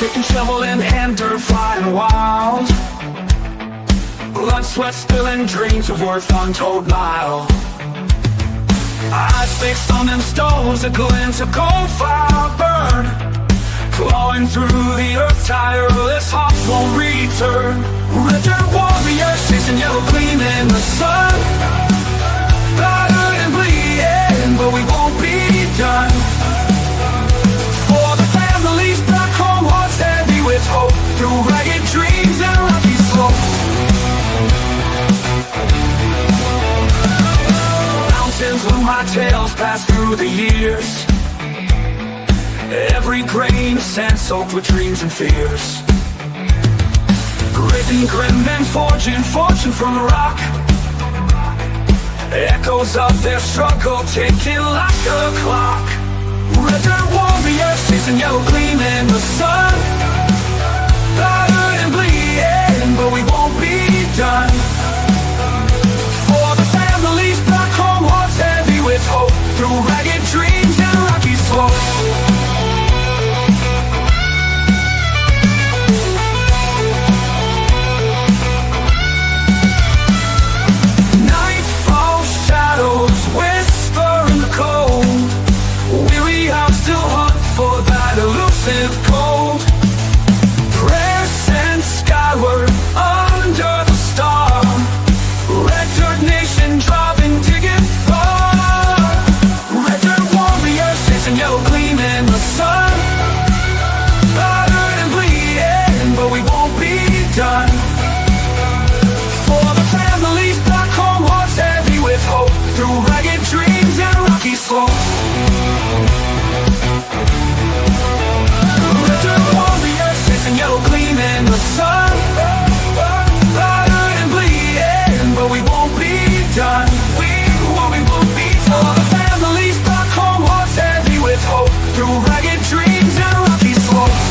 Pick and shovel in hand, dirt flying wild. Blood, sweat, spilling dreams of worth untold mile. Eyes fixed on them stones, a glint of cold fire burn. Clawing through the earth, tireless hearts won't return. Red dirt warriors chasing yellow gleam in the sun. Battered and bleeding, but we won't be done. For the families back home, hearts heavy with hope. Through ragged dreams and rocky slopes. Mountains with my tails pass through the years. Every grain of sand soaked with dreams and fears. Grit and grim and forging fortune from the rock. Echoes of their struggle ticking like a clock. Red dirt warriors chasing yellow gleam in the sun. Battered and bleeding, but we won't be done. For the families back home, hearts heavy with hope. Through ragged dreams and rocky slopes. Cold prayers sent skyward under the star. Red dirt nation driving to get far. Red dirt warriors chasing yellow gleam in the sun. Battered and bleeding, but we won't be done. For the families back home, hearts heavy with hope. Through ragged dreams and rocky slopes. Yellow gleam in the sun. Battered and bleeding, but we won't be done. We won't be done. For the families back home, hearts heavy with hope. Through ragged dreams and rocky slopes.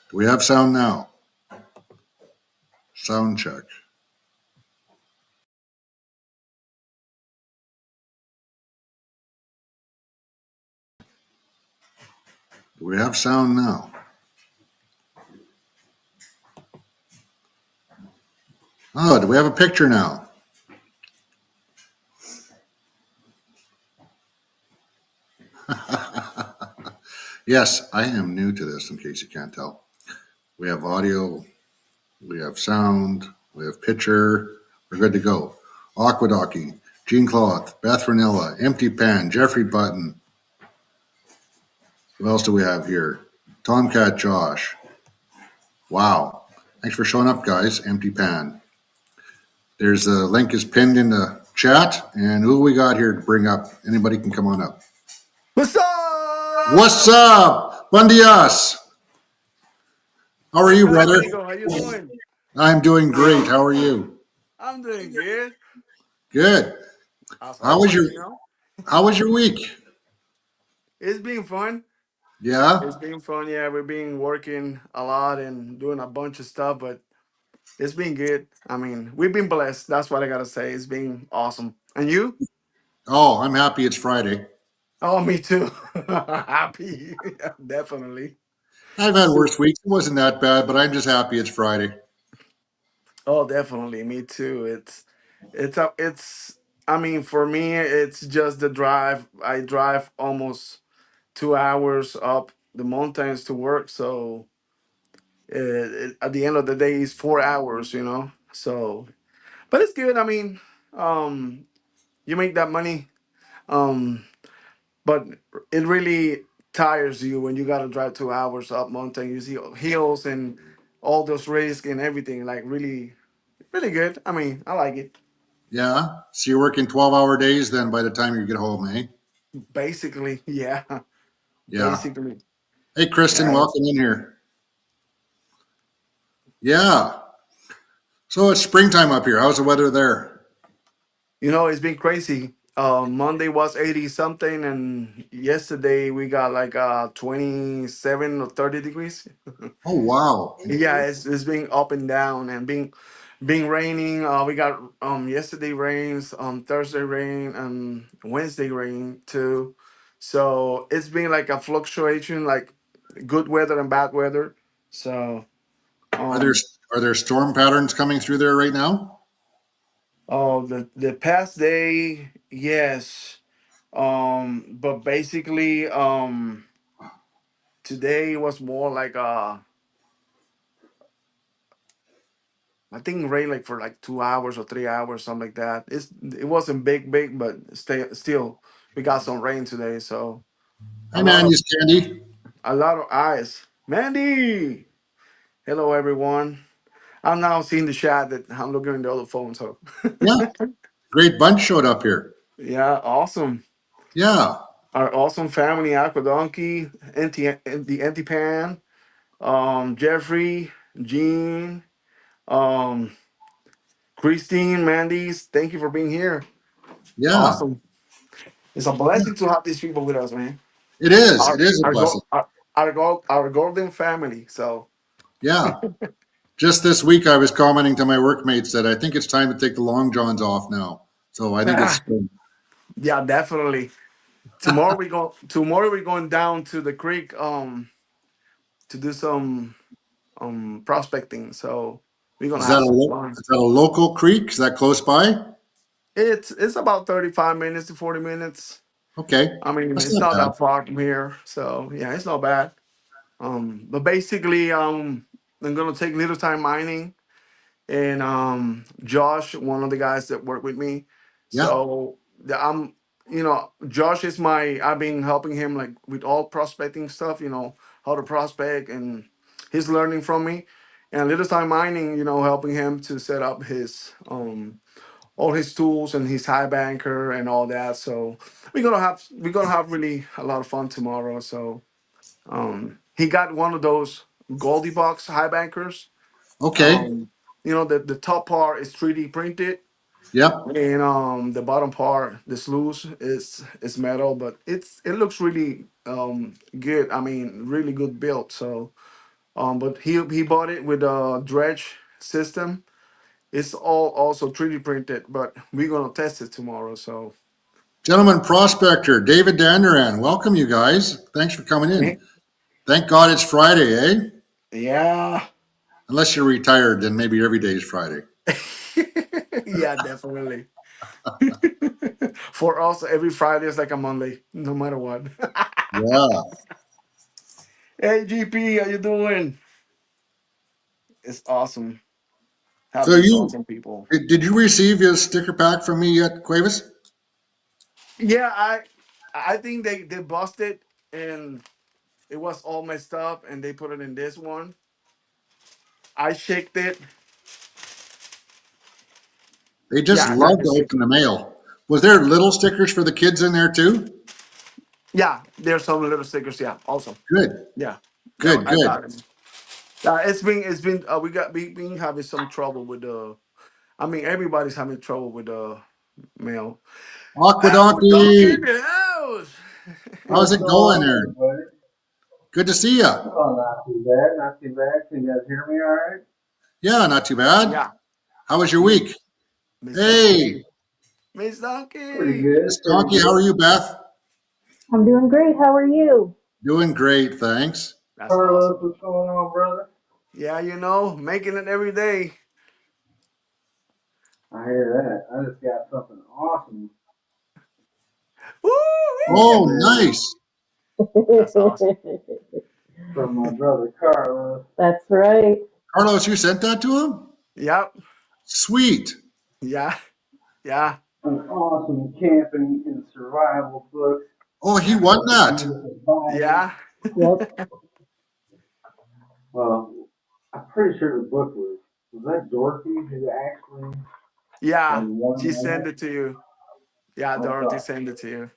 Do we have sound now? Sound check. Do we have sound now? Oh, do we have a picture now? Yes, I am new to this, in case you can't tell. We have audio, we have sound, we have picture. We're good to go. Aquadocky, Gene Cloth, Beth Ranilla, Empty Pan, Jeffrey Button. What else do we have here? Tomcat Josh. Wow. Thanks for showing up, guys. Empty Pan. There's a link is pinned in the chat. And who we got here to bring up? Anybody can come on up. What's up? What's up? Buen dias. How are you, brother? How you doing? I'm doing great. How are you? I'm doing good. Good. As How was always, your How was your week? It's been fun. Yeah. It's been fun. Yeah, we've been working a lot and doing a bunch of stuff, but it's been good. I mean, we've been blessed. That's what I gotta say. It's been awesome. And you? Oh, I'm happy it's Friday. Oh, me too. Happy. Definitely. I've had worse weeks. It wasn't that bad, but I'm just happy it's Friday. Oh, definitely. Me too. It's I mean, for me, it's just the drive. I drive almost 2 hours up the mountains to work, so at the end of the day it's 4 hours, so but it's good. I mean, you make that money, um but it really tires you when you got to drive 2 hours up mountain. You see hills and all those risks and everything. Like really, really good. I mean, I like it. Yeah. So you're working 12-hour days then by the time you get home, eh? Basically, yeah. Yeah. Basically, Hey, Kristen, yeah. welcome in here. Yeah. So it's springtime up here. How's the weather there? It's been crazy. Monday was 80 something, and yesterday we got like 27 or 30 degrees. Oh, wow. Yeah, it's been up and down and being raining. We got yesterday rains, Thursday rain, and Wednesday rain too. So it's been like a fluctuation, like good weather and bad weather. So Are there um are there storm patterns coming through there right now? the past day, yes. But basically today was more like I think rain like for like 2 hours or 3 hours, something like that. It wasn't big, but still we got some rain today, so a Hey, lot man, of you Candy. eyes. Mandy, hello everyone. I'm now seeing the chat that I'm looking at the other phone. So Yeah. Great bunch showed up here. yeah, awesome. Yeah. Our awesome family, Aqua Donkey, the Anti Pan, Jeffrey, Jean, um, Christine, Mandy's. Thank you for being here. Yeah. Awesome. It's a blessing to have these people with us, man. It is. Our It is a our blessing. go our golden family. So Yeah. Just this week, I was commenting to my workmates that I think it's time to take the long johns off now. So I think it's yeah, definitely. Tomorrow we're going down to the creek to do some prospecting. So we're gonna is that have some fun. is that a local creek? Is that close by? It's about 35 minutes to 40 minutes. Okay, I mean, that's it's not not bad. that far from here. So yeah, it's not bad. But basically I'm gonna take little time mining and Josh, one of the guys that work with me. Yeah. So I'm, Josh is my. I've been helping him like with all prospecting stuff. How to prospect, and he's learning from me. And little time mining, helping him to set up his all his tools and his high banker and all that. So we're gonna have really a lot of fun tomorrow. So he got one of those Goldie box high bankers. Okay. um, the top part is 3D printed, Yep. and the bottom part, the sluice is metal, but it looks really good. I mean, really good built. So, but he bought it with a dredge system. It's all also 3D printed, but we're gonna test it tomorrow. So, Gentleman prospector David Danduran, welcome you guys. Thanks for coming in. Thank God it's Friday, eh? yeah, Unless you're retired, then maybe every day is Friday. yeah, definitely. For us, every Friday is like a Monday, no matter what. Yeah. Hey, GP, how you doing? It's awesome So having these you awesome people. did you receive your sticker pack from me yet, Cuevas? Yeah, I think they busted and it was all messed up and they put it in this one. I shaked it. They just Yeah, I got love the to open sticker. the mail. Was there little stickers for the kids in there too? Yeah, there's some little stickers. Yeah, also. Good. Yeah, yeah, Good, I good. got it. It's been we been having some trouble with the. I mean, everybody's having trouble with the mail. We're Aquadonkey, talking in the house. how's What's it going going on, there? everybody? Good to see you. Oh, not too bad, not too bad. Can you guys hear me all right? Yeah, not too bad. Yeah, How was your Miss week? Miss Hey, Donkey, Miss Pretty Donkey. good, Miss pretty Donkey, how are good. you, Beth? I'm doing great. How are you? Doing great, thanks. That's Carlos, awesome. what's going on, brother? Yeah, making it every day. I hear that. I just got something awesome Woo! Oh, today nice. That's awesome. from my brother Carlos. That's right. Carlos, you sent that to him? Yep. Sweet. Yeah. Yeah. An awesome camping and survival book. Oh, he won that. Beautiful body. Yeah, Yep. Well, I'm pretty sure the book was that Dorothy who actually yeah. won She sent that? it to you. Yeah, I Dorothy thought. sent it to you.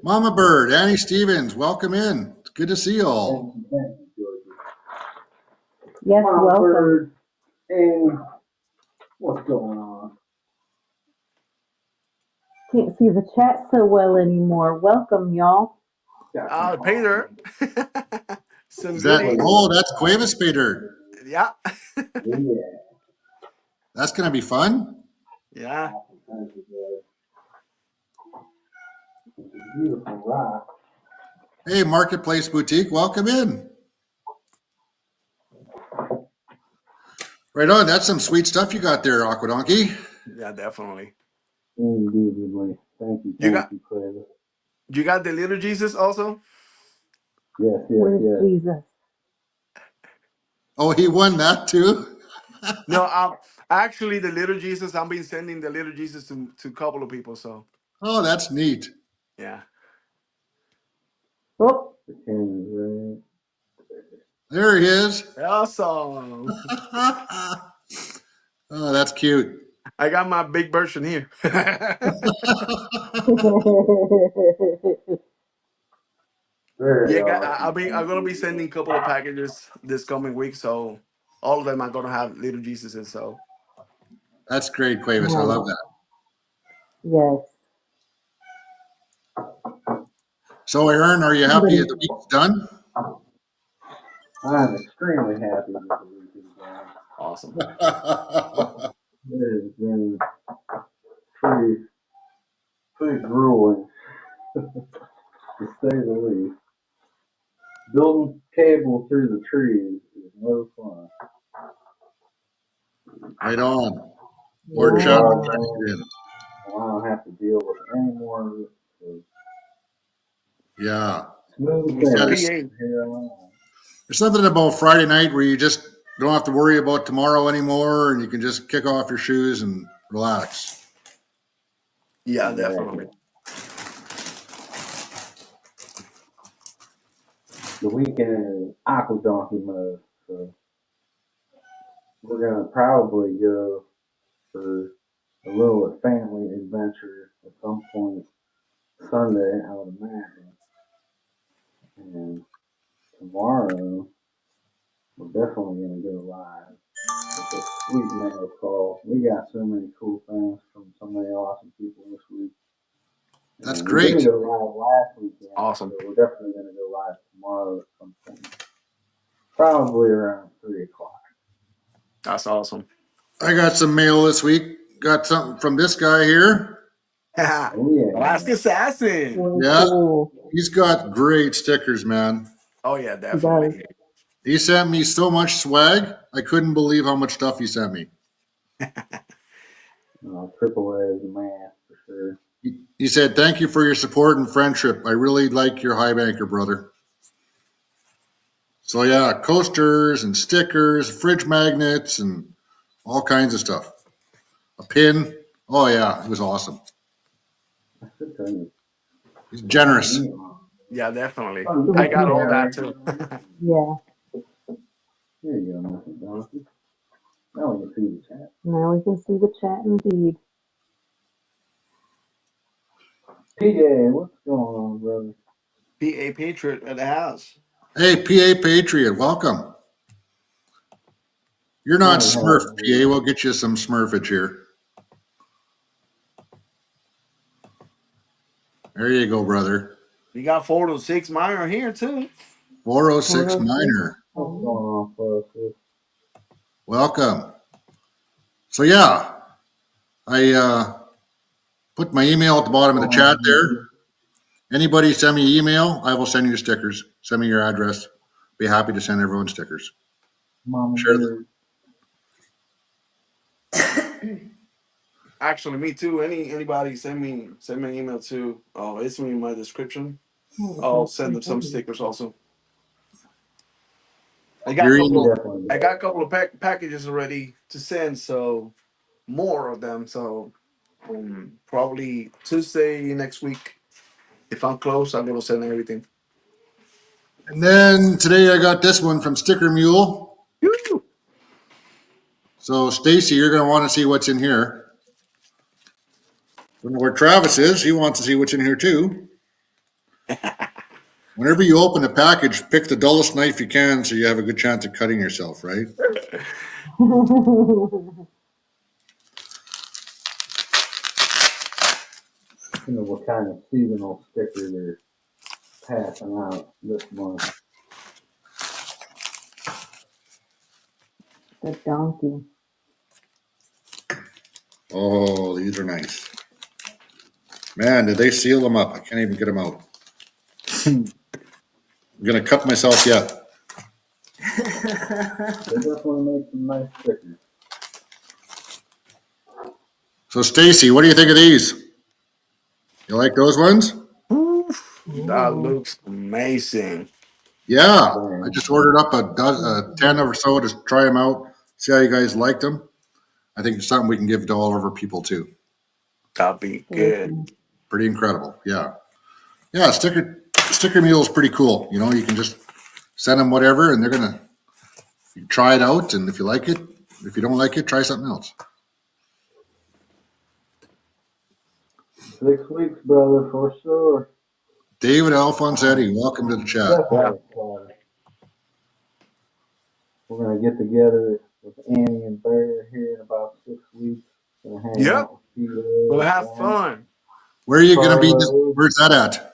Mama Bird, Annie Stevens, welcome in. It's good to see you all. Thank you, Dorothy. Yes, Mama welcome. Bird, and what's going on? Can't see the chat so well anymore. Welcome, y'all. Got some Peter. coffee. Some Is that, goodies. oh, that's Cuevas Peter. Yeah. Yeah. That's going to be fun. Yeah. Awesome. Thank you, guys. It's a beautiful rock. Hey, Marketplace Boutique, welcome in. Right on. That's some sweet stuff you got there, Aquadonkey. Yeah, definitely. Indubitably. Thank You got Craig. you got the little Jesus also? Yes, Where's Jesus? Oh, he won that too? No, actually the little Jesus, I've been sending the little Jesus to a couple of people, so Oh, that's neat. yeah. Oh, The king is right. There he is. Awesome. Oh, that's cute. I got my big version here. Very Yeah, awesome. I'm Thank gonna be you, sending a couple of packages this coming week, so all of them are gonna have little Jesuses. So That's great, Cuevas. I love nice. that. Yes. So, Aaron, are you happy the Somebody. week's done? I'm extremely happy with the week is going. awesome. It has been pretty, pretty grueling, to say the least. Building cable through the trees is no fun. Right on. More So challenge Yeah. in. I don't have to deal with any more of it. So Yeah. smooth Mr. Yeah, sailing there's, from here on out. there's something about Friday night where you just don't have to worry about tomorrow anymore and you can just kick off your shoes and relax. Yeah, Exactly. definitely. The weekend is aqua donkey mode. So we're gonna probably go for a little family adventure at some point Sunday, I would imagine. And tomorrow, we're definitely going to go live with a sweet mail call. We got so many cool things from so many awesome people this week. That's And we didn't great. go live last weekend, Awesome. so we're definitely going to go live tomorrow at some point. Probably around 3 o'clock. That's awesome. I got some mail this week. Got something from this guy here. Oh, Last yeah. assassin. Very Yeah. cool. He's got great stickers, man. Oh yeah, He does. definitely. He sent me so much swag. I couldn't believe how much stuff he sent me. Triple A is the man for sure. He said, "Thank you for your support and friendship. I really like your high banker, brother." So yeah, coasters and stickers, fridge magnets, and all kinds of stuff. A pin. Oh yeah, it was awesome. I should tell you. He's generous. Yeah, definitely. Oh, I yeah, got all that right too. here. Yeah. There you go, Mr. Donkey. Now we can see the chat. Now we can see the chat indeed. PJ, what's going on, brother? Be a patriot at the house. Hey, PA Patriot, welcome. You're not Mighty Smurf, happy. PA. We'll get you some Smurfage here. There you go, brother. We got 406 minor here too. 406 406. Minor. What's going on, folks? Welcome. So yeah, I put my email at the bottom of the chat there. Anybody send me email, I will send you stickers. Send me your address. Be happy to send everyone stickers. Mama Share them. Bird. Actually, me too. Anybody send me an email too. Oh, it's in my description. I'll send them some stickers also. I got a Your couple email. of Definitely. I got a couple of packages already to send, so more of them. So probably Tuesday next week If I'm close, I'm gonna send everything. And then today I got this one from Sticker Mule. Yoo. So Stacy, you're going to want to see what's in here. Don't know where Travis is. He wants to see what's in here too. Whenever you open a package, pick the dullest knife you can so you have a good chance of cutting yourself, right? You know what kind of seasonal sticker they're passing out this month. The donkey. Oh, these are nice. Man, did they seal them up? I can't even get them out. I'm going to cut myself yet. They definitely make some nice stickers. So Stacy, what do you think of these? You like those ones? Oof, that Ooh. looks amazing. Yeah, I Very just ordered up a 10 or so to try them out, see how you guys liked them. I think it's something we can give to all of our people too. That'd be Very good. nice. Pretty incredible. Yeah. Yeah, sticker mule is pretty cool. You know, you can just send them whatever and they're going to try it out. And if you like it, if you don't like it, try something else. 6 weeks, brother, for sure. David Alfonsetti, welcome to the chat. Yeah. Definitely excited. We're gonna get together with Annie and Bear here in about 6 weeks. Gonna hang Yep. out with We'll PA, have Zach, fun. Where are you going to be? Frday. Where's that at?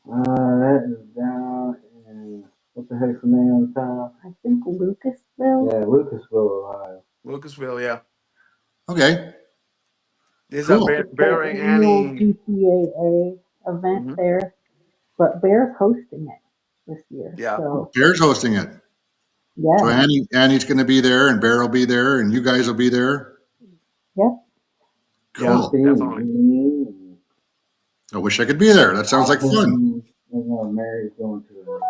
That is down in what the heck's the name of the town? I think Lucasville. Yeah, Lucasville, Ohio. Lucasville, yeah. Okay, There's a cool. It's Bear the and annual Annie. GPAA event Mhm. there, but Bear's hosting it this year. Yeah. So Bear's hosting it. So yeah, Annie's going to be there and Bear will be there and you guys will be there. yep. Yeah, Cool. JP and definitely. me and I wish I could be there. That sounds like fun. Austin and Mary's going to the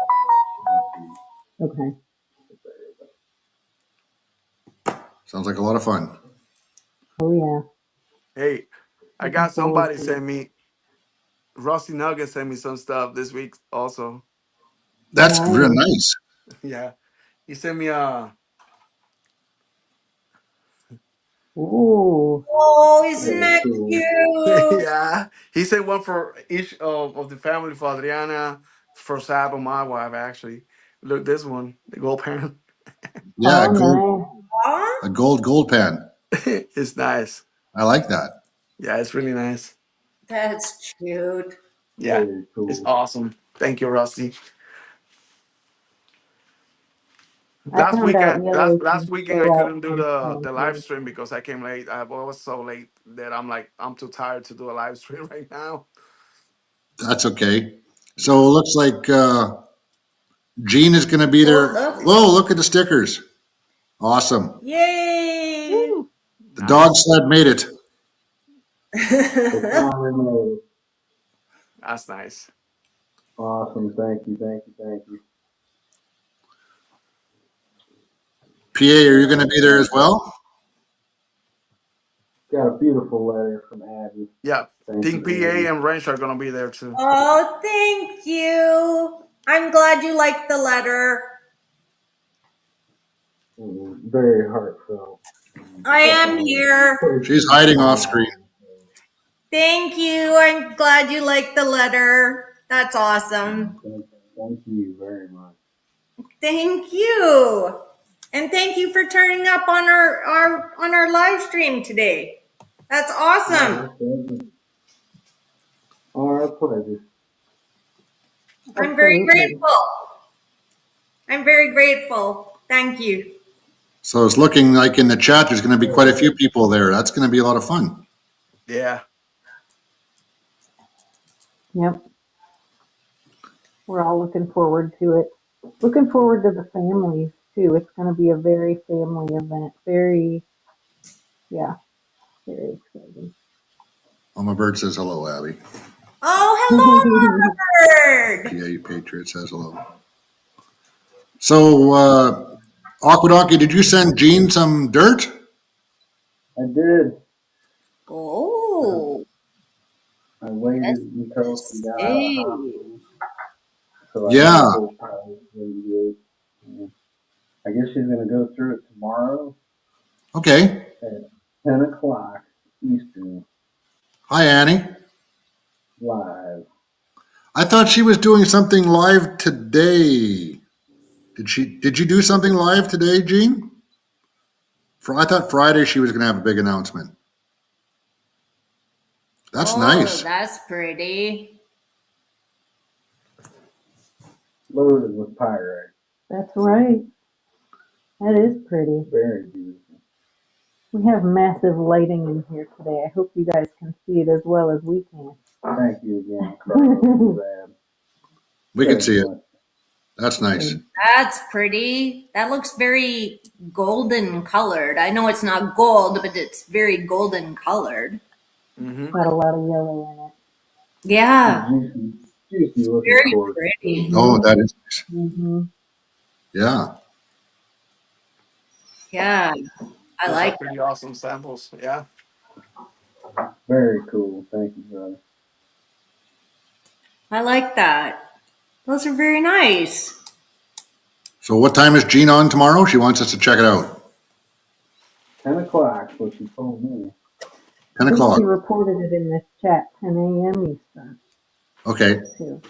Okay. Sounds like a lot of fun. Oh yeah. Hey, I Looking got forward somebody to it. send me Rusty Nugget sent me some stuff this week also. That's real Nice. nice. Yeah. He sent me Ooh. Oh, isn't very that cool. cute? yeah. He sent one for each of the family for Adriana, for Sab and my wife actually. Look this one, the gold parent. Yeah, Oh nice. Aw, a gold pan. It's nice. I like that. Yeah, it's really nice. that's cute. Yeah. Very It's cool. awesome. Thank you, Rusty. I found out Yellow Last can weekend I show out couldn't do the live sometimes. stream because I came late. I was so late that I'm too tired to do a live stream right now. That's okay. So it looks like Gene is going to be Oh, there. Whoa, lovely. look at the stickers. Awesome. Yay! Woo. The dog Nice. sled made it. They finally made it. That's nice. Awesome. Thank you. Thank you. Thank you. PA, are you going to be there as well? Got a beautiful letter from Abby. Yeah. Thank Think you, PA Abby. and Ranch are gonna be there too. Oh, thank you. I'm glad you liked the letter. Very heartfelt. I am here. She's hiding off screen. Thank you. I'm glad you liked the letter. That's awesome. Thank you very much. Thank you. And thank you for turning up on our live stream today. That's awesome. Our pleasure. I'm very Absolutely. grateful. I'm very grateful. Thank you. So it's looking like in the chat there's going to be quite a few people there. That's going to be a lot of fun. Yeah. Yep. We're all looking forward to it. Looking forward to the families too. It's going to be a very family event. Very, yeah, very exciting. Mama Bird says hello, Abby. Oh, hello, Mama Bird. PA Patriot says hello. So, Aquadonkey, did you send Gene some dirt? I did. Oh, I waited until she got out of the Hey. hospital so I Yeah. could pull power radiate. And I guess she's gonna go through it tomorrow Okay. at 10 o'clock Eastern Hi, Annie. live. I thought she was doing something live today. Did you do something live today, Gene? I thought Friday she was going to have a big announcement. That's Oh, nice. that's pretty. Loaded with pyrite. That's right. That is pretty. Very beautiful. We have massive lighting in here today. I hope you guys can see it as well as we can. Thank you again, Carlos, for that. We can see it. Excellent. That's nice. That's pretty. That looks very golden colored. I know it's not gold, but it's very golden colored. Mm-hmm. Got a lot of yellow in it. Yeah, Juicy looking very quartz. pretty. Oh, that is nice. Mm-hmm. Yeah. Yeah, I Those are like pretty awesome samples. Yeah. Very cool. Thank you, brother. I like that. Those are very nice. So what time is Gene on tomorrow? She wants us to check it out. 10 o'clock, what she told me. 10 I think o'clock. she reported it in this chat, 10 a.m. Eastern, Okay. too.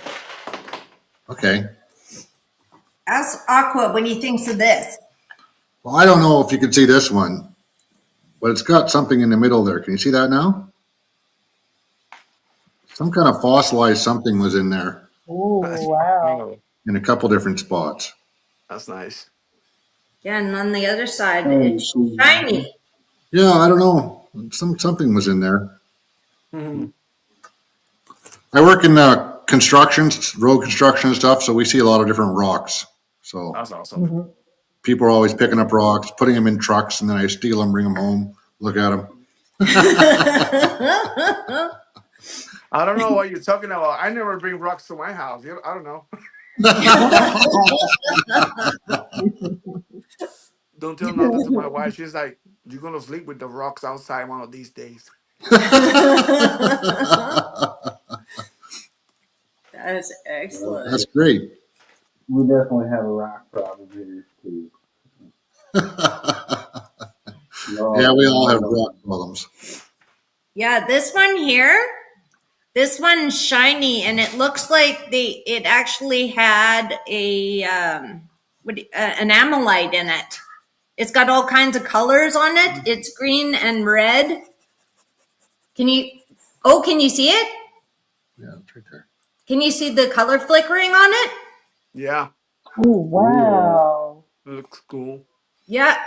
Okay. Ask Aqua what he thinks of this. Well, I don't know if you can see this one, but it's got something in the middle there. Can you see that now? Some kind of fossilized something was in there Oh, wow. Oh, in a couple different spots. that's nice. Yeah, and on the other side, Very it's cool. shiny. Yeah, I don't know. Something was in there. Mhm. I work in construction, road construction and stuff, so we see a lot of different rocks. So That's awesome. Hmm. people are always picking up rocks, putting them in trucks, and then I steal them, bring them home, look at them. I don't know what you're talking about. I never bring rocks to my house. I don't know. Don't tell nothing to my wife. She's like, "You're gonna sleep with the rocks outside one of these days." That is excellent. That's great. We definitely have a rock problem here, too. Yeah, we all have rock problems. Yeah, this one here, this one's shiny, and it looks like it actually had an amylite in it. It's got all kinds of colors on it. It's green and red. Can you? Oh, can you see it? Yeah, it's right there. Can you see the color flickering on it? Yeah, Oh, wow. it looks cool. Yeah,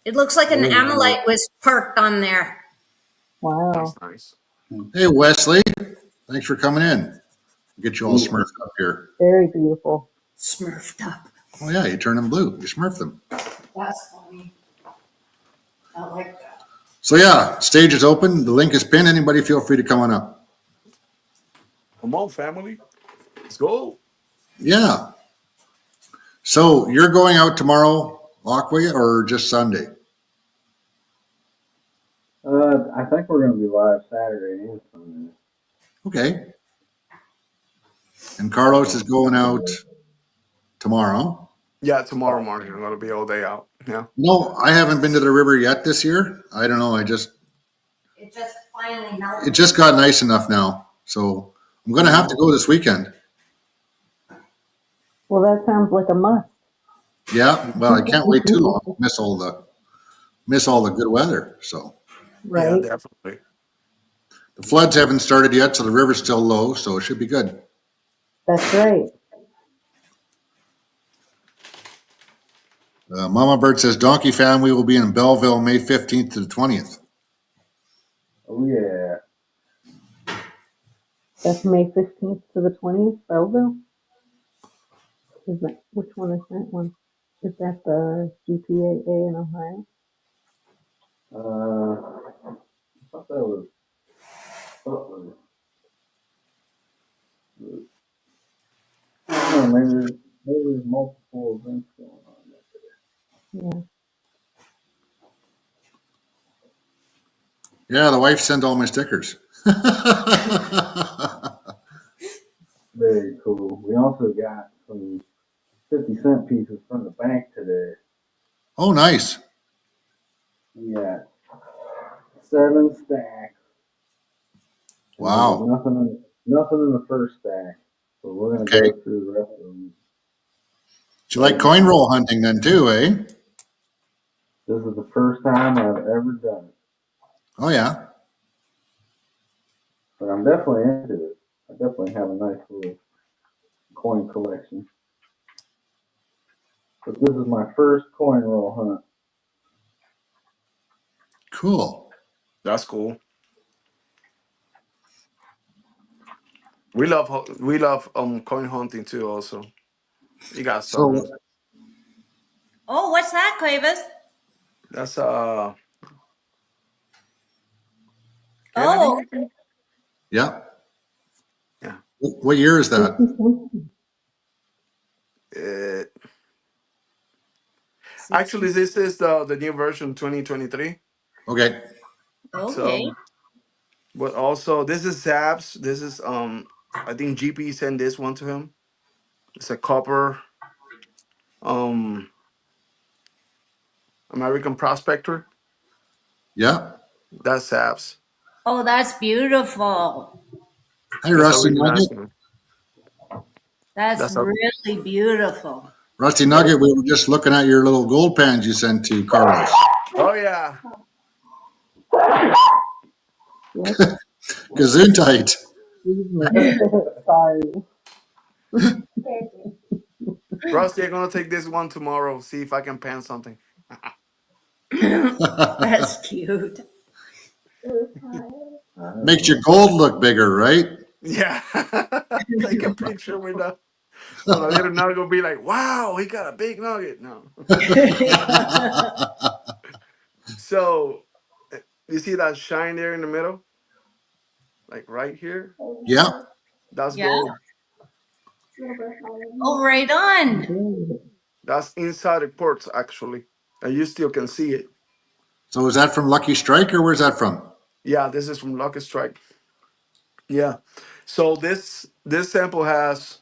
it looks like an Very amylite was parked on there. Wow. That's nice. Hey, Wesley, thanks for coming in. Get you all Cool. smurfed up here. Very beautiful. Smurfed up. Oh yeah, you turn them blue. You smurf them. That's funny. I like that. So yeah, stage is open. The link is pinned. Anybody feel free to come on up. Come on, family. Let's go. Yeah. So you're going out tomorrow, Aqua, or just Sunday? I think we're going to be live Saturday and Sunday. Okay. And Carlos is going out tomorrow. Yeah, tomorrow morning I'm gonna be all day out. Yeah. No, I haven't been to the river yet this year. I don't know. It just finally It melted. just got nice enough now. So I'm going to have to go this weekend. Well, that sounds like a must. Yeah. Well, I can't wait too long. Miss all the good weather. So Yeah, Right? definitely. the floods haven't started yet, so the river's still low, so it should be good. That's right. Mama Bird says Donkey Family will be in Belleville May 15th to the 20th. Oh, yeah. That's May 15th to the 20th, Belleville? Which one is that one? Is that the GPAA in Ohio? I thought that was Butler. I don't know, maybe there's multiple events going on. Yeah. Yeah, the wife sent all my stickers. we also got some 50-cent pieces from the bank today. Oh, nice. We got 7 stacks, and there was Wow. nothing in the first stack. So we're gonna Okay. go through the rest of them. Do you like coin roll hunting then too, eh? This is the first time I've ever done it, Oh, yeah. but I'm definitely into it. I definitely have a nice little coin collection. But this is my first coin roll hunt. Cool. That's cool. We love coin hunting too. Also, you got So, some. Oh, what's that, Clavis? That's Kennedy. Oh, I think. yeah. Yeah. What year is that? 60 Uh, six. actually, this is the new version 2023. Okay. Okay. So, but also this is Zaps. This is I think GP sent this one to him. It's a copper um American Prospector. Yeah. That's Zaps. Oh, that's beautiful. Hey, That's a Rusty really nice Nugget. one. That's That's a really beautiful. Rusty Nugget, we were just looking at your little gold pans you sent to Carlos. oh yeah. Yes, Gesundheit. excuse me. Sorry. Rusty, I'm gonna take this one tomorrow. See if I can pan something. That's cute. Makes your gold look bigger, right? Yeah. Take a picture with the so the little nugget will be like, wow, he got a big nugget. No. So you see that shine there in the middle? Like right here? Yeah. That's Yeah. gold. Oh, right on. That's inside the quartz actually. And you still can see it. So is that from Lucky Strike or where's that from? Yeah, this is from Lucky Strike. Yeah. So this sample has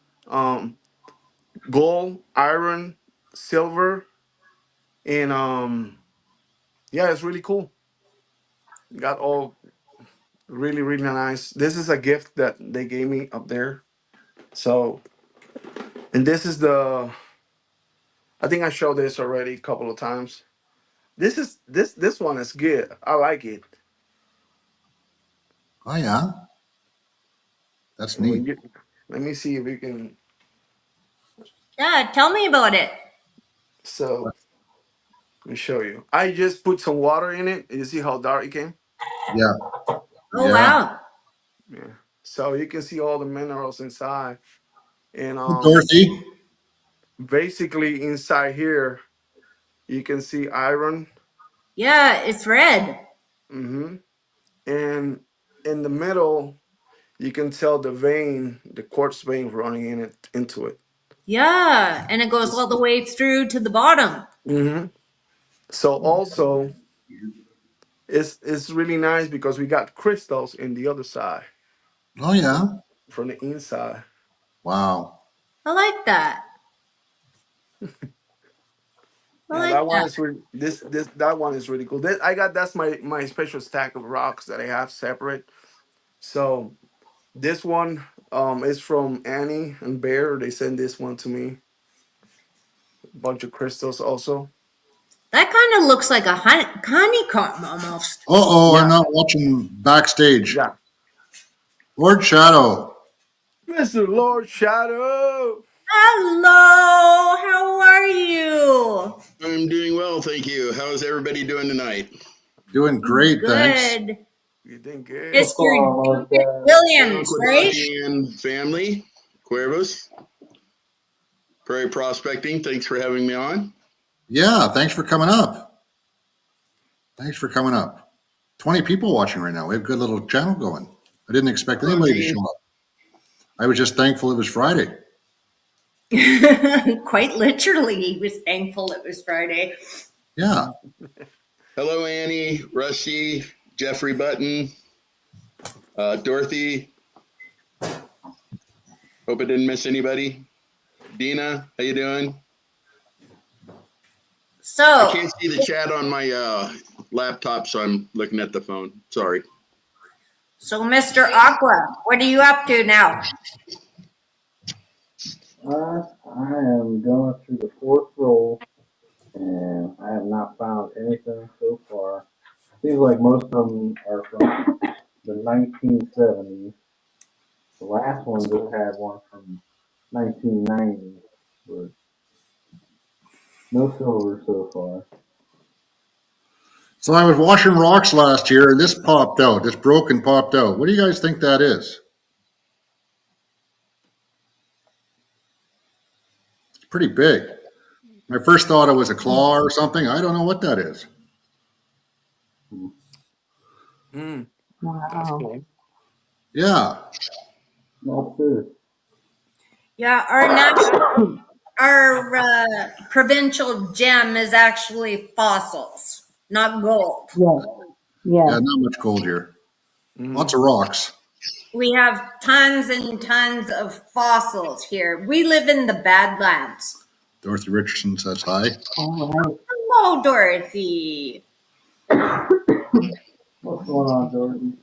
gold, iron, silver, and yeah, it's really cool. Got all really, really nice. This is a gift that they gave me up there. So and this is the I think I showed this already a couple of times. This one is good. I like it. Oh, yeah. That's And when neat. you let me see if we can Yeah, tell me about it. so let me show you. I just put some water in it. You see how dark it came? Yeah. Oh, Yeah. wow. Yeah. So you can see all the minerals inside. And Dorothy. basically inside here you can see iron. Yeah, it's red. hmm And in the middle you can tell the vein, the quartz vein running in it into it. Yeah, and it goes all the way through to the bottom. hmm So also it's really nice because we got crystals in the other side Oh, yeah. from the inside. Wow. I like that. I Yeah, like that one that. is really this that one is really cool. I got that's my special stack of rocks that I have separate. So this one is from Annie and Bear. They sent this one to me. A bunch of crystals also. That kind of looks like a honeycomb almost. Uh-oh, I'm Yeah, not watching backstage. yeah. Lord Shadow. Mr. Lord Shadow. Hello, how are you? I'm doing well, thank you. How is everybody doing tonight? Doing great, thanks. Good. You doing good? What's Mr. going on, David Lord Hello, Williams, right? Quadakian family, Cuervos, Prairie Prospecting. Thanks for having me on. Yeah, thanks for coming up. Thanks for coming up. 20 people watching right now. We have a good little channel going. I didn't expect Hello, anybody to Gene. show up. I was just thankful it was Friday. Quite literally, he was thankful it was Friday. Yeah. Hello, Annie, Rusty, Jeffrey Button, Dorothy. Hope I didn't miss anybody. Dina, how you doing? I So, can't see the chat on my laptop, so I'm looking at the phone. Sorry. Mr. Aqua, what are you up to now? I am going through the fourth roll, and I have not found anything so far. Seems like most of them are from the 1970s. The last one just had one from 1990, but no silver so far. So I was washing rocks last year and this popped out. This broken popped out. What do you guys think that is? It's pretty big. My first thought it was a claw or something. I don't know what that is. Mm, that's Wow. cool. Yeah. Not sure. Yeah, our provincial gem is actually fossils, not gold. Yes. Yeah, Yes. not much gold here. Lots Mm, of rocks. We have tons and tons of fossils here. We live in the Badlands. Dorothy Richardson says hi. All right. Hello, Dorothy. What's going on, Dorothy?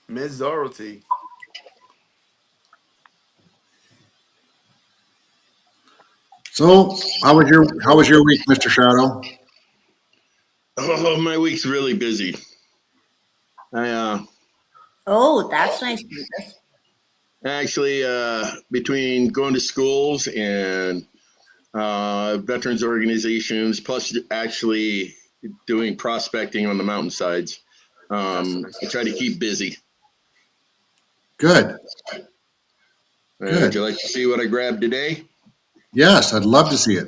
Miss Dorothy. So how was your week, Mr. Shadow? Oh, my week's really busy. I Oh, that's nice. actually between going to schools and veterans organizations, plus actually doing prospecting on the mountainsides. That's nice. I try to keep busy. Good. Would you Good. like to see what I grabbed today? Yes, I'd love to see it.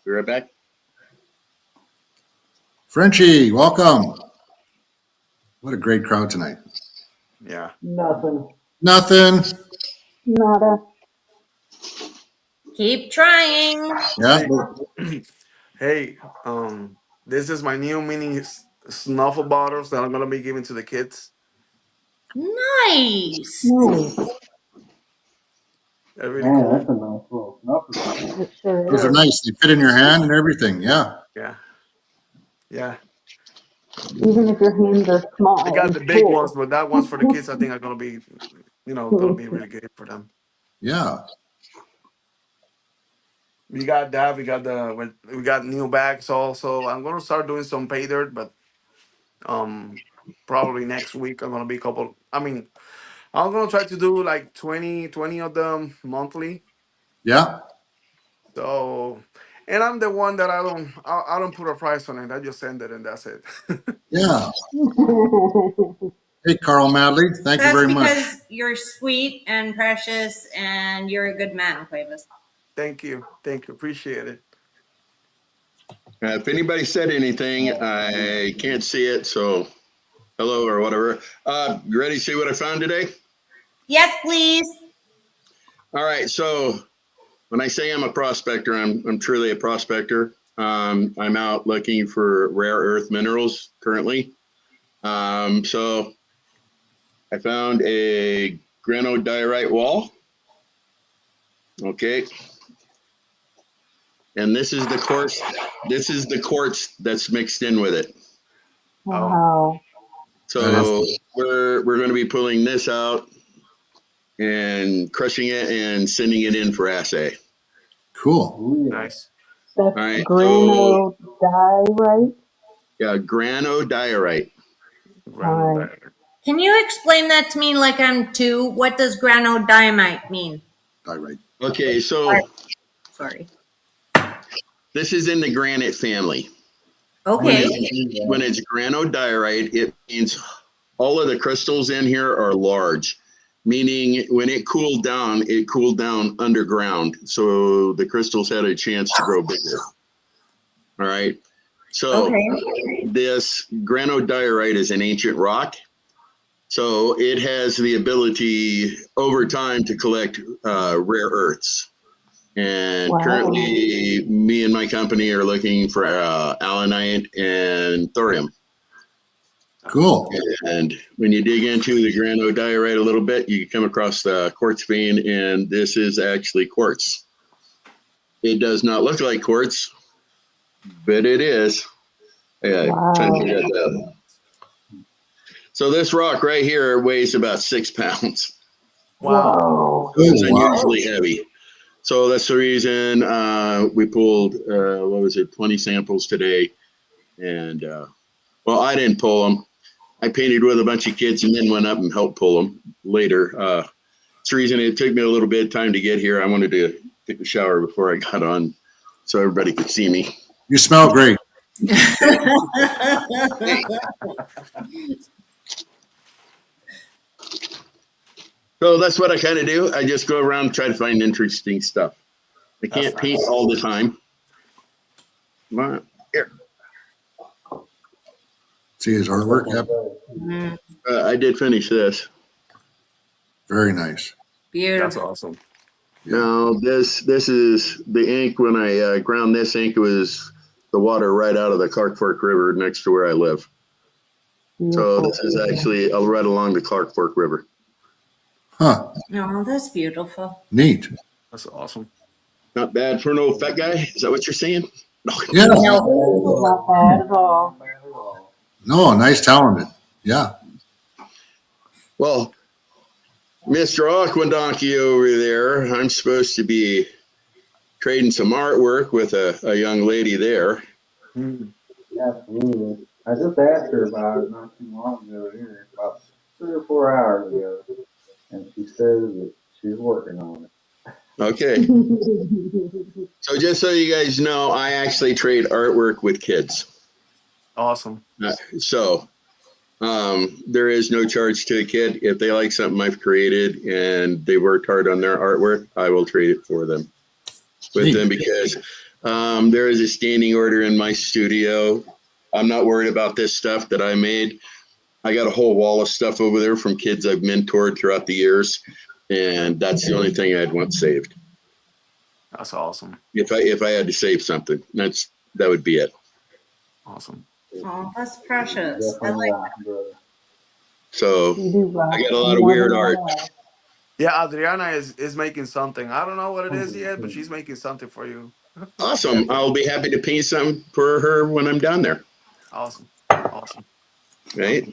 Be right back. Frenchie, welcome. What a great crowd tonight. Yeah. Nothing. Nothing. Nada. Keep trying. Yeah. Hey, hey, this is my new mini snuffle bottles that I'm gonna be giving to the kids. Nice. Nice. They're really Man, cool. that's a nice little snuffer. It sure Those are is. nice. They fit in your hand and everything. Yeah. Yeah, yeah. Even if your hands are I small got and the big ones, full. but that one's for the kids. I think are gonna be, gonna be really good for them. Yeah. We got that. We got new bags also. I'm gonna start doing some pay dirt, but um, probably next week I'm gonna be a couple. I mean, I'm gonna try to do like 20 of them monthly. Yeah. So, and I'm the one that I don't put a price on it. I just send it and that's it. Yeah. Hey, Carl Madley. Thank you That's very much. because you're sweet and precious and you're a good man, Cuevas. Thank you, appreciate it. If anybody said anything, I can't see it, so hello or whatever. You ready to see what I found today? Yes, please. All right, so when I say I'm a prospector, I'm truly a prospector. I'm out looking for rare earth minerals currently. So I found a granodiorite wall. Okay, and this is the quartz. This is the quartz that's mixed in with it. Oh, Wow. That is So we're going to be pulling this out and crushing it and sending it in for assay. cool. Oh yeah. nice. All That's right, so granodiorite. yeah, granodiorite. Random Right. diet. Can you explain that to me like I'm two? What does granodiamite mean? All right. Okay, so Sorry. this is in the granite family. When Okay. it's granodiorite, it means all of the crystals in here are large, meaning when it cooled down underground, so the crystals had a chance to grow bigger. All right. So Okay. this granodiorite is an ancient rock. So it has the ability over time to collect rare earths. And Wow. currently, me and my company are looking for allanite and thorium. Cool. And when you dig into the granodiorite a little bit, you come across the quartz vein, and this is actually quartz. It does not look like quartz, but it is. Yeah, trying to figure out that. So this rock right here weighs about 6 pounds. Wow. Whoa. It's Oh, wow. unusually heavy. So that's the reason we pulled, 20 samples today. And, well, I didn't pull them. I painted with a bunch of kids and then went up and helped pull them later. That's the reason it took me a little bit of time to get here. I wanted to take a shower before I got on so everybody could see me. You smell great. So that's what I kind of do. I just go around and try to find interesting stuff. I That's can't paint nice. all the time. Come on, here. See his artwork? Yep. Mm, I did finish this. Very nice. That's beautiful. awesome. Yeah. Now this is the ink. When I ground this ink, it was the water right out of the Clark Fork River next to where I live. So this is actually right along the Clark Fork River. Huh. Oh, that's beautiful. Neat. That's awesome. Not bad for an old fat guy. Is that what you're saying? No. Yeah. Not bad at all. No, nice, talented. Yeah. Well, Mr. Aquadonkey over there, I'm supposed to be trading some artwork with a young lady there. Mm. Absolutely. I just asked her about it not too long ago here, about 3 or 4 hours ago, and she says that she's working on it. Okay. So just so you guys know, I actually trade artwork with kids. Awesome. So there is no charge to a kid. If they like something I've created and they worked hard on their artwork, I will trade it for them with them because there is a standing order in my studio. I'm not worried about this stuff that I made. I got a whole wall of stuff over there from kids I've mentored throughout the years, and that's the only thing I'd want saved. That's awesome. If I had to save something, that would be it. Awesome. Oh, that's precious. I Definitely like rock, brother. So You do rock. I got a lot of weird art. Yeah, Adriana is making something. I don't know what it is yet, but she's making something for you. Awesome. I'll be happy to paint something for her when I'm down there. Awesome. Awesome. Right?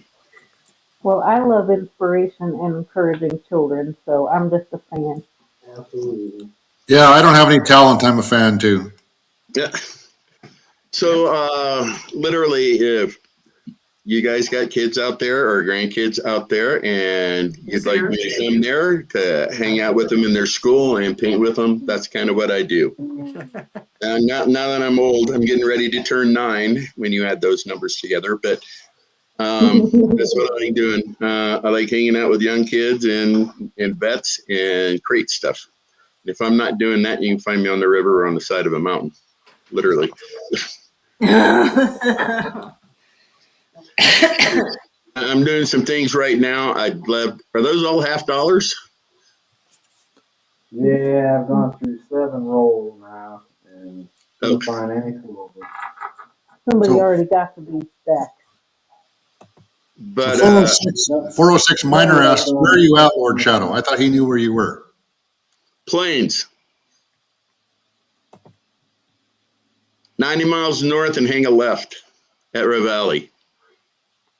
Well, I love inspiration and encouraging children, so I'm just a fan. Absolutely. Yeah, I don't have any talent. I'm a fan too. Yeah. So literally, if you guys got kids out there or grandkids out there and you'd like me to come there to hang out with them in their school and paint with them, that's kind of what I do. Now that I'm old, I'm getting ready to turn 9 when you add those numbers together, but that's what I like doing. I like hanging out with young kids and vets and create stuff. If I'm not doing that, you can find me on the river or on the side of a mountain, literally. it. I'm doing some things right now. I'd love. Are those all $50? Yeah, I've gone through 7 rolls now, and couldn't Okay. find any silver. Somebody So- already got to be stacked. But 406 Minor asks, where are you at, Lord Shadow? I thought he knew where you were. Plains, 90 miles north and hang a left at Ravalli.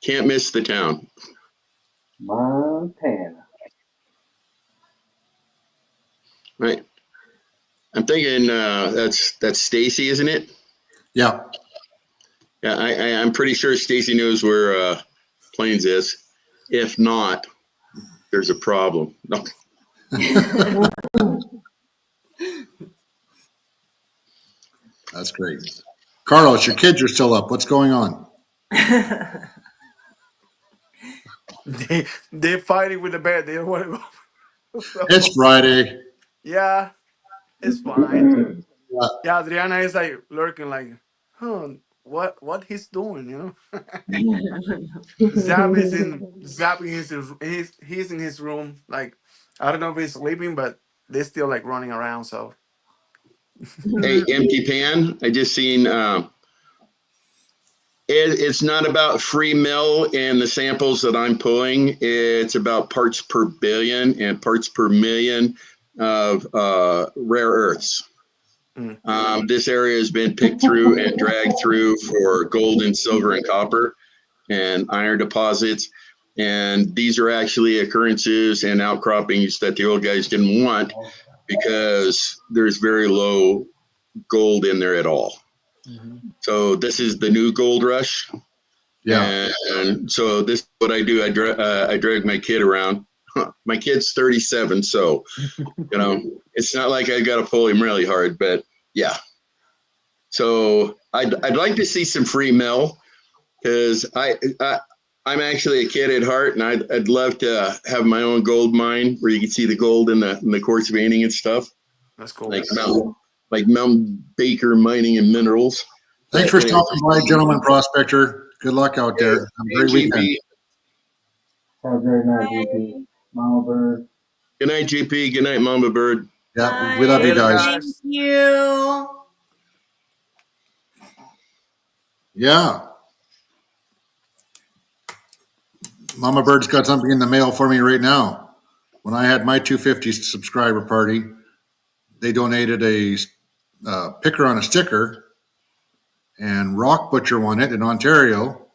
Can't miss the town. Montana. Right. I'm thinking that's Stacy, isn't it? Yeah. Yeah, I'm pretty sure Stacy knows where Plains is. If not, there's a problem. No. That's great. Carlos, your kids are still up. What's going on? They're fighting with the bed. They don't want to go. So, It's Friday. yeah, it's fine. Yeah. Yeah, Adriana is like lurking, like, huh, what he's doing, you know? Zap is he's in his room. Like, I don't know if he's sleeping, but they're still like running around. So Hey, empty pan. I just seen It's not about free mill and the samples that I'm pulling. It's about parts per billion and parts per million of rare earths. Mm. This area has been picked through and dragged through for gold and silver and copper and iron deposits. And these are actually occurrences and outcroppings that the old guys didn't want because there's very low gold in there at all. Mm-hmm. So this is the new gold rush. Yeah. And so this is what I do. I drag my kid around. My kid's 37, so it's not like I got to pull him really hard, but yeah. So I'd like to see some free mill because I'm actually a kid at heart, and I'd love to have my own gold mine where you can see the gold in the quartz veining and stuff, That's cool. like Mountain Baker Mining and Minerals. Thanks But for anyway, stopping by, gentlemen prospector. Good luck out there. Have a great weekend. GP. Have a great night, GP. Mama Bird. Good night, GP. Good night, Mama Bird. Yeah, we love you Later, guys. Thank guys. you. Yeah. Mama Bird's got something in the mail for me right now. When I had my 250 subscriber party, they donated a picker on a sticker, and Rock Butcher won it in Ontario,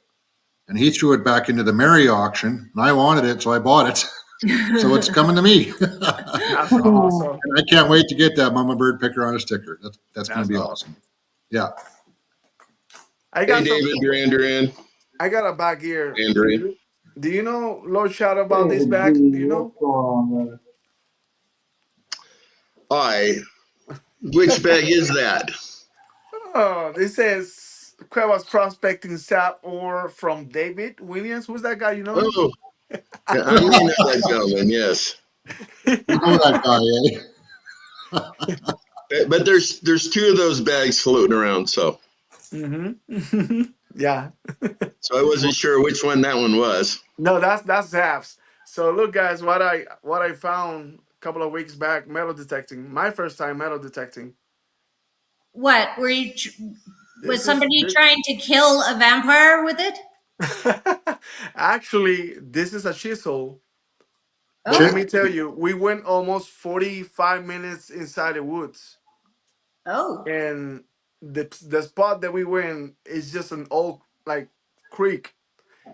and he threw it back into the Mary auction, and I wanted it, so I bought it. So it's coming to me. That's awesome. And I can't wait to get that Mama Bird picker on a sticker. That's going to be awesome. awesome. Yeah. I Hey, got some. David Duran. I got a bag here. Duran. Do you know, Lord Shadow, about this David bag? G, Do you know? what's going on, brother? Which bag is that? Oh, this says Cuevas prospecting sap ore from David Williams. Who's that guy? You know him? Oh, yeah, I may know that gentleman, yes. You know that guy, eh? But there's two of those bags floating around, so Mm-hmm. Yeah. I wasn't sure which one that one was. No, that's Zaps. So look, guys, what I found a couple of weeks back, metal detecting. My first time metal detecting. What were you? Was This is somebody this. trying to kill a vampire with it? Actually, this is a chisel. But let Oh, me tell you, we went almost 45 minutes inside the woods. oh, And the spot that we were in is just an old like creek.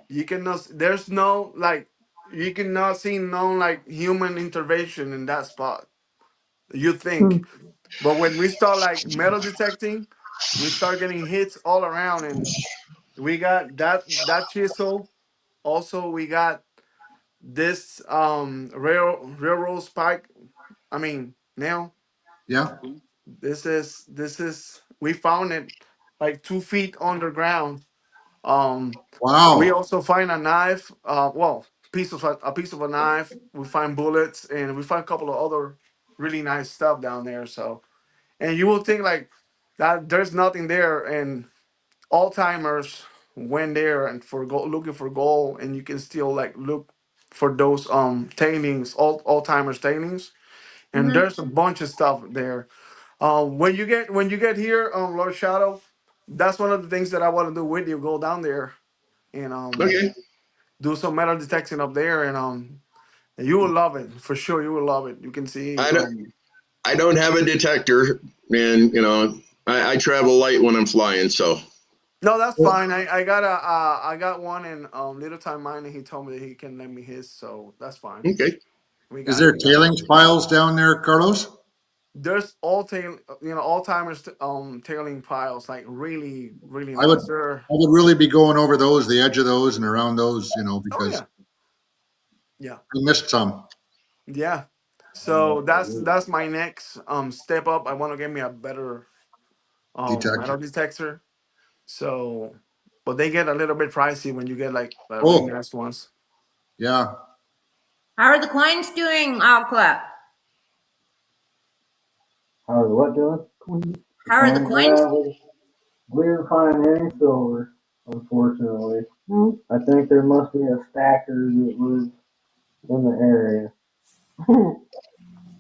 You cannot there's no like you cannot see no like human intervention in that spot. You Hmm. think. But when we start like metal detecting, we start getting hits all around, and we got that chisel. Also we got this railroad spike. I mean nail. Yeah. This is we found it like 2 feet underground. We Wow. also find a knife. Well, piece of a knife. We find bullets, and we find a couple of other really nice stuff down there. So, and you will think like that there's nothing there, and all timers went there and for gold, looking for gold, and you can still like look for those tailings, all timers tailings, and mhm. there's a bunch of stuff there. When you get here, Lord Shadow, that's one of the things that I want to do with you. Go down there and Okay. do some metal detecting up there, and you will love it for sure. You will love it. You can see. I don't I don't have a detector, and I travel light when I'm flying, so No, that's fine. I got one in Little Time Mine, and he told me that he can lend me his, so that's fine. okay. We Is got it. there We got it. tailings piles down there, Carlos? There's all timers tailing piles, like really really I would nice. There. I would really be going over those, the edge of those and around those, Oh because yeah, yeah. I missed some Yeah. So that's my next step up. I want to get me a better metal detector. detector. So, but they get a little bit pricey when you get like really Oh, nice ones. yeah. How are the coins doing, Aqua? How's what doing? Coins. The How are the coins? coins? We didn't find any silver, unfortunately. No. I think there must be a stacker that lives in the area.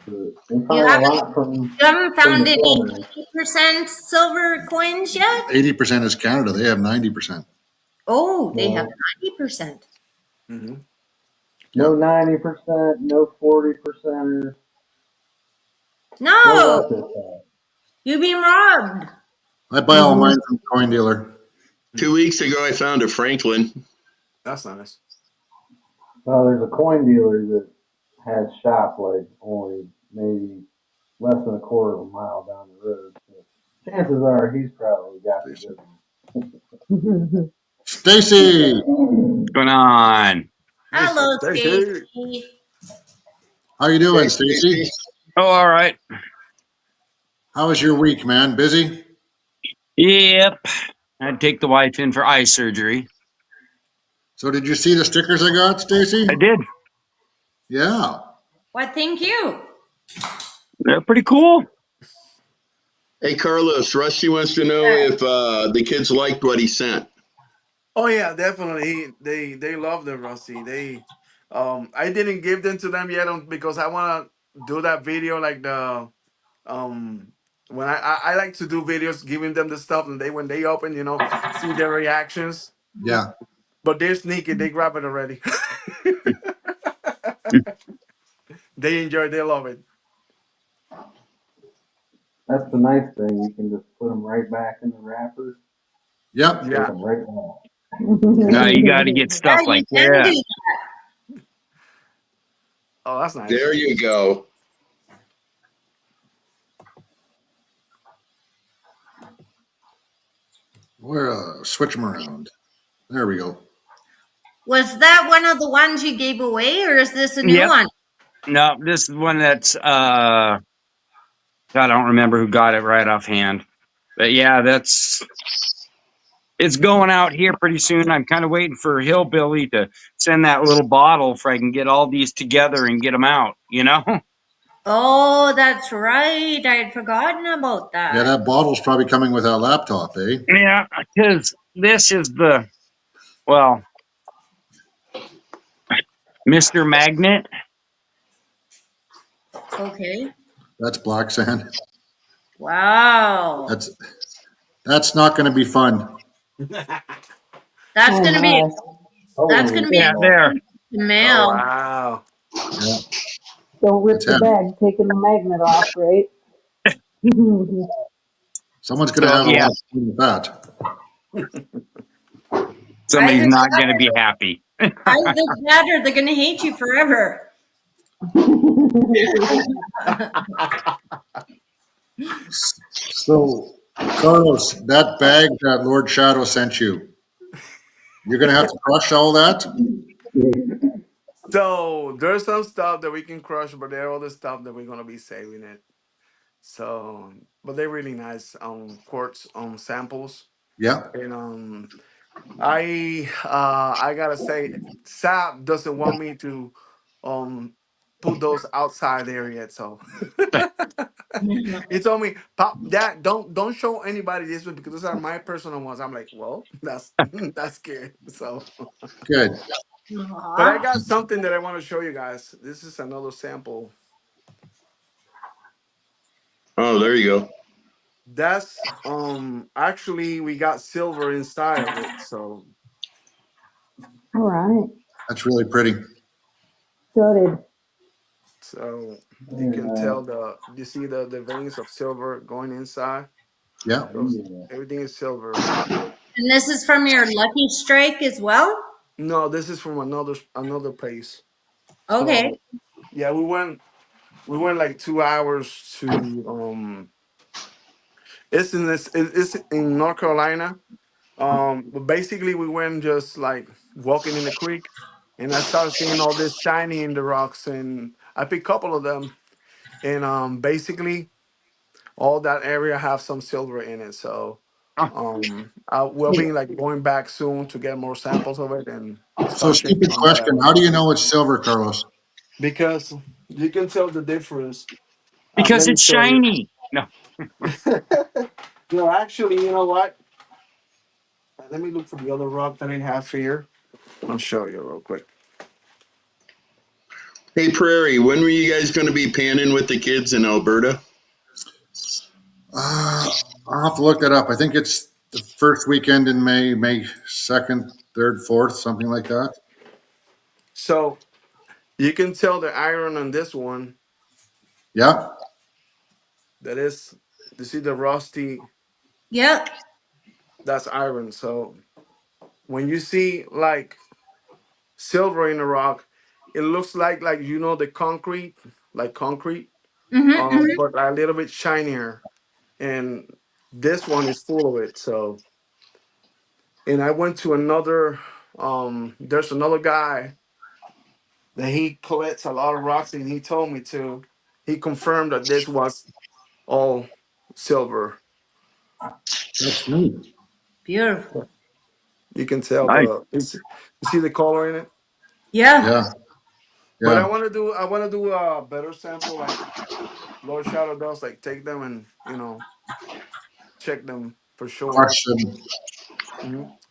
But we You find a haven't lot from you haven't the found any corners. 80% silver coins yet? 80% is Canada. They have 90%. Oh, they have No, 90%. Hmm. no Yeah. 90%, no 40%ers, no No, SSI. you being robbed. I buy all mine from the coin dealer. 2 weeks ago, I found a Franklin. That's nice. Well, there's a coin dealer that has shop like only maybe less than a quarter of a mile down the road. So chances are he's probably got the good one. Stacy, What's going on? Mr. Hello, Stacy. Stacy. how you Hey, doing, Stacy. Stacy? Oh, all right. How was your week, man? Busy? Yep. I had to take the wife in for eye surgery. So did you see the stickers I got, I Stacy? did. Yeah. What think you? They're pretty cool. Hey, Carlos. Rusty wants to know if the kids liked what he sent. Oh yeah, definitely. They love the Rusty. They I didn't give them to them yet because I wanna do that video like the um when I like to do videos giving them the stuff and they when they open, see their reactions. Yeah. But they're sneaky, they grab it already. They enjoy, they love it. That's the nice thing. You can just put them right back in the wrappers and Yep. take Yeah. them right back. Now you got to get Yeah, stuff you like can that. do. Oh, that's nice. There you go. We're switch them around. There we go. Was that one of the ones you gave away, or is this a new Yep. one? No, this is one that's I don't remember who got it right offhand. But yeah, it's going out here pretty soon. I'm kind of waiting for Hillbilly to send that little bottle so I can get all these together and get them out, you know? Oh, that's right. I had forgotten about Yeah, that. that bottle's probably coming with that laptop, eh? Yeah, because this is well, Mr. Magnet. Okay. That's black sand. Wow. That's that's not going to be fun. That's Oh gonna be my. that's Holy gonna be Yeah, smokes. there. expensive to Oh mail. wow. Yeah, Don't rip it's the heavy. bag, taking the magnet off, right? Someone's going to So have a yeah, lot of fun with that. somebody's Either not that, going to be happy. either that or they're gonna hate you forever. So, Carlos, that bag that Lord Shadow sent you, you're going to have to crush all that? So there's some stuff that we can crush, but there are other stuff that we're gonna be saving it. So, but they're really nice quartz samples, Yeah. and I gotta say, Sap doesn't want me to um put those outside there yet. So he told me, "Pop, that don't show anybody this one because those are my personal ones." I'm like, well, that's that's good. So, Good. but I Aw. got something that I want to show you guys. This is another sample. Oh, there you go. That's actually we got silver inside of it, so All right. That's really pretty. Gutted. so you Very can nice. tell you see the veins of silver going inside. Yeah. Those Yeah. everything is silver. And this is from your Lucky Strike as well? No, this is from another place. Okay. So yeah, we went like 2 hours to it's in North Carolina. But basically we went just like walking in the creek, and I started seeing all this shiny in the rocks, and I picked a couple of them, and basically all that area have some silver in it. So Oh, I will be like going back soon to get more samples of it and So, start stupid checking on that question. area How do you know it's silver, Carlos? because you can tell the difference. because Let me it's show you. shiny. No, No, actually, you know what? Let me look for the other rock that I have here. I'll show you real quick. Hey, Prairie, when were you guys going to be panning with the kids in Alberta? Uh, I'll have to look that up. I think it's the first weekend in May, May 2nd, 3rd, 4th, something like that. So you can tell the iron on this one Yeah. that is, you see the rusty, Yep. that's iron. So when you see like silver in the rock, it looks like you know the concrete, like concrete, Mm-hmm. but a little bit shinier. And this one is full of it. So, and I went to another. There's another guy that he collects a lot of rocks, and he told me to. He confirmed that this was all silver. That's neat. Beautiful. You can tell Nice. you see the color in it. Yeah. Yeah. But Yeah. I want to do a better sample, like Lord Shadow does, like take them and check them for sure. Question.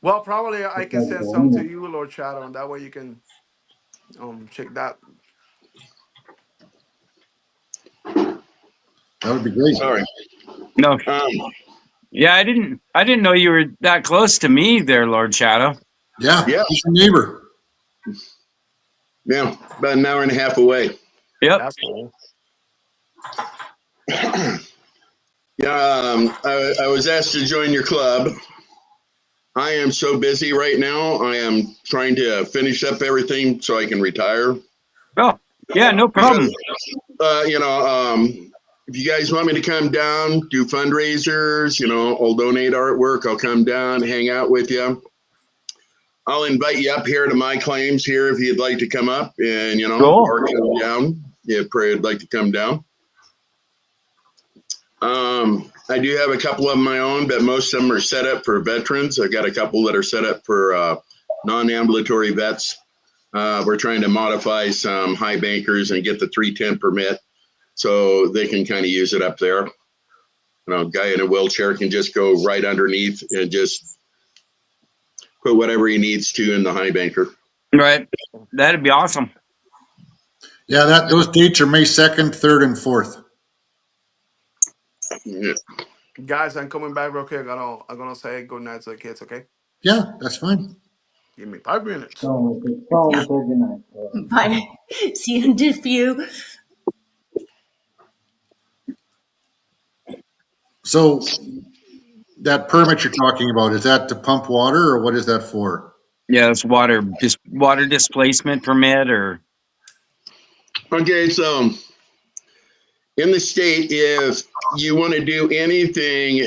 Well, probably I can send some to you, Lord Shadow, and that way you can check that. That would be great. Sorry. No. Um, Yeah, I didn't know you were that close to me there, Lord Shadow. Yeah. yeah, He's your neighbor. yeah, about an hour and a half away. Yep. That's cool. Yeah, I was asked to join your club. I am so busy right now. I am trying to finish up everything so I can retire. Oh, yeah, no Because, problem. if you guys want me to come down, do fundraisers, I'll donate artwork. I'll come down, hang out with you. I'll invite you up here to my claims here if you'd like to come up and, Cool. or come down if you'd like to come down. I do have a couple of my own, but most of them are set up for veterans. I've got a couple that are set up for non-ambulatory vets. We're trying to modify some high bankers and get the 310 permit so they can kind of use it up there. A guy in a wheelchair can just go right underneath and just put whatever he needs to in the high banker. Right. That'd be awesome. Yeah, those dates are May 2nd, 3rd, and 4th. Yeah. Guys, I'm coming back real quick. I'm gonna say good night to the kids, okay? Yeah, that's fine. Give me 5 minutes. Call with a good night. Bye. See you in a few. So that permit you're talking about, is that to pump water or what is that for? Yeah, it's water displacement permit or Okay, so in the state, if you want to do anything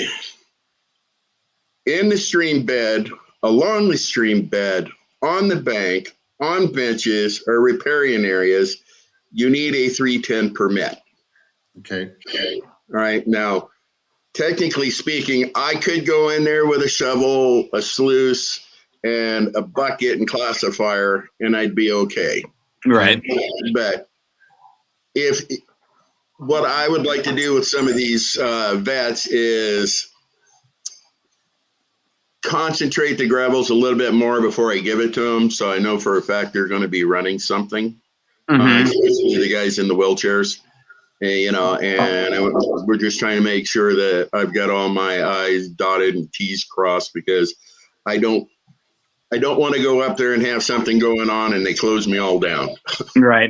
in the stream bed, along the stream bed, on the bank, on benches, or riparian areas, you need a 310 permit. Okay. All right. Now, technically speaking, I could go in there with a shovel, a sluice, and a bucket and classifier, and I'd be okay. right. But if what I would like to do with some of these vets is concentrate the gravels a little bit more before I give it to them, so I know for a fact they're going to be running something. Especially the guys in the wheelchairs, and we're just trying to make sure that I've got all my I's dotted and T's crossed because I don't want to go up there and have something going on and they close me all down. Right.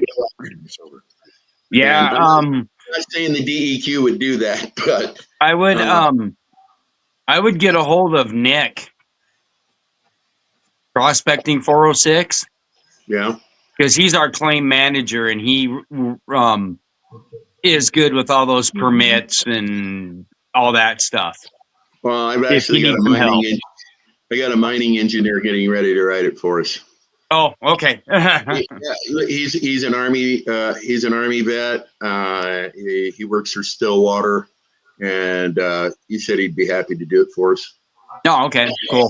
Yeah. And I'm not saying the DEQ would do that, but I would get a hold of Nick, Prospecting 406, yeah. because he's our claim manager and he is good with all those permits and all that stuff. Well, I've If actually he got needs some help. I got a mining engineer getting ready to write it for us. Oh, okay. He's an army vet. He works for Stillwater, and he said he'd be happy to do it for us. Oh, okay. Cool.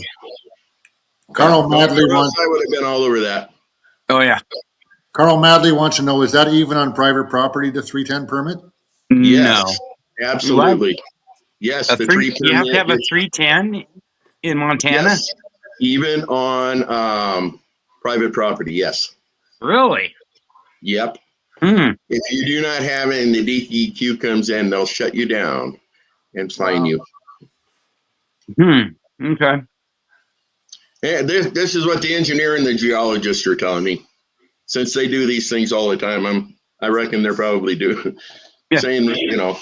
Carl Madley Or else wants. I would have been all over that. Oh, yeah. Carl Madley wants to know: is that even on private property? The 310 permit? Yes, No. absolutely. Yes, the tree You have to have a permit. 310 in Montana? Yes, even on private property. Yes. Really? Yep. Hmm. If you do not have it and the DEQ comes in, they'll shut you down and fine you. Hmm. Okay. Yeah, this is what the engineer and the geologist are telling me. Since they do these things all the time, I reckon they're probably Yeah. saying, you know.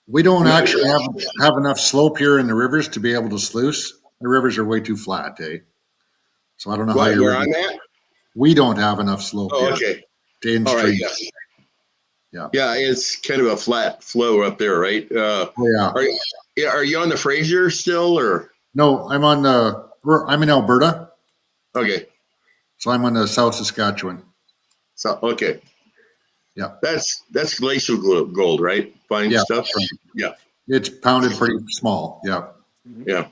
We don't actually have enough slope here in the rivers to be able to sluice. The rivers are way too flat, eh? So I don't know how What, you're. where I'm at? We don't have enough slope Oh, here okay. to in All right. stream. Yeah. Yeah. Yeah, it's kind of a flat flow up there, right? Oh yeah. Are you on the Fraser still, or? No, I'm in Alberta, Okay. so I'm on the South Saskatchewan. So, okay. Yeah. That's glacial gold, right? Fine Yeah. stuff. Right. Yeah. It's pounded pretty small. Yeah. Yeah.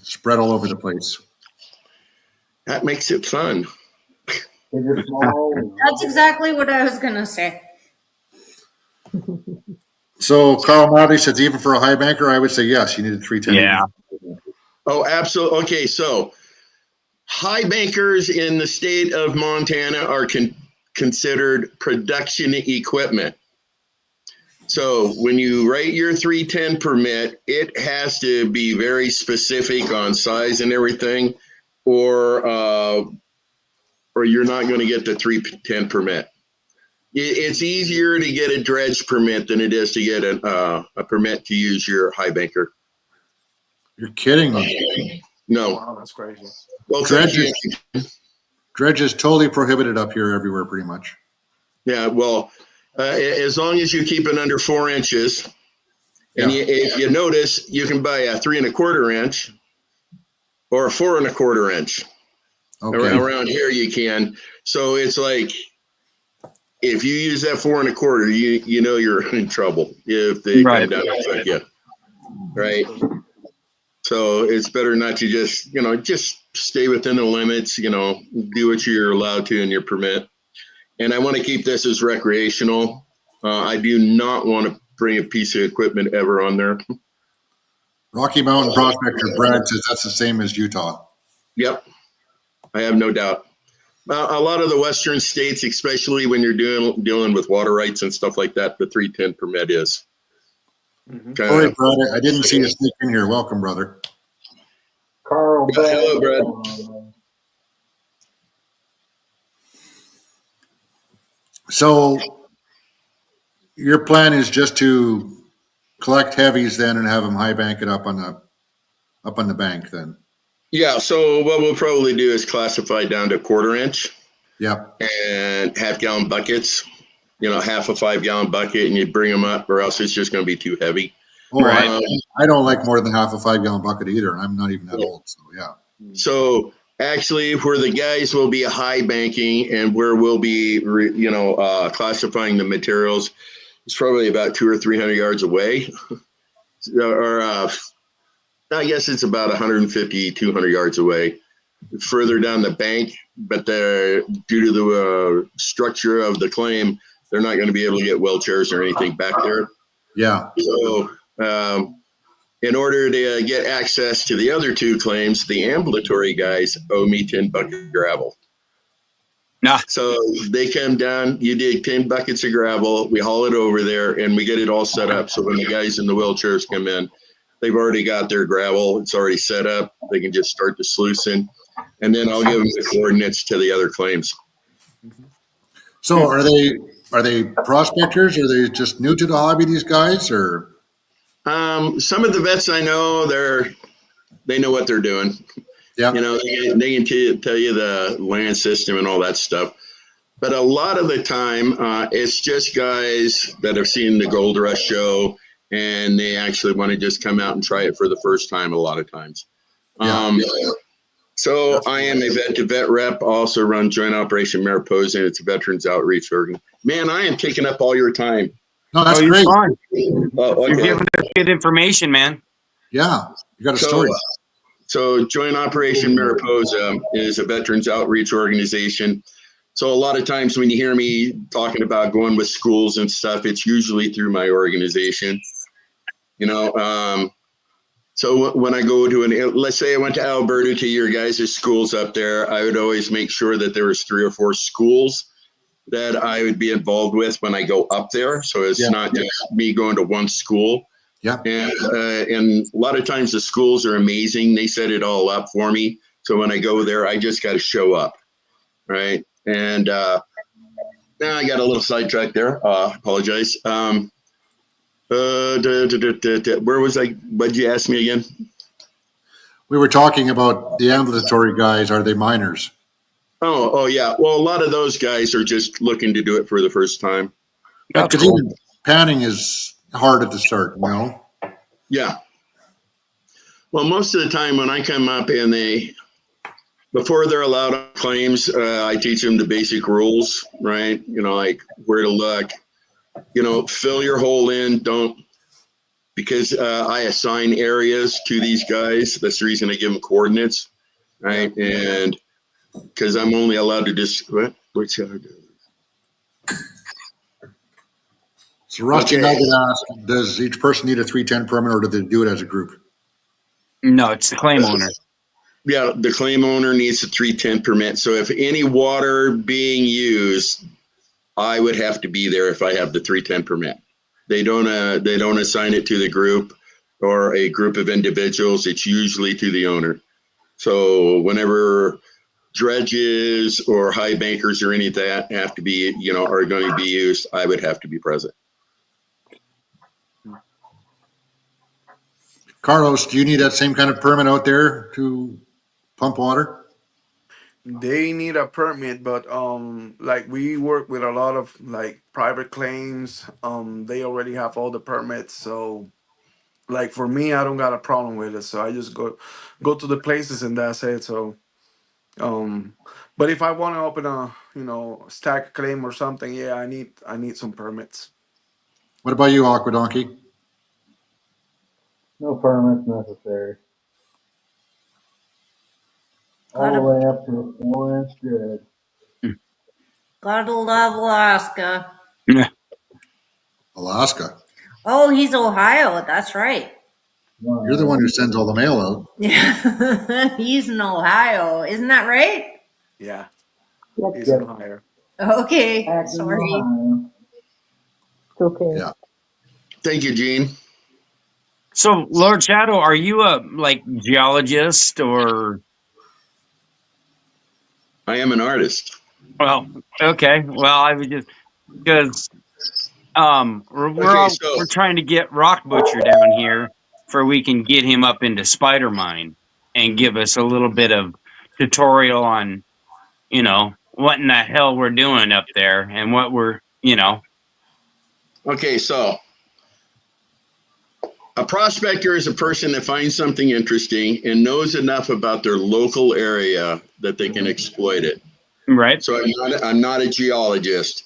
Spread all over the place. That makes it fun. Is it small? That's exactly what I was gonna say. So Carl Mowdy says even for a high banker, I would say yes. You need a 310. Yeah. Oh, absolutely. Okay, so high bankers in the state of Montana are considered production equipment. So when you write your 310 permit, it has to be very specific on size and everything, or you're not going to get the 310 permit. It's easier to get a dredge permit than it is to get a permit to use your high banker. You're kidding me. No. Wow, that's crazy. Well, thank you. Dredge is totally prohibited up here everywhere, pretty much. Yeah, well, as long as you keep it under 4 inches, and Yeah. if you notice, you can buy a 3 1/4 inch or a 4 1/4 inch. Okay. Around here, you can. So it's like, if you use that 4 1/4, you know you're in trouble if they Right. come down and check you, right? So it's better not to just stay within the limits. Do what you're allowed to in your permit. And I want to keep this as recreational. I do not want to bring a piece of equipment ever on there. Rocky Mountain prospector Brad says that's the same as Utah. Yep, I have no doubt. A lot of the western states, especially when you're dealing with water rights and stuff like that, the 310 permit is. Sorry, Brad, I didn't see you sneak in here. Welcome, brother. Carl, Hello, Brad. So your plan is just to collect heavies then and have them high bank it up on the bank then. Yeah, so what we'll probably do is classify down to 1/4 inch Yep. and half-gallon buckets. Half a 5-gallon bucket, and you bring them up, or else it's just going to be too heavy. Oh, Right. I don't like more than half a 5-gallon bucket either, and I'm not even that old. So yeah. So actually, where the guys will be high banking and where we'll be, classifying the materials, is probably about 200 or 300 yards away, or I guess it's about 150, 200 yards away, further down the bank. But due to the structure of the claim, they're not going to be able to get wheelchairs or anything back there. Yeah. So in order to get access to the other 2 claims, the ambulatory guys owe me 10 buckets of gravel. Nah. So they come down, you dig 10 buckets of gravel, we haul it over there, and we get it all set up. So when the guys in the wheelchairs come in, they've already got their gravel. It's already set up. They can just start the sluicing. And then I'll give them the coordinates to the other claims. So are they prospectors? Are they just new to the hobby, these guys, or? Some of the vets I know, they know what they're doing. Yeah. They can tell you the land system and all that stuff. But a lot of the time, it's just guys that have seen the Gold Rush show, and they actually want to just come out and try it for the first time a lot of times. Yeah. So I am a vet rep, also run Joint Operation Mariposa, and it's a veterans outreach organ. Man, I am taking up all your time. No, that's you're great. fine. Okay. You're giving us good information, man. Yeah. You got a story. So Joint Operation Mariposa is a veterans outreach organization. So a lot of times when you hear me talking about going with schools and stuff, it's usually through my organization. So when I go to let's say I went to Alberta to your guys' schools up there, I would always make sure that there was 3 or 4 schools that I would be involved with when I go up there. So it's not just me going to one school. Yeah. And a lot of times the schools are amazing. They set it all up for me. So when I go there, I just got to show up, right? And now I got a little sidetracked there. Apologize. Where was I? What'd you ask me again? We were talking about the ambulatory guys. Are they minors? Oh, yeah. Well, a lot of those guys are just looking to do it for the first time. That's Because cool. even panning is hard at the start, you know? Yeah. Well, most of the time when I come up and before they're allowed on claims, I teach them the basic rules, right? Like where to look, fill your hole in. Don't, because I assign areas to these guys. That's the reason I give them coordinates, right? Yeah. And because I'm only allowed to just, what's the other? So Rusty Okay. Nugget asked, does each person need a 310 permit or do they do it as a group? No, it's the claim owner. Yeah, the claim owner needs a 310 permit. So if any water being used, I would have to be there if I have the 310 permit. They don't assign it to the group or a group of individuals. It's usually to the owner. So whenever dredges or high bankers or any of that have to be, are going to be used, I would have to be present. Carlos, do you need that same kind of permit out there to pump water? They need a permit, but like we work with a lot of like private claims. They already have all the permits, so like for me, I don't got a problem with it. So I just go to the places and that's it. So but if I want to open a stack claim or something, yeah, I need some permits. What about you, Aqua Donkey? No permits necessary. All the Gotta, way up to a 4-inch dredge. gotta love Alaska. Yeah. Alaska. Oh, he's Ohio. That's right. You're the one who sends all the mail out. Yeah, he's in Ohio. Isn't that right? Yeah, Yep, he's in Yep. higher. Okay, Acton, sorry. Ohio. it's okay. Yeah. Thank you, Gene. So, Lord Shadow, are you a geologist or? I am an artist. Well, okay. Well, I was just because Okay, so we're trying to get Rock Butcher down here for we can get him up into Spider Mine and give us a little bit of tutorial on what in the hell we're doing up there and what we're okay, so a prospector is a person that finds something interesting and knows enough about their local area that they can exploit it. right. So I'm not a geologist,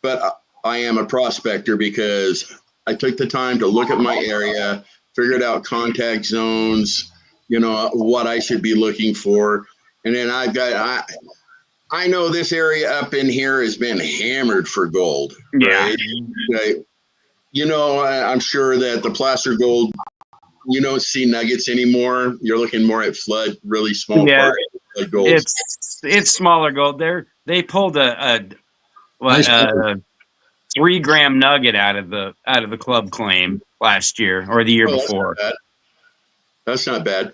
but I am a prospector because I took the time to look at my area, figured out contact zones, what I should be looking for. And then I know this area up in here has been hammered for gold, Yeah. right? Right. I'm sure that the placer gold, you don't see nuggets anymore. You're looking more at flood, really small Yeah. parts of gold. It's smaller gold. They pulled a Nice. 3 gram nugget out of the club claim last year or the year Oh, that's not before. bad. That's not bad.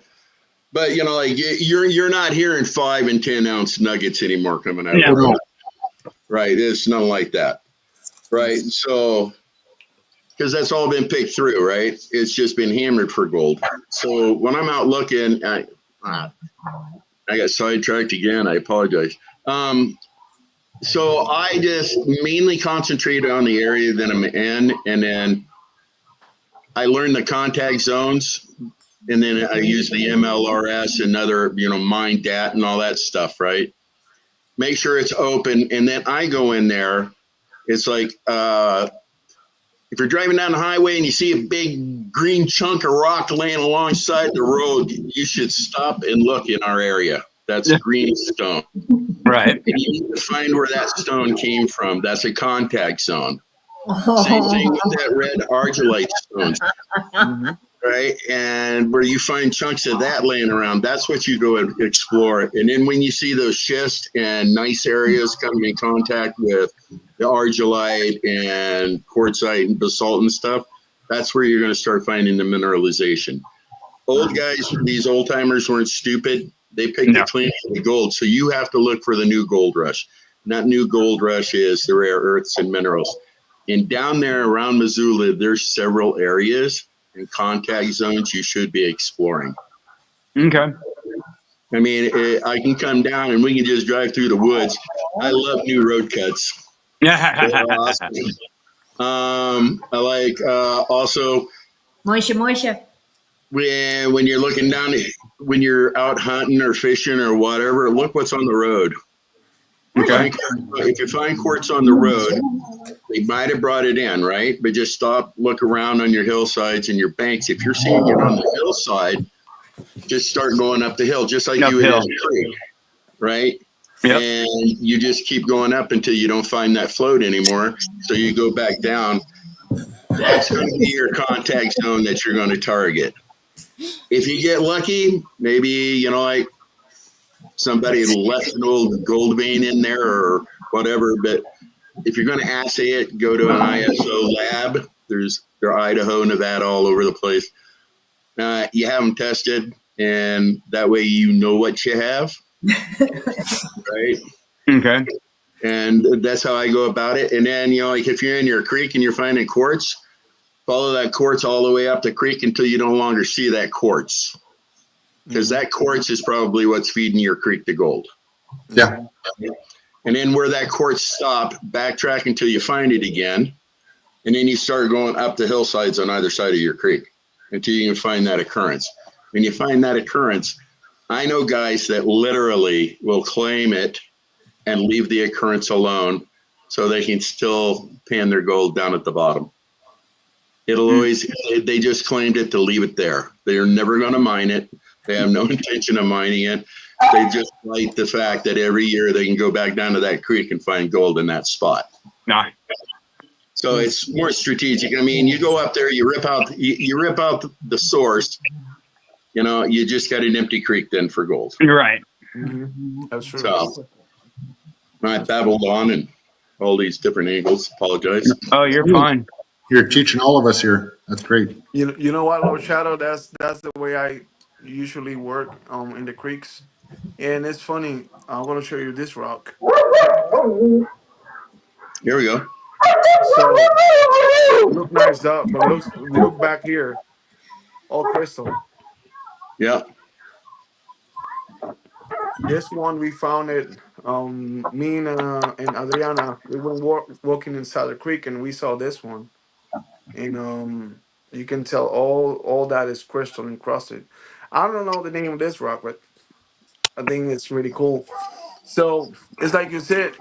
But you're not hearing 5 and 10 ounce nuggets anymore coming out Yeah. of the road. Right. It's nothing like that. Right. So because that's all been picked through, right? It's just been hammered for gold. So when I'm out looking, I got sidetracked again. I apologize. So I just mainly concentrate on the area that I'm in, and then I learn the contact zones, and then I use the MLRS and other, mine dat and all that stuff, right? Make sure it's open, and then I go in there. It's like if you're driving down the highway and you see a big green chunk of rock laying alongside the road, you should stop and look in our area. That's green stone. Right. You need to find where that stone came from. That's a contact zone. Same Oh, thing with that red argillite stone, Hmm. right? And where you find chunks of that laying around, that's what you go and explore. And then when you see those schist and gneiss areas coming in contact with the argillite and quartzite and basalt and stuff, That's where you're going to start finding the mineralization. Old guys, these old timers weren't stupid. They picked No. the clean the gold. So you have to look for the new gold rush. And that new gold rush is the rare earths and minerals. And down there around Missoula, there's several areas and contact zones you should be exploring. Okay. I mean, I can come down and we can just drive through the woods. I love new road cuts. They're awesome. I like also Moisha. when you're looking down, when you're out hunting or fishing or whatever, look what's on the road. Okay. If you find quartz on the road, they might have brought it in, right? But just stop, look around on your hillsides and your banks. If you're seeing it on the hillside, just start going up the hill, just like you would in Uphill. a creek, right? Yep. And you just keep going up until you don't find that float anymore. So you go back down. That's going to be your contact zone that you're going to target. If you get lucky, maybe, you know, like somebody left an old gold vein in there or whatever. But if you're going to assay it, go to an ISO lab. They're Idaho, Nevada, all over the place. You have them tested, and that way you know what you have, right? Okay. And that's how I go about it. And then, you know, like if you're in your creek and you're finding quartz, follow that quartz all the way up the creek until you no longer see that quartz. Because that quartz is probably what's feeding your creek the gold. Yeah. And then where that quartz stopped, backtrack until you find it again. And then you start going up the hillsides on either side of your creek until you can find that occurrence. When you find that occurrence, I know guys that literally will claim it and leave the occurrence alone so they can still pan their gold down at the bottom. It'll always, they just claimed it to leave it there. They're never going to mine it. They have no intention of mining it. They just like the fact that every year they can go back down to that creek and find gold in that spot. Nah. So it's more strategic. I mean, you go up there, you rip out the source. You know, you just got an empty creek then for gold. You're right. That's true. So I babbled on and all these different angles. Apologize. Oh, you're fine. You're teaching all of us here. That's great. You know what, Lord Shadow? That's the way I usually work in the creeks. And it's funny. I'm gonna show you this rock. Here we go. So look nice up, but look back here, all crystal. Yeah. This one we found it. Me and Adriana, we went walking inside the creek and we saw this one. And you can tell all that is crystal encrusted. I don't know the name of this rock, but I think it's really cool. So it's like you said,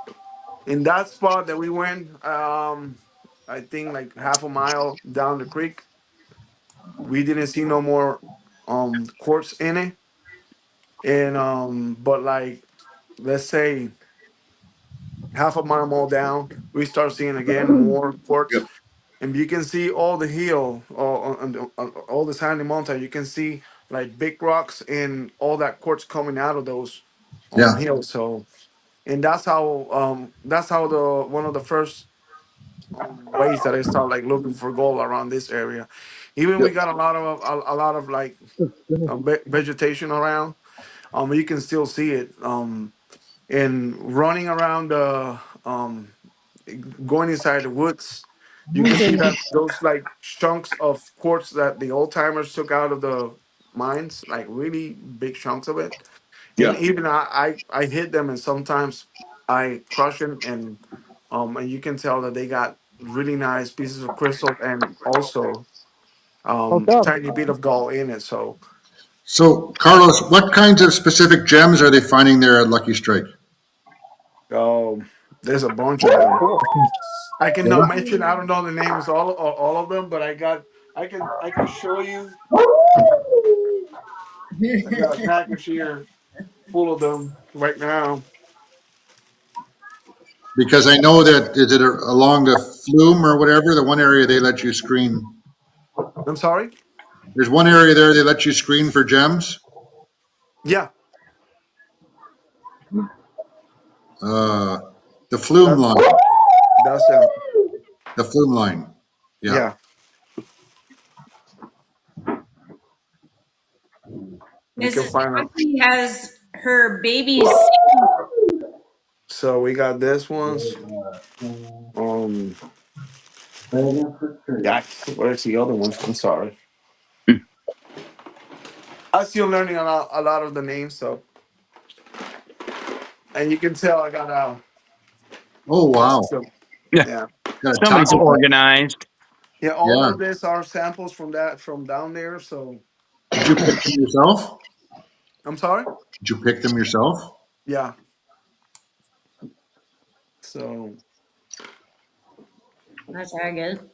in that spot that we went, I think like half a mile down the creek, we didn't see no more quartz in it. And but like let's say half a mile more down, we start seeing again more quartz. Yep. And you can see all the hill, all the sandy mountain. You can see like big rocks and all that quartz coming out of those Yeah. hills. So, and that's how the one of the first ways that I start like looking for gold around this area. Even we Yep. got a lot of like vegetation around. You can still see it. And running around going inside the woods, you can see that those like chunks of quartz that the old timers took out of the mines, like really big chunks of it. And Yeah. even I hit them, and sometimes I crush them, and you can tell that they got really nice pieces of crystal and also tiny bit of gold in it. So So, Carlos, what kinds of specific gems are they finding there at Lucky Strike? there's a bunch of them. I cannot mention. I don't know the names all of them, but I can show you. I got a package here full of them right now. Because I know that is it along the flume or whatever, the one area they let you screen. I'm sorry. There's one area there they let you screen for gems. Yeah, Uh, the flume that line. that's them. The flume line. Yeah. Yeah, You can find out. She has her babies. So we got this ones. Begging Um, for yeah. treats. Where's the other ones? I'm sorry. I'm still learning a lot of the names. So, and you can tell I got Oh, wow. so, Yeah. yeah. Got a Somebody's taco. organized. Yeah, all Yeah. of these are samples from down there. So Did you pick them yourself? I'm sorry. Did you pick them yourself? Yeah. So That's how good.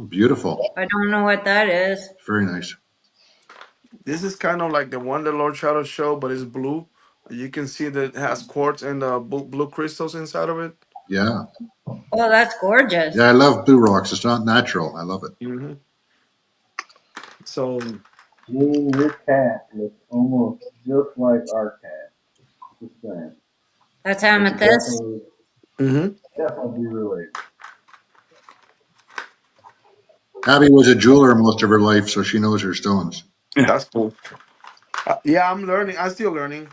Beautiful. I don't know what that is. Very nice. this is kind of like the one that Lord Shadow showed, but it's blue. You can see that it has quartz and blue crystals inside of it. Yeah. Oh, that's gorgeous. Yeah, I love blue rocks. It's not natural. I love it. Hmm. So Gene, your cat looks almost just like our cat. Just saying. That's They could amethyst. mhm. definitely be related. Abby was a jeweler most of her life, so she knows her stones. That's cool. Yeah, I'm learning. I'm still learning.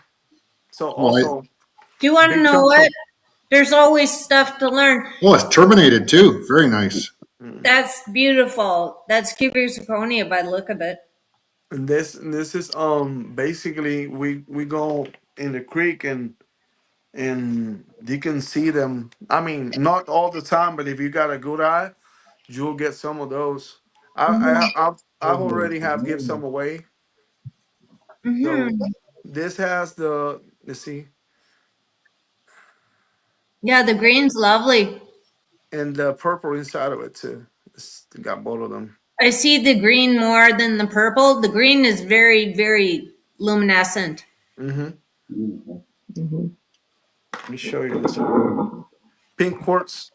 So Oh, also Do you want to big know chunks what? of. There's always stuff to learn. it's terminated too. Very nice. Mm. That's beautiful. That's cubic zirconia by the look of it. And this is basically we go in the creek and you can see them. I mean, not all the time, but if you got a good eye, you'll get some of those. I've already have give some away. So Hmm. this has the let's see, Yeah, the green's lovely. and the purple inside of it too. It's got both of them. I see the green more than the purple. The green is very, very luminescent. Mm-hmm. Beautiful. Mhm. Let me show you this one. Pink quartz.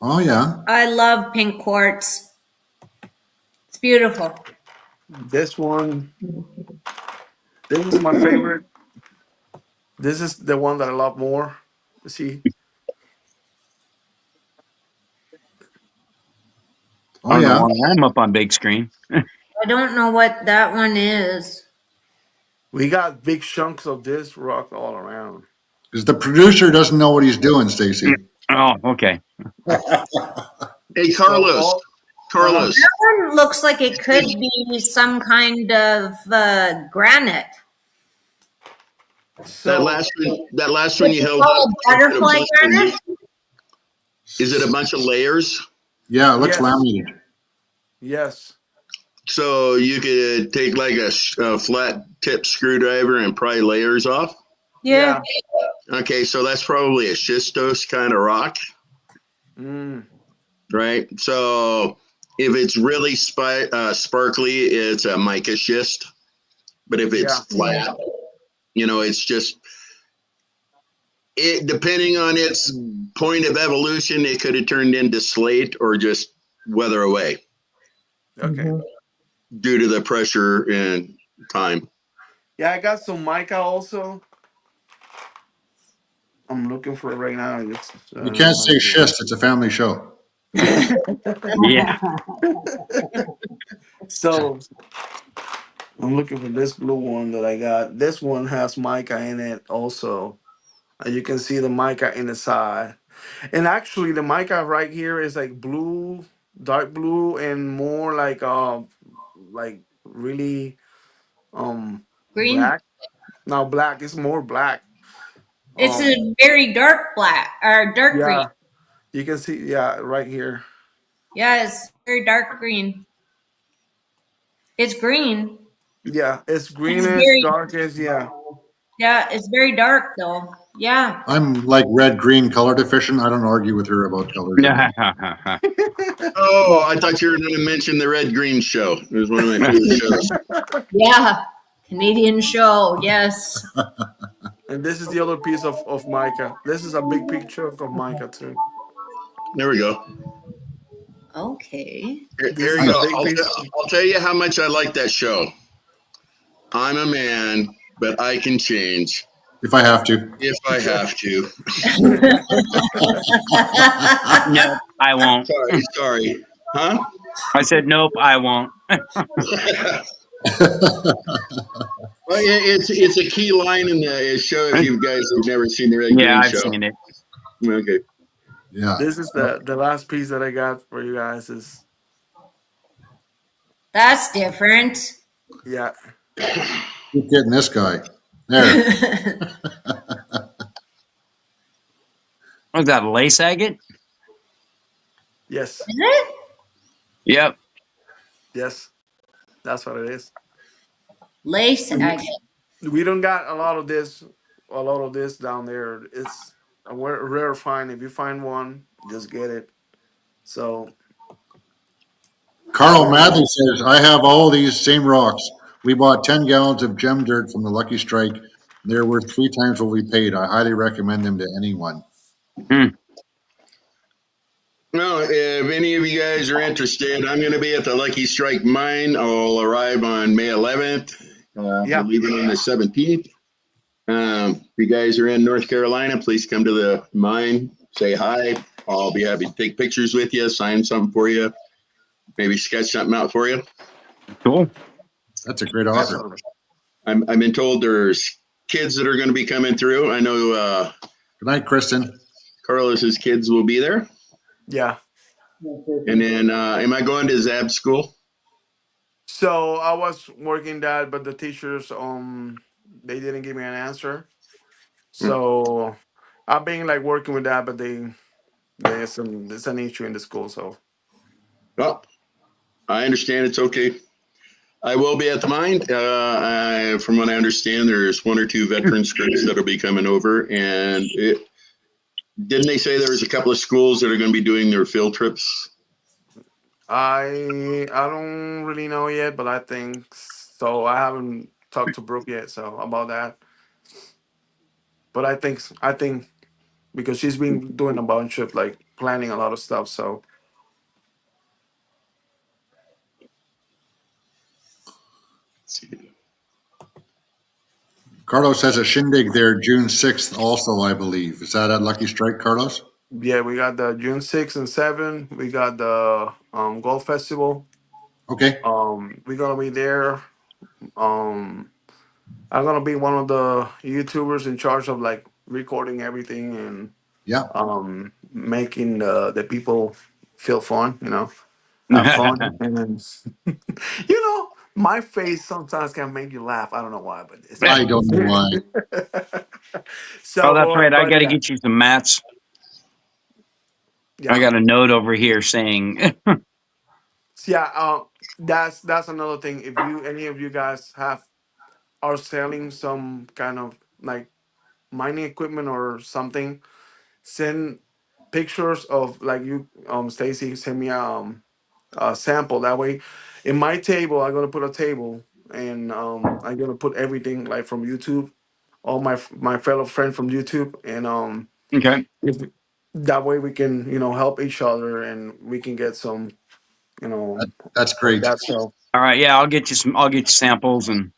Oh, yeah. I love pink quartz. It's beautiful. This one. This is my favorite. This is the one that I love more. You see, Oh, I don't know yeah. why I'm up on big screen. I don't know what that one is. we got big chunks of this rock all around. Because the producer doesn't know what he's doing, Stacy. Oh, okay. Hey, So Carlos. all. Uh huh. Carlos, That one looks like it could be some kind of granite. So that last one Is you it held up, called butterfly granite? is it a bunch of layers? Yeah, it looks yes, laminated. yes, So you could take like a flat tip screwdriver and pry layers off? Yeah. yeah. Okay, so that's probably a schistose kind of rock, Mm, right? So if it's really sparkly, it's a mica schist. But if it's yeah. flat, it's just it. Depending on its point of evolution, it could have turned into slate or just weather away Okay. Mhm. due to the pressure and time. Yeah, I got some mica also. I'm looking for it right now. It's You can't say yeah. schist. It's a family show. Yeah. So I'm looking for this blue one that I got. This one has mica in it also. And you can see the mica in the side. And actually the mica right here is like blue, dark blue, and more like really Green. black. Now black is more black. It's Um a very dark black or dark green. yeah, you can see yeah, right here. Yeah, it's very dark green. It's green. Yeah, it's It's greenish, very, darkish, yeah. yeah, it's very dark though. Yeah. I'm like red green color deficient. I don't argue with her about colors. Oh, I thought you were going to mention the Red Green Show. It was one of my favorite shows. Yeah. Canadian show. Yes. And this is the other piece of mica. This is a big picture of mica too. There we go. Okay. This Here is you a go. big piece. I'll tell you how much I like that show. I'm a man, but I can change If I have to. if I have to. No, I won't. Sorry. Huh? I said, nope, I won't. Well, it's a key line in the show if you guys have never seen the Red Yeah, Green I've show. seen it. Okay. Yeah. This is the last piece that I got for you guys. Is That's different. yeah, Keep getting this guy. There. Was that a lace agate? yes, Is it? Yep. yes, that's what it is. Lace We agate. we don't got a lot of this down there. It's a rare find. If you find one, just get it. So Carl there you Madley go. says, I have all these same rocks. We bought 10 gallons of gem dirt from the Lucky Strike. They're worth 3 times what we paid. I highly recommend them to anyone. Hmm. Well, if any of you guys are interested, I'm going to be at the Lucky Strike mine. I'll arrive on May 11th. We're Yeah, leaving on the 17th. If you guys are in North Carolina, please come to the mine, say hi. I'll be happy to take pictures with you, sign something for you, maybe sketch something out for you. Cool. That's a great offer. absolutely. I've been told there's kids that are going to be coming through. I know Good night, Kristen. Carlos's kids will be there. Yeah. And then, am I going to Zab school? So I was working that, but the teachers they didn't give me an answer. Hmm. So I've been like working with that, but there's an issue in the school. So Well, I understand it's okay. I will be at the mine. From what I understand, there's one or two veterans groups that'll be coming over, and didn't they say there was a couple of schools that are going to be doing their field trips? I don't really know yet, but I think so. I haven't talked to Brooke yet, so about that. But I think because she's been doing a bunch of like planning a lot of stuff. So Let's see. Carlos has a shindig there June 6th also, I believe. Is that at Lucky Strike, Carlos? yeah, we got the June 6th and 7th. We got the golf festival. Okay. We're gonna be there. Um, I'm gonna be one of the YouTubers in charge of like recording everything and Yeah. making the people feel fun. Have fun, and then my face sometimes can make you laugh. I don't know why, but it's I funny. don't know why. Oh, that's So, right. I but got to yeah, get you some mats. I yeah, got a note over here saying, so yeah. That's another thing. If any of you guys are selling some kind of like mining equipment or something, send pictures of like you Stacy send me a sample that way. In my table I'm gonna put a table, and I'm gonna put everything like from YouTube, all my fellow friend from YouTube, and okay. if, that way we can help each other and we can get some you know That's of great. that stuff. All right. Yeah, I'll get you samples and,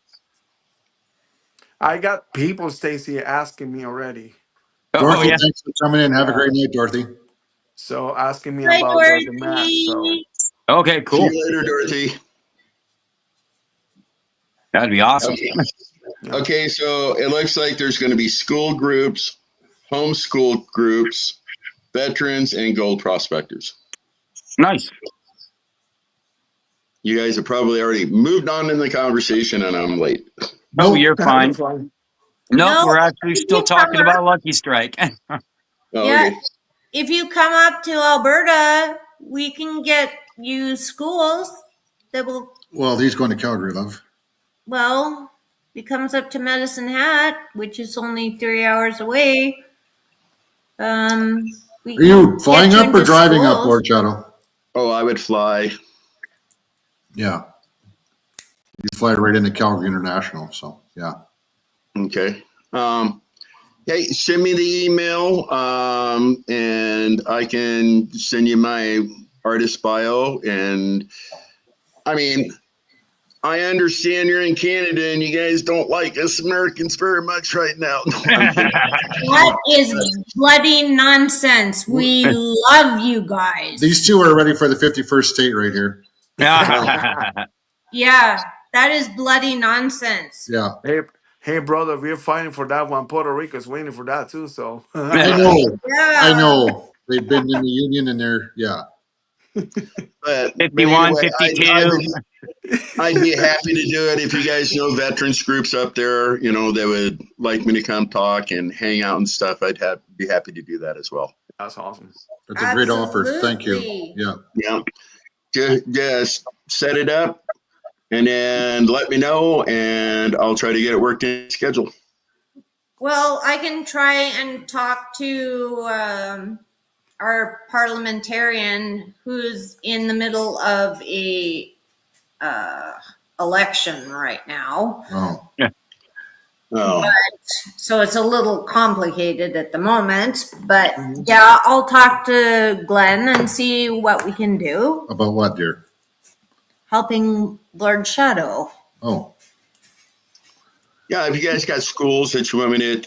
I got people, Stacy, asking me already. oh, Dorothy, yeah. thanks for coming in. Have a Yeah, great night, Dorothy. so asking me Hi, about the mat. So Dorothy. Okay, See cool. you later, Dorothy. That'd be awesome. Okay. yeah. Okay, so it looks like there's going to be school groups, homeschool groups, veterans, and gold prospectors. Nice. You guys have probably already moved on in the conversation, and I'm late. Oh, Nope. you're You're fine. fine. Nope, No, we're actually if still you come talking up, about Lucky Strike. Oh, yeah, okay. if you come up to Alberta, we can get you schools that will, Well, he's going to Calgary, love. well, if he comes up to Medicine Hat, which is only 3 hours away, we Are you can flying get you up or into driving up, schools. Lord Shadow? Oh, I would fly. Yeah. You fly right into Calgary International. So, yeah. Okay. Hey, send me the email, and I can send you my artist bio. And I mean, I understand you're in Canada and you guys don't like us Americans very much right now. I'm kidding. That is bloody nonsense. We love you guys. These two are ready for the 51st state right here. Yeah, that is bloody nonsense. Yeah. Hey, brother, we're fighting for that one. Puerto Rico's waiting for that too. So I know. I Yeah. know. They've been in the union and they're, yeah. But 51, anyway, 52. I'd be happy to do it if you guys know veterans groups up there, that would like me to come talk and hang out and stuff. Be happy to do that as well. that's awesome. That's a great offer. Thank you. Absolutely. Yeah. Yeah. Just set it up and then let me know and I'll try to get it worked in schedule. Well, I can try and talk to our parliamentarian who's in the middle of a election right now. Oh. Oh, So it's a little complicated at the moment, but yeah, I'll talk to Glenn and see what we can do. About what, dear? Helping Lord Shadow. Oh. yeah. If you guys got schools that you want me to,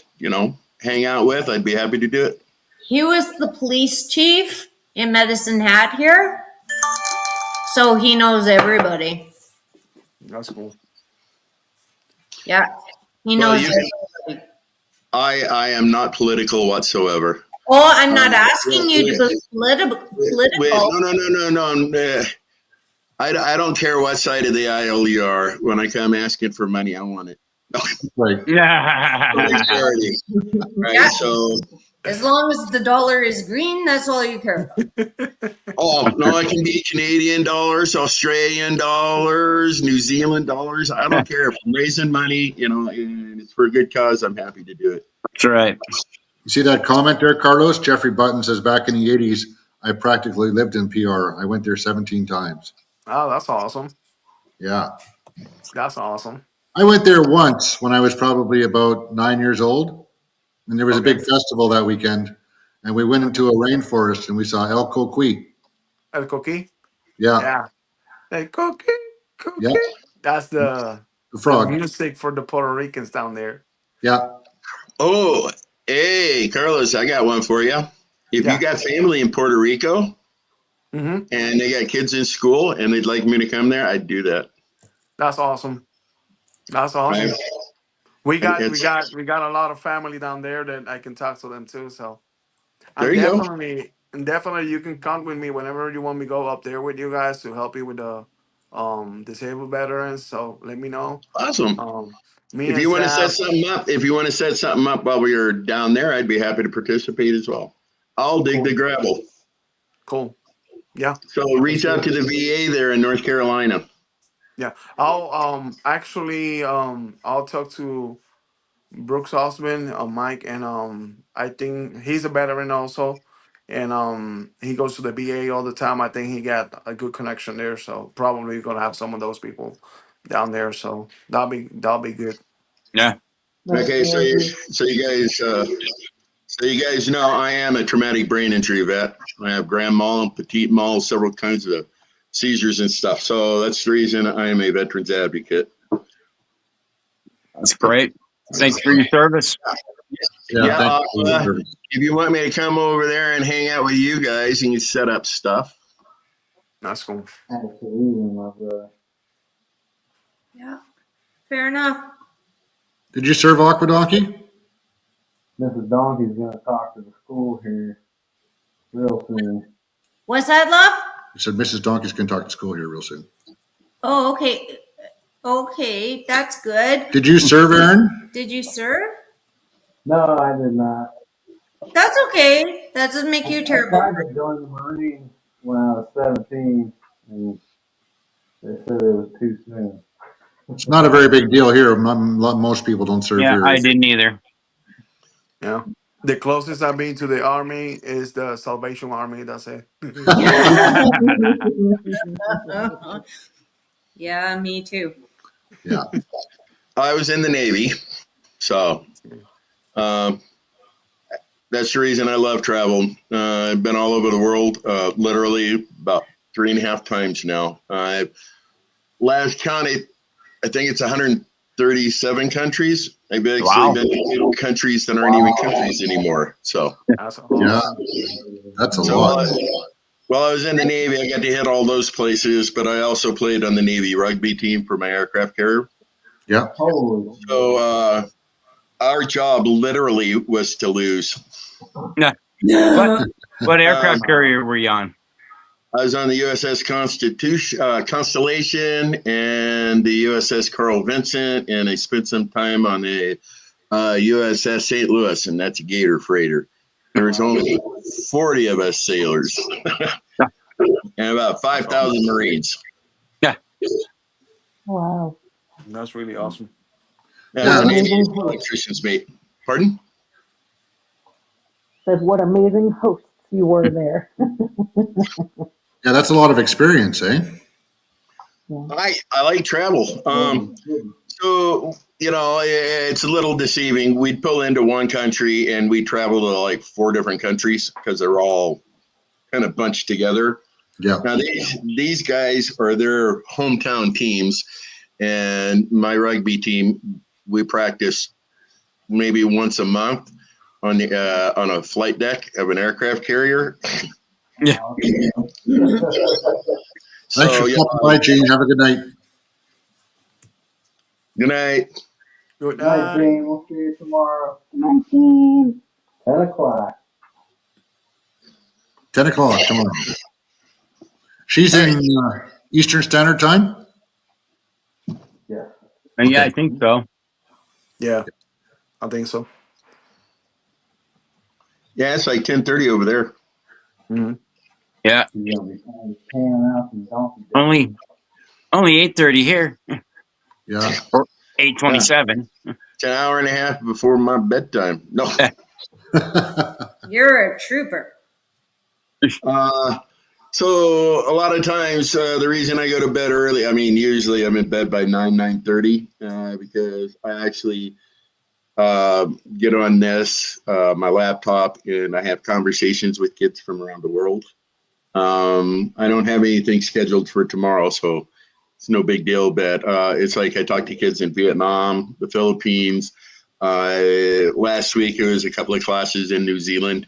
hang out with, I'd be happy to do it. He was the police chief in Medicine Hat here, so he knows everybody. That's cool. Yeah, he Well, knows you- everybody. I am not political whatsoever. Oh, I'm not asking you to be political. Wait, no. I don't care what side of the aisle you are. When I come asking for money, I want it. Right. Charity. Right. Yeah. So, As long as the dollar is green, that's all you care about. no, it can be Canadian dollars, Australian dollars, New Zealand dollars. I don't care if I'm raising money, and it's for a good cause. I'm happy to do it. That's right. You see that comment there, Carlos? Jeffrey Button says, back in the 80s, I practically lived in PR. I went there 17 times. Oh, that's awesome. Yeah. That's awesome. I went there once when I was probably about 9 years old. And there was a big festival that weekend. And we went into a rainforest and we saw El Coqui. El Coqui? Yeah. Yeah. El Coqui. Yeah. That's the frog. music for the Puerto Ricans down there. Yeah. Oh, hey, Carlos, I got one for you. If you got family in Puerto Rico and they got kids in school and they'd like me to come there, I'd do that. That's awesome. That's awesome. Right? We got a lot of family down there that I can talk to them too. So There you go. definitely you can count with me whenever you want me to go up there with you guys to help you with the disabled veterans. So let me know. Awesome. Me If and you want to set Sab, something up while we're down there, I'd be happy to participate as well. I'll dig the gravel. cool. Yeah. So reach out to the VA there in North Carolina. Yeah. I'll actually I'll talk to Brooks' husband, Mike, and I think he's a veteran also, and he goes to the VA all the time. I think he got a good connection there, so probably gonna have some of those people down there. So that'll be good. Yeah. Okay, so you guys know I am a traumatic brain injury vet. I have grand mal and petite mal, several kinds of seizures and stuff. So that's the reason I am a veterans advocate. That's great. Thanks for your service. Yeah, if you want me to come over there and hang out with you guys and you set up stuff. That's cool. Absolutely, my brother. Yeah, fair enough. Did you serve Aqua Donkey? Mrs. Donkey's going to talk to the school here real soon. What's that, love? He said Mrs. Donkey's going to talk to school here real soon. Oh, okay. Okay, that's good. Did you serve, Aaron? Did you serve? No, I did not. That's okay. That doesn't make you I terrible. tried to join the Marines when I was 17, and they said it was too soon. It's not a very big deal here. Most people don't serve Yeah, here. I didn't either. Yeah. The closest I've been to the army is the Salvation Army. That's it. Yeah, me too. Yeah. I was in the Navy, so that's the reason I love travel. I've been all over the world, literally about 3.5 times now. Last counted I think it's 137 countries. I've actually Wow. been to countries that aren't even countries anymore. So, That's Yeah, awesome. that's a so lot. while I was in the Navy, I got to hit all those places, but I also played on the Navy rugby team for my aircraft carrier. Yeah. Holy. So our job literally was to lose. Yeah. What aircraft carrier were you on? I was on the USS Constellation and the USS Carl Vincent, and I spent some time on the USS St. Louis, and that's a Gator freighter. There was only 40 of us sailors and about 5,000 Marines. Yeah. Wow. That's really awesome. And Yeah. the Navy Amazing hosts. electricians, mate. Pardon? Said what amazing hosts you were there. Yeah, that's a lot of experience, eh? Yeah. I like travel. So, you know, it's a little deceiving. We'd pull into one country and we'd travel to like 4 different countries because they're all kind of bunched together. Yeah. Now, these guys are their hometown teams, and my rugby team, we practice maybe once a month on a flight deck of an aircraft carrier. Yeah. Thanks So, for yeah, stopping by, Gene. Have a good night. good night. Good Night, night. Gene. We'll see you tomorrow. 19. 10 o'clock. 10 o'clock tomorrow. She's in Eastern Standard Time? Yeah. Yeah, Okay. I think so. Yeah, I think so. Yeah, it's like 10:30 over there. Hmm. Yeah. You're going to be panning out some donkey. Only 8:30 here. Yeah. Or 8:27. It's an hour and a half before my bedtime. No. You're a trooper. So a lot of times, the reason I go to bed early, I mean, usually I'm in bed by 9:30, because I actually get on my laptop, and I have conversations with kids from around the world. I don't have anything scheduled for tomorrow, so it's no big deal. But it's like I talk to kids in Vietnam, the Philippines. Last week, it was a couple of classes in New Zealand.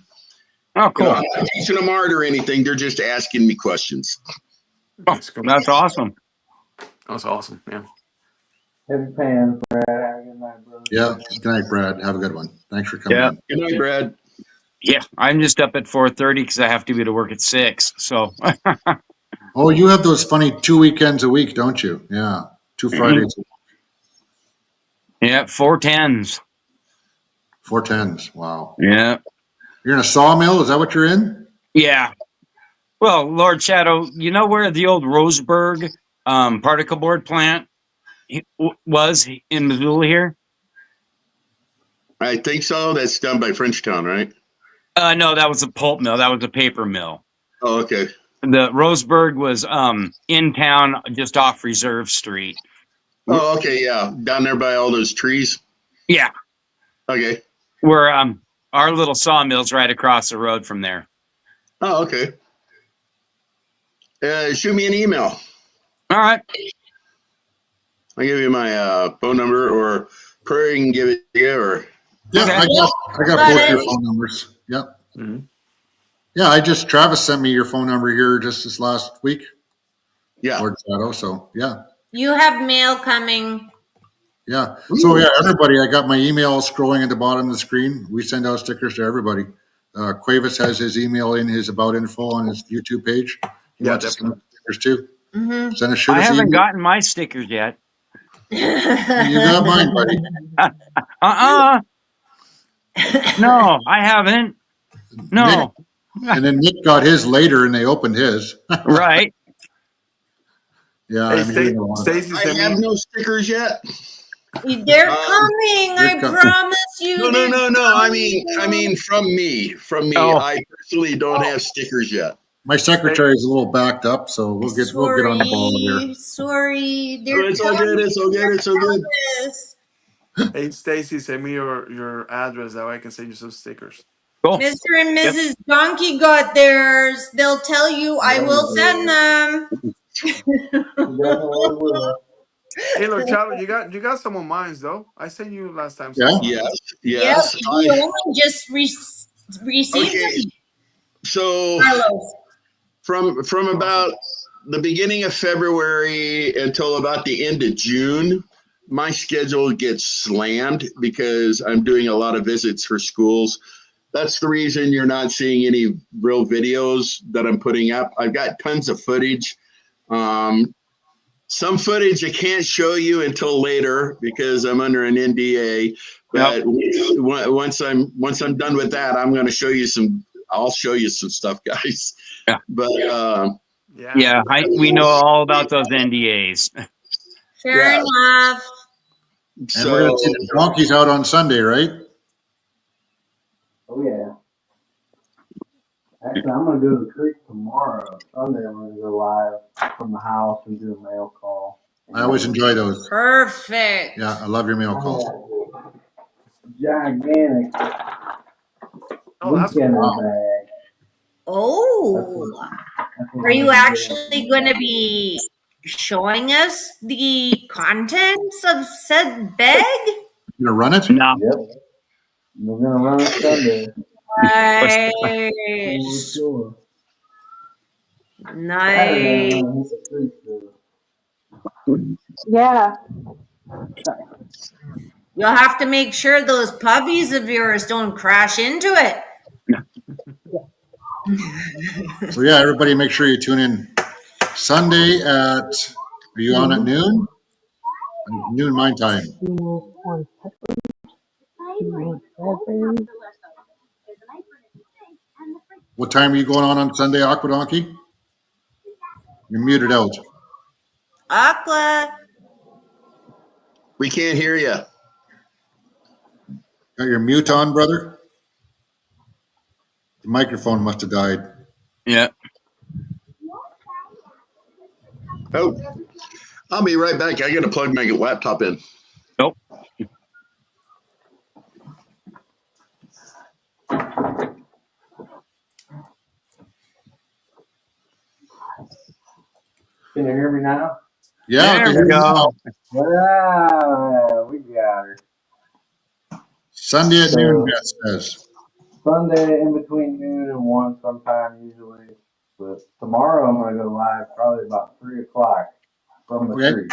Oh, You cool. know, I'm not teaching them art or anything. They're just asking me questions. Oh, That's cool. that's awesome. That's awesome. Yeah. Heavy pans, Brad. Have a good night, brother. Yeah. Good night, Brad. Have a good one. Thanks for coming Yeah. in. Good night, Brad. Yeah, I'm just up at 4:30 because I have to be to work at 6. So, Oh, you have those funny 2 weekends a week, don't you? Yeah. 2 Fridays, yeah, 4:10s. 4 10s. Wow. Yeah, You're in a sawmill? Is that what you're in? yeah. Well, Lord Shadow, you know where the old Roseburg particle board plant was in Missoula here? I think so. That's done by Frenchtown, right? No, that was a pulp mill. That was a paper mill. Oh, okay. The Roseburg was in town, just off Reserve Street. Oh, okay. Yeah. Down there by all those trees. Yeah, Okay. where our little sawmill's right across the road from there. Oh, okay. Shoot me an email. All right. I'll give you my phone number, or Prairie can give it to you, or Yeah, Okay. I got both your phone numbers. Yep. Hmm. Yeah, Travis sent me your phone number here just this last week, yeah. Lord Shadow. So yeah. You have mail coming. Yeah. So yeah, everybody, I got my email scrolling at the bottom of the screen. We send out stickers to everybody. Quavis has his email in his about info on his YouTube page. He Yeah, wants to send definitely. out stickers too. Mm-hmm. Shoot I us haven't email. gotten my stickers yet. You got mine, buddy. No, I haven't. No. And then Nick got his later, and they opened his. Right. Yeah, Hey, I'm hearing a lot. Stacy I sent have me. no stickers yet. They're coming. they're I coming. promise you. No. they're I mean, from me. Oh. I personally don't have stickers yet. My secretary's a little backed up, so we'll get on the ball here. Sorry. Oh, They're it's all good. It's all good. It's all good. Hey, Stacy, send me your address. That way I can send you some stickers. Cool. Mr. and Mrs. Donkey got theirs. They'll tell you I will send them. You definitely will. Hey, look, Charlie, you got some of mine though. I sent you last time some Yeah. of mine. Yes, Yep, yes. we only just received Okay, them, so Carlos. from Awesome. about the beginning of February until about the end of June, my schedule gets slammed because I'm doing a lot of visits for schools. That's the reason you're not seeing any real videos that I'm putting up. I've got tons of footage. Um, some footage I can't show you until later because I'm under an NDA. Yep. But once I'm done with that, I'm going to show you some. I'll show you some stuff, guys. Yeah. But Yeah. Yeah. We know all about those NDAs. Fair yeah, enough. And we're going so to see the donkeys out on Sunday, right? Oh yeah. Actually, I'm gonna go to the creek tomorrow. Sunday, I'm gonna go live from the house and do a mail call. I always enjoy those. Perfect. Yeah, I love your mail I calls. got gigantic Oh, that's weekender cool. Wow. bag. Oh, That's what are I'm you gonna be actually going to doing. be showing us the contents of said bag? You gonna run it? No. Yep. We're gonna run it Sunday. For Nice. sure. Saturday, I'm Nice. gonna hit the creek though. Yeah. Sorry. You'll have to make sure those puppies of yours don't crash into it. So yeah, everybody make sure you tune in Sunday at, are you on at noon? Noon my time. One second. 217. What time are you going on Sunday, Aquadonkey? You're muted out. Aqua. we can't hear you. Got your mute on, brother? The microphone must have died. Yeah. Oh, I'll be right back. I got to plug my laptop in. Nope. Can you hear me now? Yeah, I There can we hear you now. go. Ah, we got her. Sunday at noon, So Beth says. Sunday in between noon and 1 sometime usually. But tomorrow I'm gonna go live probably about 3 o'clock from the Okay, creek.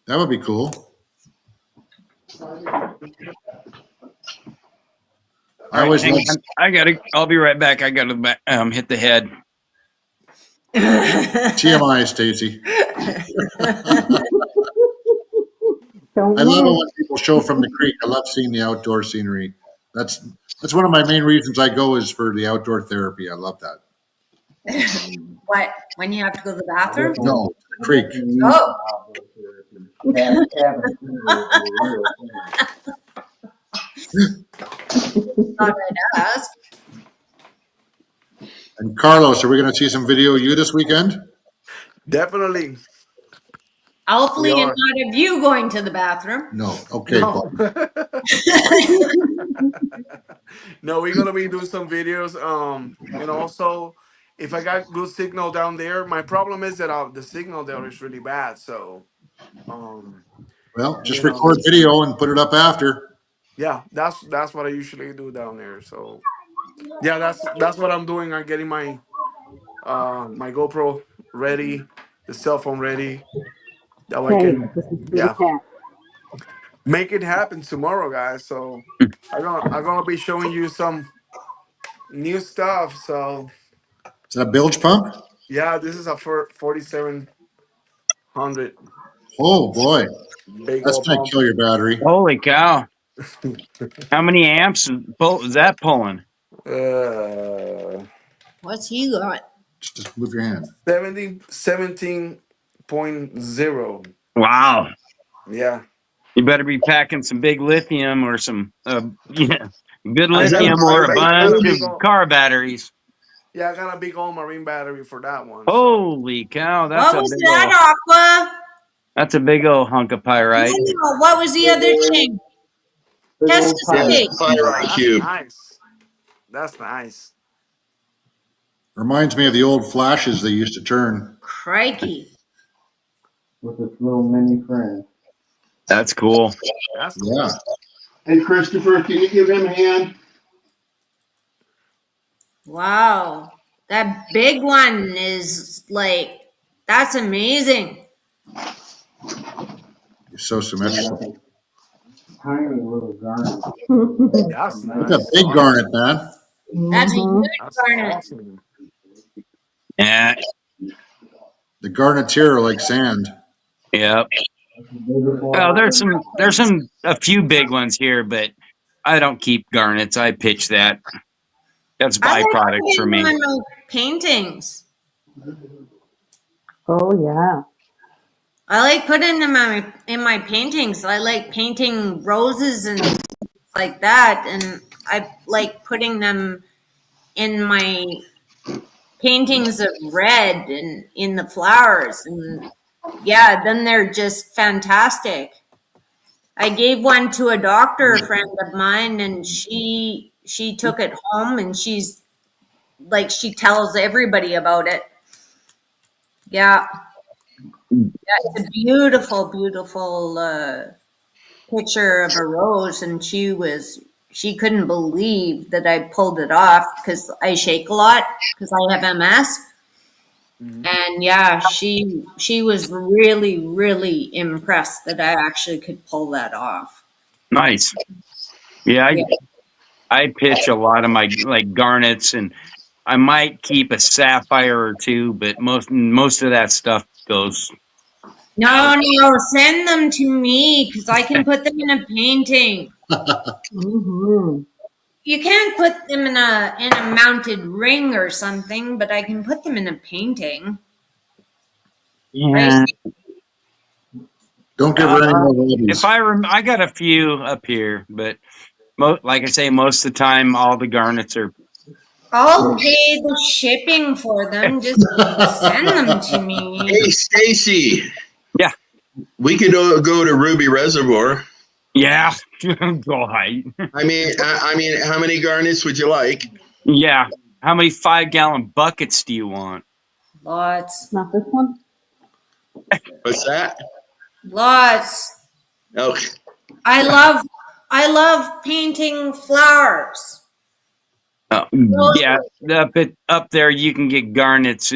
that would be cool. All I right. always Hang like, on. I'll be right back. I gotta hit the head. TMI, Stacy. Don't I love it know. when people show from the creek. I love seeing the outdoor scenery. That's one of my main reasons I go is for the outdoor therapy. I love that. What? When you have to go to the bathroom? No, the creek. Oh. Outdoor therapy. Cabin fever is a real thing. Thought I'd ask. And Carlos, are we going to see some video of you this weekend? Definitely. We Hopefully, and are. not of you going to the bathroom. No. Okay, No. Paul. No, we're gonna be doing some videos. And also, if I got good signal down there, my problem is that the signal there is really bad. So, um, Well, just you know, record video and put it up after. yeah, that's what I usually do down there. So, yeah, that's what I'm doing. I'm getting my GoPro ready, the cell phone ready. That way I Hey, can, this is the yeah, cat. make it happen tomorrow, guys. So, I'm gonna be showing you some new stuff. So, Is that a bilge pump? yeah, this is a 4700 Oh boy, big that's old going to pump. kill your battery. Holy cow! How many amps is that pulling? Uh, What's he got? Just move your hand. 17.0. Wow! Yeah. You better be packing some big lithium or some yeah, good I got lithium or a I got bunch a of big old car batteries. yeah, I got a big old marine battery for that one. So Holy cow! What was that, Aqua? That's a big old hunk of pyrite. No, what was the other thing? Big Test old to Yeah, pirate. see. oh, Fire that's IQ. nice. That's nice. Reminds me of the old flashes they used to turn. Crikey. with its little mini friend. That's cool. That's Yeah. cool. Hey, Christopher, can you give him a hand? Wow. That big one is like, that's amazing. You're so symmetrical. Yeah, tiny little garnet. That's Look at nice. big Awesome. garnet, man. That's a hmm huge That's garnet. awesome. Yeah. The garnets here are like sand. Yep. That's the biggest one Well, I there's a few big ones here, but I don't keep garnets. I pitch that. That's I like byproduct for putting them me. in my paintings. Oh yeah. I like putting them in my paintings. I like painting roses and like that, and I like putting them in my paintings of red and in the flowers, and yeah, then they're just fantastic. I gave one to a doctor friend of mine, and she took it home, and she's like, she tells everybody about it. Yeah, yeah, it's a beautiful, beautiful picture of a rose, and she couldn't believe that I pulled it off because I shake a lot because I have MS. Mhm. And yeah, she was really, really impressed that I actually could pull that off. Nice. Yeah, Yeah. I pitch a lot of my like garnets, and I might keep a sapphire or two, but most of that stuff goes out. No, no, send them to me because I can put them in a painting. hmm You can't put them in a mounted ring or something, but I can put them in a painting, right? Yeah. Don't give her any Uh, more if ladies. I got a few up here, but like I say, most of the time all the garnets are. I'll pay the shipping for them. Just send them to me. Hey, Stacy, Yeah, we could go to Ruby Reservoir. yeah. Go height. I mean, how many garnets would you like? Yeah. How many 5-gallon buckets do you want? Lots, Not this one. What's that? lots. Oh, I love, I love painting flowers. Roses. Yeah, up there you can get garnets.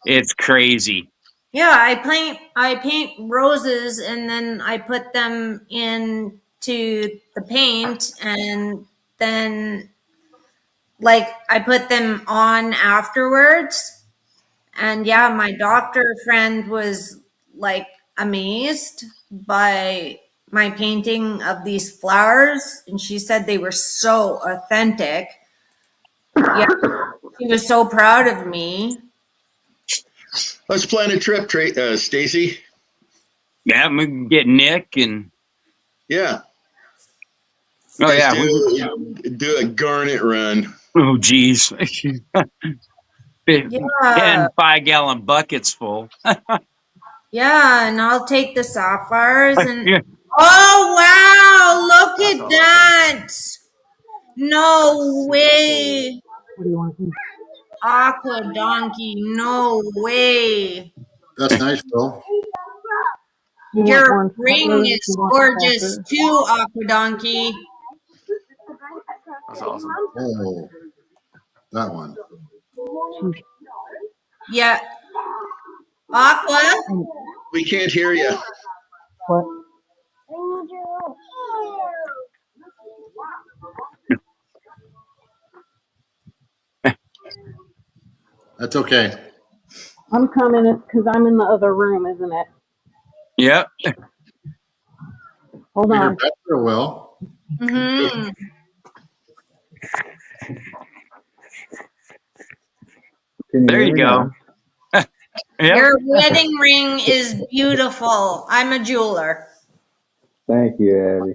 It's crazy. Yeah, I paint roses and then I put them into the paint and then like I put them on afterwards. And yeah, my doctor friend was like amazed by my painting of these flowers, and she said they were so authentic. Yeah, she was so proud of me. let's plan a trip, Stacy. Yeah, we can get Nick and Yeah, oh let's yeah, do a garnet run. oh geez, Yeah, 10 5-gallon buckets full. yeah, and I'll take the sapphires and Yeah. oh wow, look That's at awesome. that. That's No super cool. way. What do you want to eat? Aqua donkey, no way. That's nice, Phil. Do you want Your orange ring peppers? Do is you want gorgeous crackers? too, Aqua donkey. That's awesome. Oh, that one. Cheese. Yeah, Aqua. And We can't hear you. what? That's okay. I'm coming. It's because I'm in the other room, isn't it? Yep. Hold We heard on. that real well. Hmm. Can you There hear you me go. now? Yep. Your wedding ring is beautiful. I'm a jeweler. Thank you,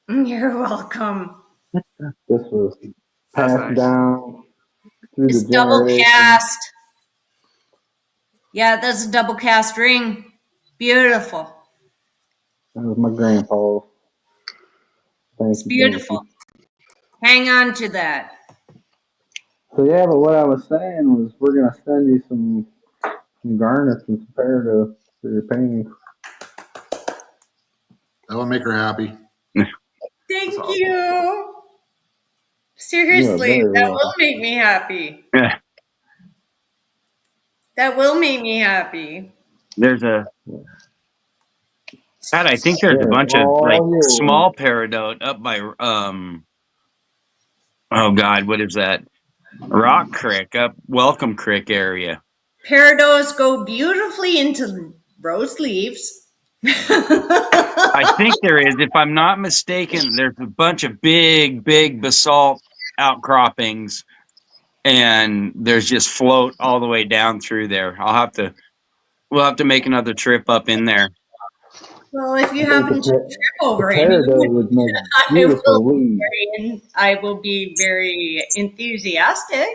Abby. You're welcome. This was That's passed nice. down through It's the double generations. cast. Yeah, that's a double cast ring. Beautiful. That was my grandpa's. It's Thank you, thank beautiful. you. Hang on to that. So yeah, but what I was saying was we're gonna send you some garnets and some pear to for your paintings. That will make her happy. Thank awesome. you. You are Seriously, very that will welcome. make me happy. Yeah. That will make me happy. There's a God. I think there's a Yeah, bunch of like all yours. small peridot up by Oh God, what is that? Rock Creek up Welcome Creek area. Parados go beautifully into rose leaves. I think there is, if I'm not mistaken, there's a bunch of big basalt outcroppings, and there's just float all the way down through there. We'll have to make another trip up in there. Well, if you I think happen to trip the over any, peridot would make beautiful leaves. I will be very enthusiastic.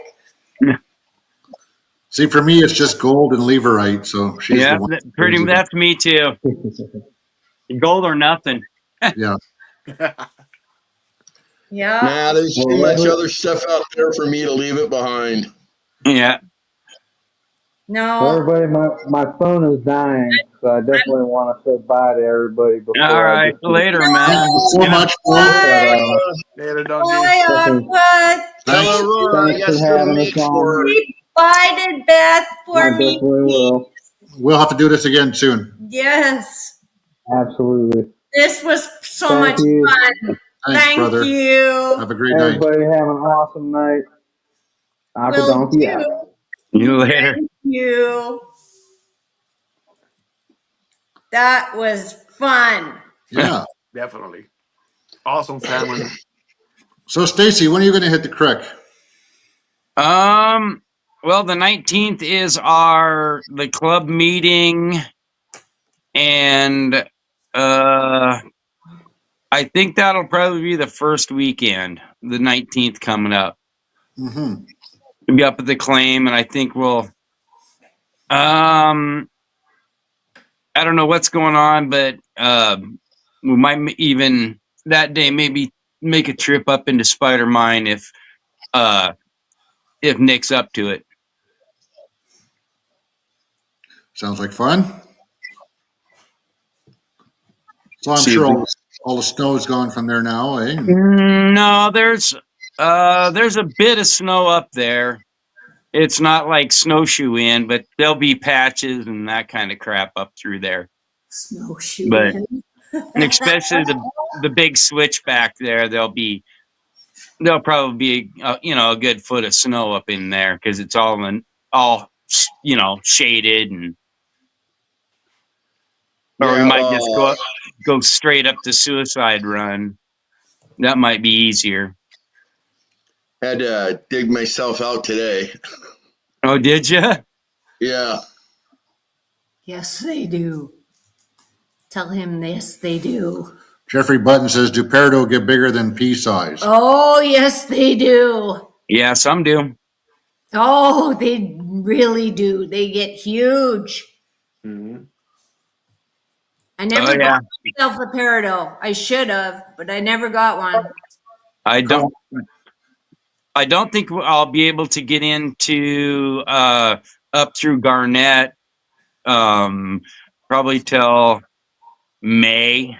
See, for me, it's just gold and leverite. So she's the Yeah, one. that's me too. Gold or nothing. Yeah. Yeah. Nah, there's too much other stuff out there for me to leave it behind. Yeah. Well, No. everybody, my phone is dying, so I definitely want to say bye to everybody All before I right. just Later, Thank man. you so Yeah. much, Paul. Bye. Later, donkey. Bye, definitely Aqua. Tell Thanks. Aurora I thanks got for some having us meat for on. her. Say bye to Beth I for me. definitely will. We'll have to do this again soon. Yes. Absolutely. This was so Thank much you. fun. Thanks, Thank brother. you. Have a great night. Everybody have an awesome night. Aqua Will Donkey do. out. You later. Thank you. That was fun. Yeah. Definitely. Awesome family. So, Stacy, when are you going to hit the creek? Well, the 19th is the club meeting, and I think that'll probably be the first weekend, the 19th coming up. Mm-hmm. We'll be up at the claim, and I think I don't know what's going on, but we might even that day maybe make a trip up into Spider Mine if Nick's up to it. Sounds like fun. So I'm See sure if we. all the snow is gone from there now, eh? No, there's a bit of snow up there. It's not like snowshoe in, but there'll be patches and that kind of crap up through there. Snowshoe But in. especially the big switchback there, there'll probably be a good foot of snow up in there because it's all shaded, and or we Yeah, might just go straight up to Suicide Run. That might be easier. had to dig myself out today. Oh, did you? Yeah. Yes, they do. Tell him yes, they do. Jeffrey Button says, do peridot get bigger than pea size? Oh, yes, they do. Yeah, some do. Oh, they really do. They get huge. Mm-hmm. I never Oh yeah. got myself a peridot. I should have, but I never got one. I don't think I'll be able to get into up through Garnett probably till May,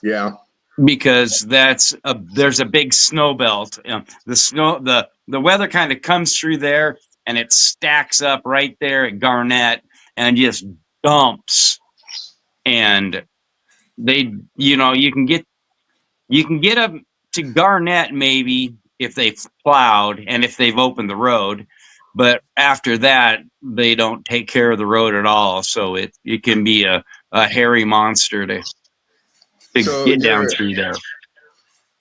Yeah. because there's a big snow belt. The weather kind of comes through there, and it stacks up right there at Garnett and just dumps. And you can get up to Garnett maybe if they've plowed and if they've opened the road, but after that they don't take care of the road at all. So it can be a hairy monster to So get down through there.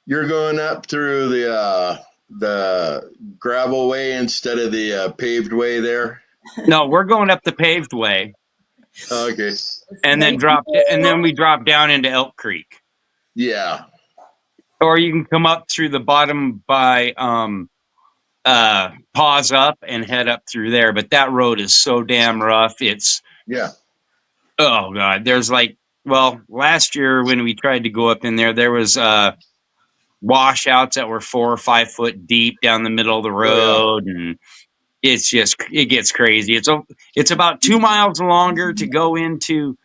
you're going up through the gravel way instead of the paved way there. No, we're going up the paved way, Okay. and then we drop down into Elk Creek, Yeah. or you can come up through the bottom by pause up and head up through there. But that road is so damn rough. Yeah. Oh God, there's last year when we tried to go up in there was washouts that were 4 or 5 foot deep down the middle of the road, and it gets crazy. It's about 2 miles longer to go into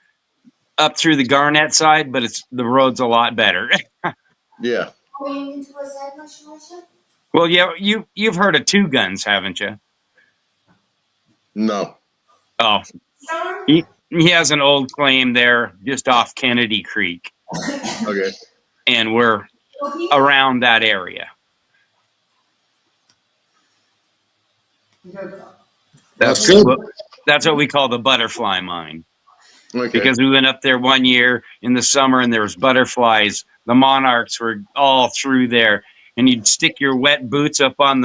up through the Garnett side, but the road's a lot better. Yeah. Well, yeah, you've heard of Two Guns, haven't you? No. Oh, he has an old claim there just off Kennedy Creek, Okay. and we're around that area. That's good. That's what we call the butterfly mine. Okay. Because we went up there one year in the summer and there was butterflies. The monarchs were all through there, and you'd stick your wet boots up on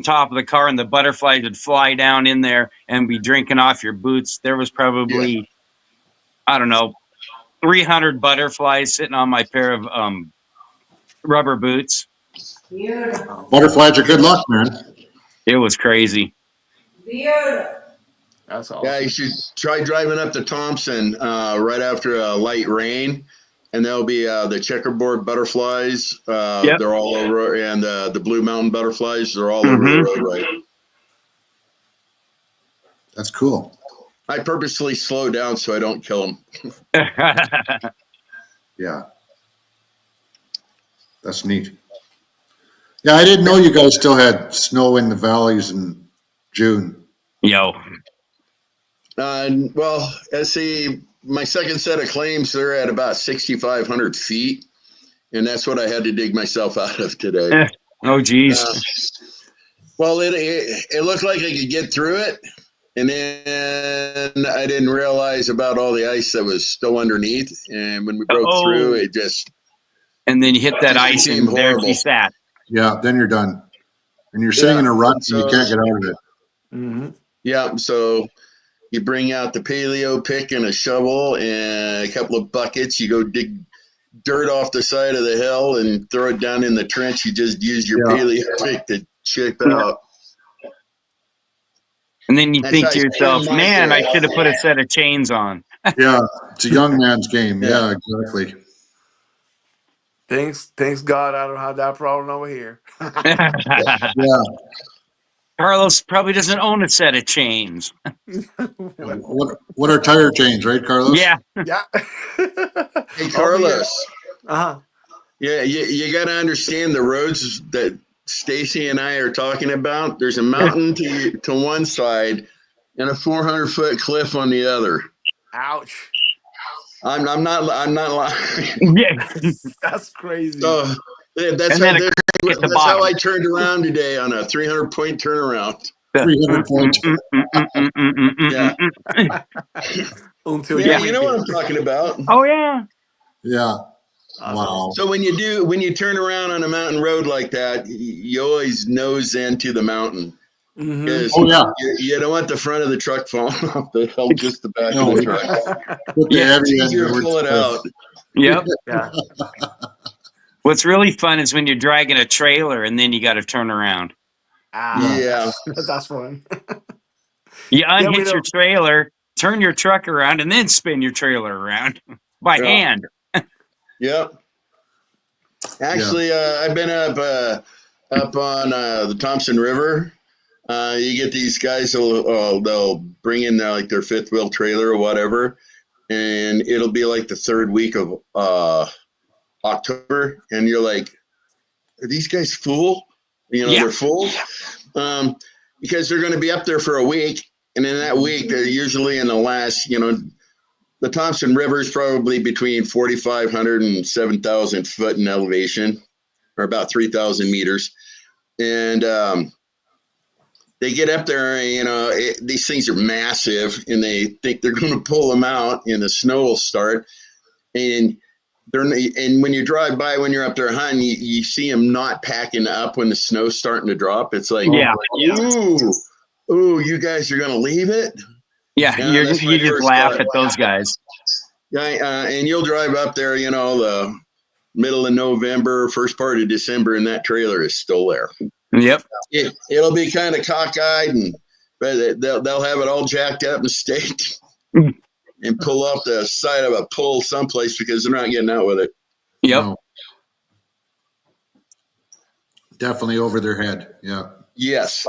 top of the car, and the butterflies would fly down in there and be drinking off your boots. There was probably, I don't know, 300 butterflies sitting on my pair of rubber boots. Butterflies are good luck, man. It was crazy. That's Yeah, awesome. you should try driving up to Thompson right after a light rain, and there'll be the checkerboard butterflies. Yep. They're all over, and the blue mountain butterflies. They're all over Mhm. the road. Right. That's cool. I purposely slow down so I don't kill them. Yeah. That's neat. Yeah, I didn't know you guys still had snow in the valleys in June. Yo. Well, see, my second set of claims, they're at about 6,500 feet, and that's what I had to dig myself out of today. Oh, geez. Well, it looked like I could get through it, and then I didn't realize about all the ice that was still underneath, and when we broke through, it just And then you hit that just ice, became and there horrible. she sat. Yeah, then you're done. And you're sitting in a rut and you can't get out of it. Mm-hmm. Yeah, so you bring out the paleo pick and a shovel and a couple of buckets. You go dig dirt off the side of the hill and throw it down in the trench. You just use your paleo pick to chip out. And then you That's think how to I yourself, spend my man, I day. should have put a set of chains on. Yeah, it's a young man's game. Yeah, exactly. Thanks God I don't have that problem over here. Yeah. Carlos probably doesn't own a set of chains. Well, What are tire chains, right, Carlos? Yeah. yeah. Hey, Over here. Carlos. Uh-huh. Yeah, you got to understand the roads that Stacy and I are talking about. There's a mountain to one side and a 400-foot cliff on the other. Ouch. I'm not lying. Yeah. That's crazy. So that's And then a at the how bottom. I turned around today on a 300-point turnaround. 300 points. Yeah. Until Yeah, you you know make what it. I'm talking about. Oh, yeah. Yeah. That's Wow. awesome. So when you turn around on a mountain road like that, you always nose into the mountain. Mm-hmm. Because Oh, yeah. you don't want the front of the truck falling off the hill, just the back No. of the truck. Put the Yeah, heavy It's end easier to towards pull it the cliff. out. Yep. Yeah. What's really fun is when you're dragging a trailer and then you got to turn around. Yeah. That's fun. You Yeah, we unhitch your don't. trailer, turn your truck around, and then spin your trailer around by Yeah. hand. Yep. Actually, I've been up on the Thompson River. You get these guys they'll bring in their fifth wheel trailer or whatever, and it'll be like the third week of October, and you're like, are these guys full? Yeah. They're full because they're going to be up there for a week, and in that week they're usually in the last, the Thompson River is probably between 4,500 and 7,000 foot in elevation, or about 3,000 meters. And they get up there, these things are massive, and they think they're going to pull them out, and the snow will start. And when you drive by, when you're up there hunting, you see them not packing up when the snow's starting to drop. It's like, Yeah. ooh, you guys are going to leave it? Yeah. That's my You just first laugh thought. at those guys. Yeah, and you'll drive up there, the middle of November, first part of December, and that trailer is still there. Yep. It'll be kind of cockeyed, but they'll have it all jacked up and staked and pull off the side of a pole someplace because they're not getting out with it. Yep. No. Definitely over their head. Yeah. Yes.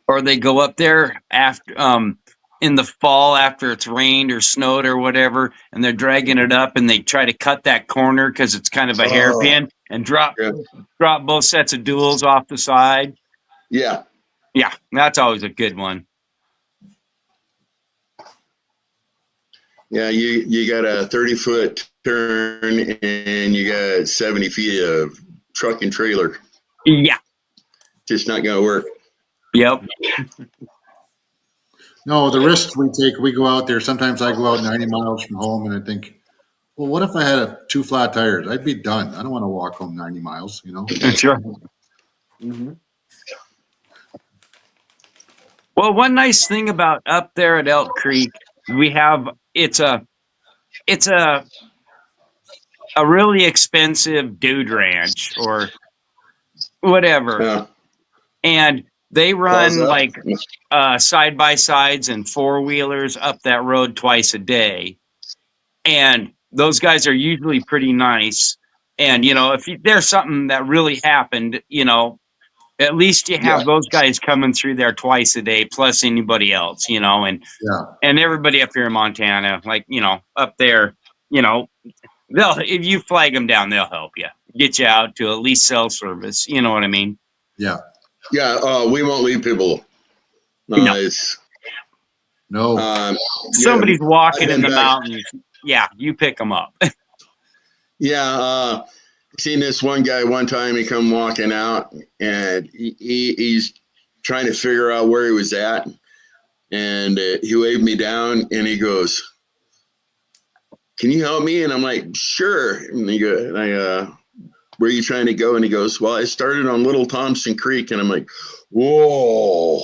or they go up there after in the fall after it's rained or snowed or whatever, and they're dragging it up and they try to cut that corner because it's kind of a Oh, hairpin and drop yeah. both sets of duals off the side. Yeah. Yeah, that's always a good one. Yeah, you got a 30-foot turn and you got 70 feet of truck and trailer. Yeah. Just not gonna work. Yep. No, the risks we take, we go out there. Sometimes I go out 90 miles from home and I think, well, what if I had two flat tires? I'd be done. I don't want to walk home 90 miles, you know? That's right. Mm-hmm. Well, one nice thing about up there at Elk Creek, we have it's a really expensive dude ranch or whatever, Uh, and they pause run up. like side by sides and four wheelers up that road twice a day, and those guys are usually pretty nice. And if there's something that really happened, at least you Yeah. have those guys coming through there twice a day, plus anybody else, Yeah. and everybody up here in Montana, like, up there, if you flag them down, they'll help you get you out to at least cell service. You know what I mean? Yeah. Yeah. We won't leave people. No, It's No. yeah. somebody's I've walking in been the back. mountains. Yeah, you pick them up. Yeah. Seen this one guy one time. He come walking out and he's trying to figure out where he was at, and he waved me down and he goes, "Can you help me?" And I'm like, "Sure." And he goes, "Where are you trying to go?" And he goes, "Well, I started on Little Thompson Creek." And I'm like, "Whoa,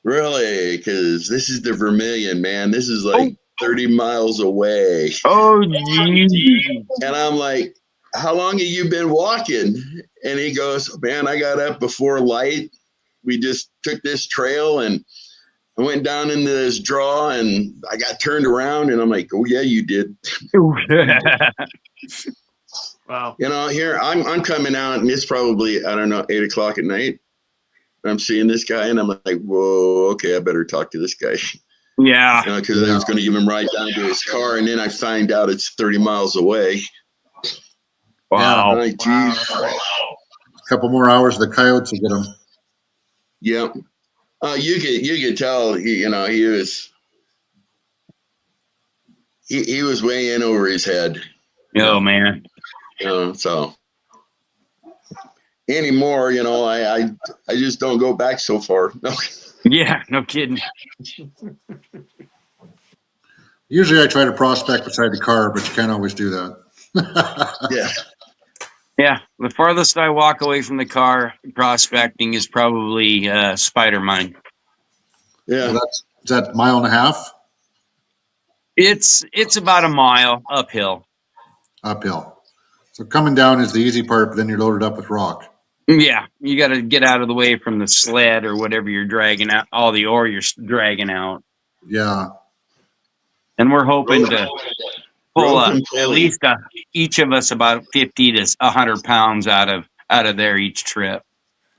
really? Because this is the Vermilion, man. This is Oh, like 30 miles away." oh, gee. And I'm like, "How long have you been walking?" And he goes, "Man, I got up before light. We just took this trail and I went down into this draw and I got turned around." And I'm like, "Oh yeah, you did." Wow. Here I'm coming out and it's probably, I don't know, 8 o'clock at night. I'm seeing this guy and I'm like, whoa, okay, I better talk to this guy. Yeah. Because I was going to give him a ride down to his car, and then I find out it's 30 miles away. Yeah. Wow. I'm like, Wow. geez. That's great. A couple more hours, the coyotes will get them. Yeah. You could tell he was way in over his head. Oh, man. So anymore, I just don't go back so far. Yeah, no kidding. Usually I try to prospect beside the car, but you can't always do that. Yeah. Yeah, the farthest I walk away from the car prospecting is probably Spider Mine. Yeah. Well, is that a mile and a half It's about a mile uphill. uphill? So coming down is the easy part, but then you're loaded up with rock. Yeah, you got to get out of the way from the sled or whatever you're dragging out, all the ore you're dragging out. Yeah. And we're hoping to pull Rope and at pulley. least each of us about 50 to 100 pounds out of there each trip.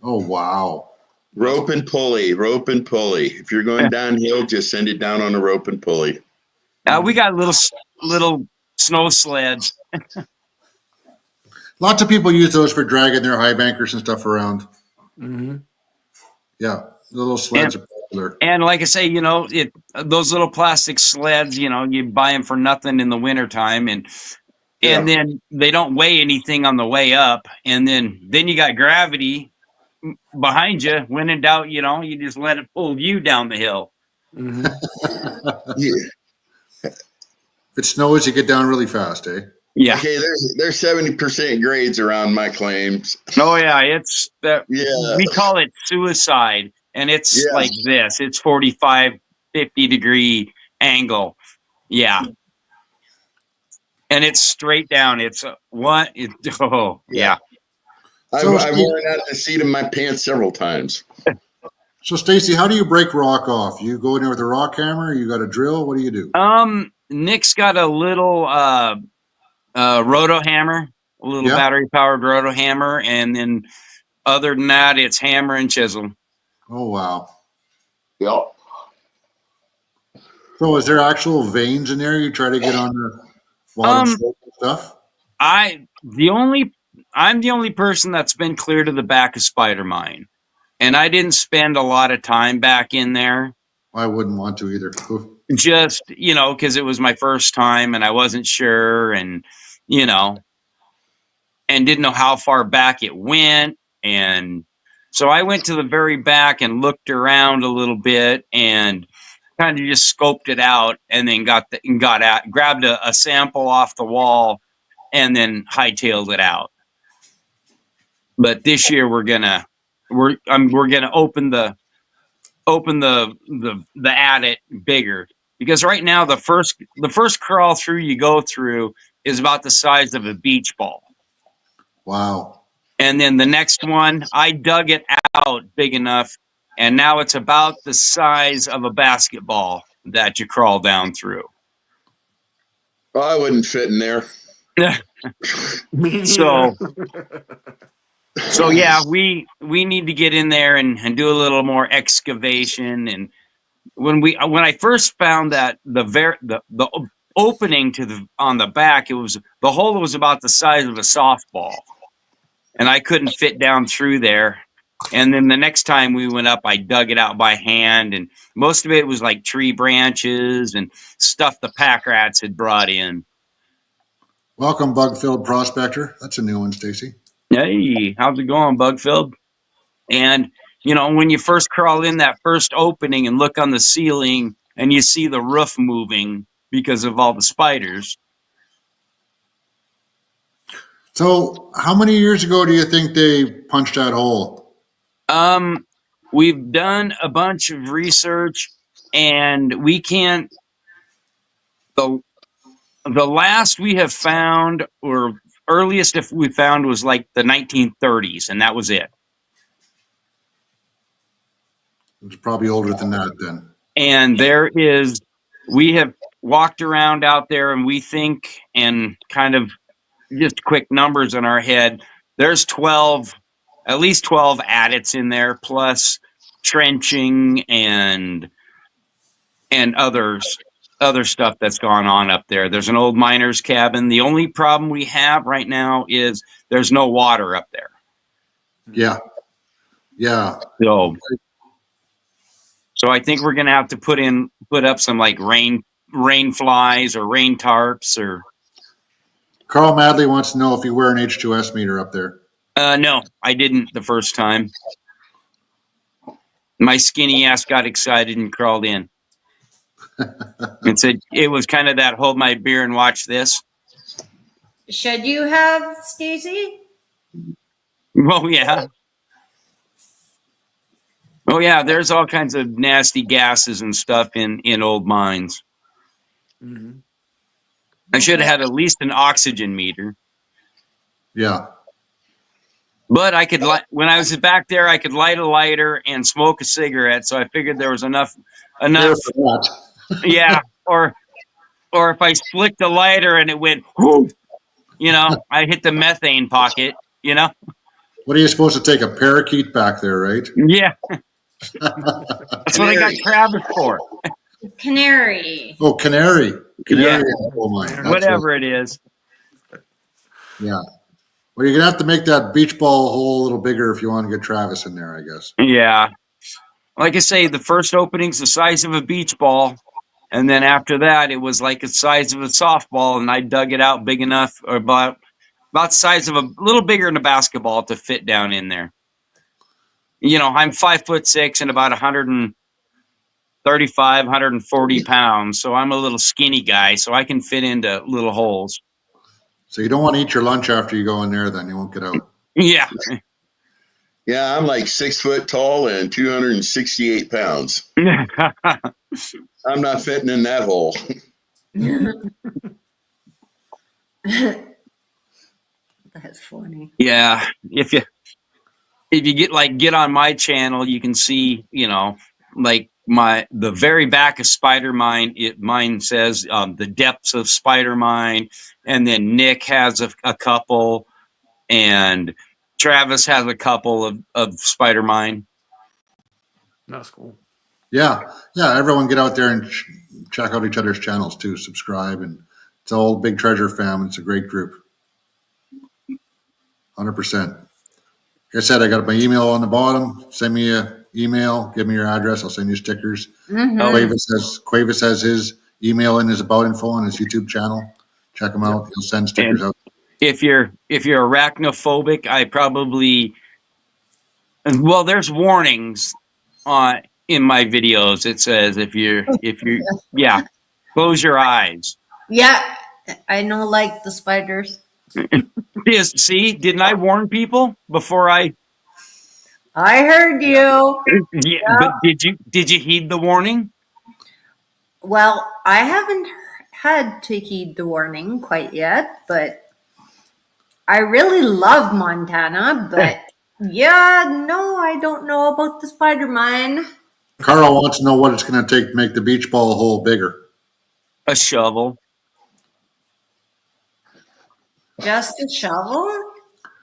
Oh, wow. Rope and pulley. Rope and pulley. If you're going downhill, just send it down on a rope and pulley. We got little snow sleds. Lots of people use those for dragging their high bankers and stuff around. Mm-hmm. Yeah. The little sleds are popular. And like I say, those little plastic sleds, you buy them for nothing in the wintertime, and Yeah. then they don't weigh anything on the way up, and then you got gravity behind you. When in doubt, you just let it pull you down the hill. Mm-hmm. Yeah. If it snows, you get down really fast, eh? Yeah. Okay, there's 70% grades around my claims. Oh yeah, it's that. Yeah. We call it suicide, and it's Yeah. like this. It's 45, 50-degree angle. Yeah. And it's straight down. It's what? Oh, yeah. I've So, worn out the seat of my pants several times. so Stacy, how do you break rock off? You go in there with a rock hammer? You got a drill? What do you do? Nick's got a little roto hammer, a little Yeah. battery powered roto hammer, and then other than that, it's hammer and chisel. Oh, wow. Yep. So is there actual veins in there? You try to get on the bottom Um, slope and stuff? I'm the only person that's been clear to the back of Spider Mine, and I didn't spend a lot of time back in there. I wouldn't want to either. Just because it was my first time and I wasn't sure, and you know, and didn't know how far back it went, and so I went to the very back and looked around a little bit and kind of just scoped it out, and then grabbed a sample off the wall, and then hightailed it out. But this year we're gonna open the adit bigger, because right now the first crawl through you go through is about the size of a beach ball, Wow. and then the next one I dug it out big enough, and now it's about the size of a basketball that you crawl down through. I wouldn't fit in there. Me neither. so so yeah, we need to get in there and do a little more excavation. And when I first found that the opening to the on the back, it was the hole was about the size of a softball, and I couldn't fit down through there. And then the next time we went up, I dug it out by hand, and most of it was like tree branches and stuff the pack rats had brought in. Welcome, bug-filled prospector. That's a new one, Stacy. Hey, how's it going, Bugfilled? And when you first crawl in that first opening and look on the ceiling and you see the roof moving because of all the spiders. So how many years ago do you think they punched that hole? We've done a bunch of research, and we can't the last we have found, or earliest if we found, was like the 1930s, and that was it. It's probably older than that then. And we have walked around out there, and we think, and kind of just quick numbers in our head, there's at least 12 adits in there, plus trenching and other stuff that's gone on up there. There's an old miner's cabin. The only problem we have right now is there's no water up there. Yeah. Yeah. So I think we're gonna have to put up some like rain flies or rain tarps or. Carl Madley wants to know if you wear an H2S meter up there. No, I didn't the first time. My skinny ass got excited and crawled in. And said it was kind of that hold my beer and watch this. Should you have, Stacy? Well, yeah. Oh, yeah. There's all kinds of nasty gases and stuff in old mines. Mhm. I should have had at least an oxygen meter. Yeah. But I could when I was back there, I could light a lighter and smoke a cigarette. So I figured there was enough. Yeah. Or if I flicked the lighter and it went, whoo, I hit the methane pocket, What are you supposed to take, a parakeet back there, right? Yeah. That's what I got Travis for. Canary. Oh, canary. Yeah. Oh my. Whatever it is. Yeah. Well, you're going to have to make that beach ball hole a little bigger if you want to get Travis in there, I guess. Yeah. Like I say, the first opening's the size of a beach ball. And then after that, it was like the size of a softball. And I dug it out big enough, or about the size of a little bigger than a basketball, to fit down in there. I'm 5'6" and about 135, 140 pounds. So I'm a little skinny guy, so I can fit into little holes. So you don't want to eat your lunch after you go in there, then you won't get out. Yeah. Yeah, I'm like 6 foot tall and 268 pounds. I'm not fitting in that hole. That's funny. Yeah. If you get on my channel, you can see, like the very back of Spider Mine. Mine says the depths of Spider Mine, and then Nick has a couple, and Travis has a couple of Spider Mine. That's cool. Yeah, yeah. Everyone get out there and check out each other's channels too. Subscribe, and it's all Big Treasure fam. It's a great group. 100%. Like I said, I got my email on the bottom. Send me a email. Give me your address. I'll send you stickers. Oh, Mm-hmm. Quavis has his email in his about info on his YouTube channel. Check him Yeah. out. He'll send stickers and out. if you're arachnophobic, I probably, well, there's warnings on in my videos. It says if you yeah, close your eyes. Yeah, I know, like the spiders. Yes, see, didn't I warn people before I? I heard you. Yeah, but did you heed the warning? Well, I haven't had to heed the warning quite yet, but I really love Montana. But yeah, no, I don't know about the spider mine. Carl wants to know what it's going to take to make the beach ball hole bigger. A shovel, Just a shovel?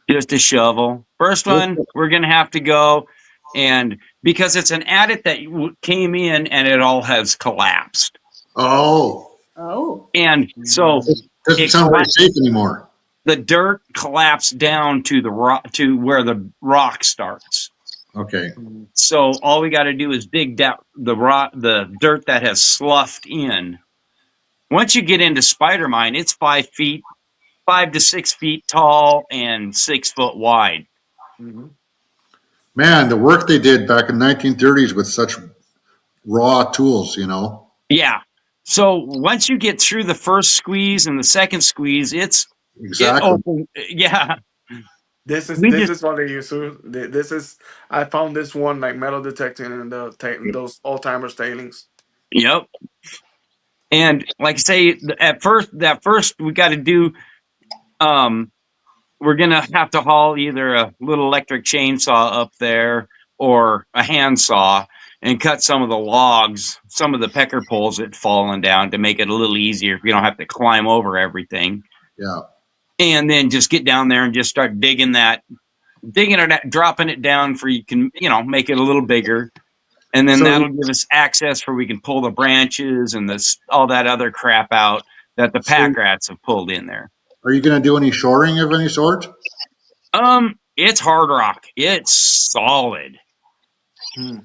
just a shovel. First one, we're gonna have to go, and because it's an adit that came in and it all has collapsed, Oh, Oh. and so Mm. doesn't it sound very collapsed. safe anymore. The dirt collapsed down to the rock to where the rock starts. Okay. Mm. So all we got to do is dig that the rock, the dirt that has sloughed in. Once you get into Spider Mine, it's 5 feet, 5 to 6 feet tall, and 6 foot wide. Mhm. Man, the work they did back in the 1930s with such raw tools, you know. Yeah. So once you get through the first squeeze and the second squeeze, it Exactly. open. Yeah. This is We this just is what they use. This is I found this one like metal detecting in the those old timers tailings. yep. And like I say, at first that first we got to do. Um, we're gonna have to haul either a little electric chainsaw up there or a handsaw and cut some of the logs, some of the pecker poles that fallen down to make it a little easier. We don't have to climb over everything. Yeah. And then just get down there and just start digging it, dropping it down for you can, make it a little bigger. And then So that'll give us access where we can pull the branches and this all that other crap out that the so pack rats have pulled in there. are you going to do any shoring of any sort? It's hard rock. It's solid. Hmm.